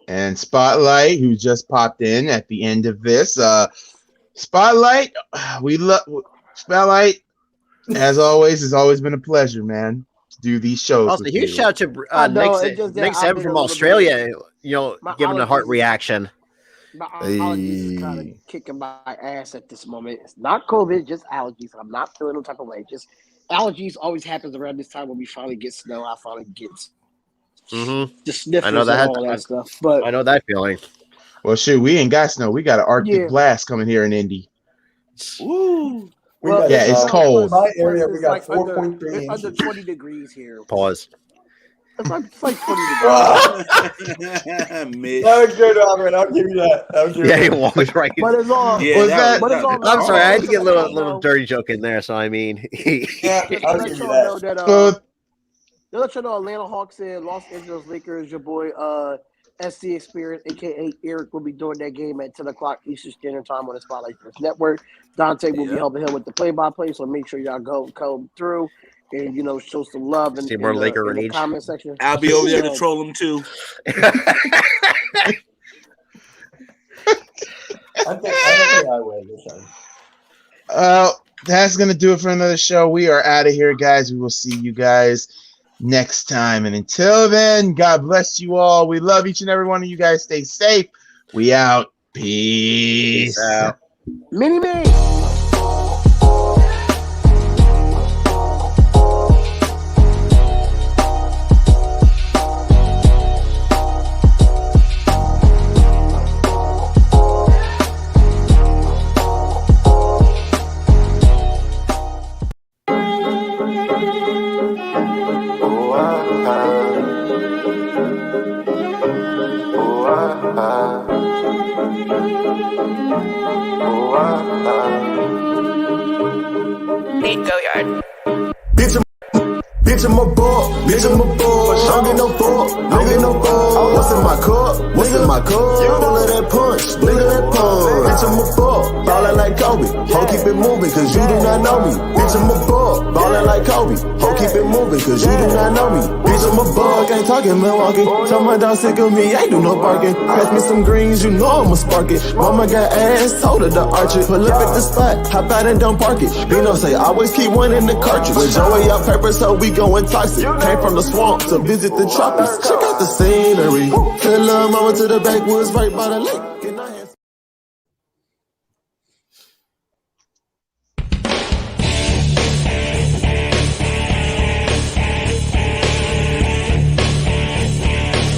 C: And Spotlight, who just popped in at the end of this. Spotlight, we love Spotlight. As always, it's always been a pleasure, man, to do these shows.
F: Also, huge shout out to Nick Seven from Australia. Giving a heart reaction.
H: My allergies is kind of kicking my ass at this moment. It's not COVID, just allergies. I'm not feeling no type of way. Just allergies always happens around this time when we finally get snow. I finally get the sniffles and all that stuff. But
F: I know that feeling.
C: Well, shoot, we ain't got snow. We got an Arctic blast coming here in Indy.
I: Woo!
C: It's cold.
D: My area, we got
H: like
D: 4.3
H: It's under 20 degrees here.
F: Pause.
H: It's like 20 degrees.
D: That was good, Robert. I'll give you that.
F: Yeah, he walked right.
H: But it's all.
F: I'm sorry, I had to get a little dirty joke in there. So I mean,
D: I'll give you that.
H: They'll let you know Atlanta Hawks and Los Angeles Lakers. Your boy SC Experience, aka Eric, will be doing that game at 10 o'clock Eastern Standard Time on the Spotlight Sports Network. Donte will be helping him with the play-by-play, so make sure y'all come through and show some love in the comment section.
I: I'll be over there to troll him too.
D: I think I will this time.
C: That's gonna do it for another show. We are out of here, guys. We will see you guys next time. And until then, God bless you all. We love each and every one of you guys. Stay safe. We out. Peace out.
H: Mini-Me.
B: Bitch, I'm a ball. Don't get no ball. Nigga, no ball. What's in my cup? Full of that punch. Nigga, that punch. Bitch, I'm a ball. Ballin' like Kobe. Ho, keep it moving, cause you do not know me. Bitch, I'm a ball. Ballin' like Kobe. Ho, keep it moving, cause you do not know me. Bitch, I'm a ball. Ain't talking Milwaukee. Tell my dog sick of me. I do no barking. Pass me some greens, you know I'ma spark it. Mama got ass, told her to arch it. Pull up at the spot. Hop out and don't park it. Bino say, always keep one in the cartridge. With Joey up pepper, so we going toxic. Came from the swamp to visit the tropics. Check out the scenery. Tell her mama to the backwoods right by the lake.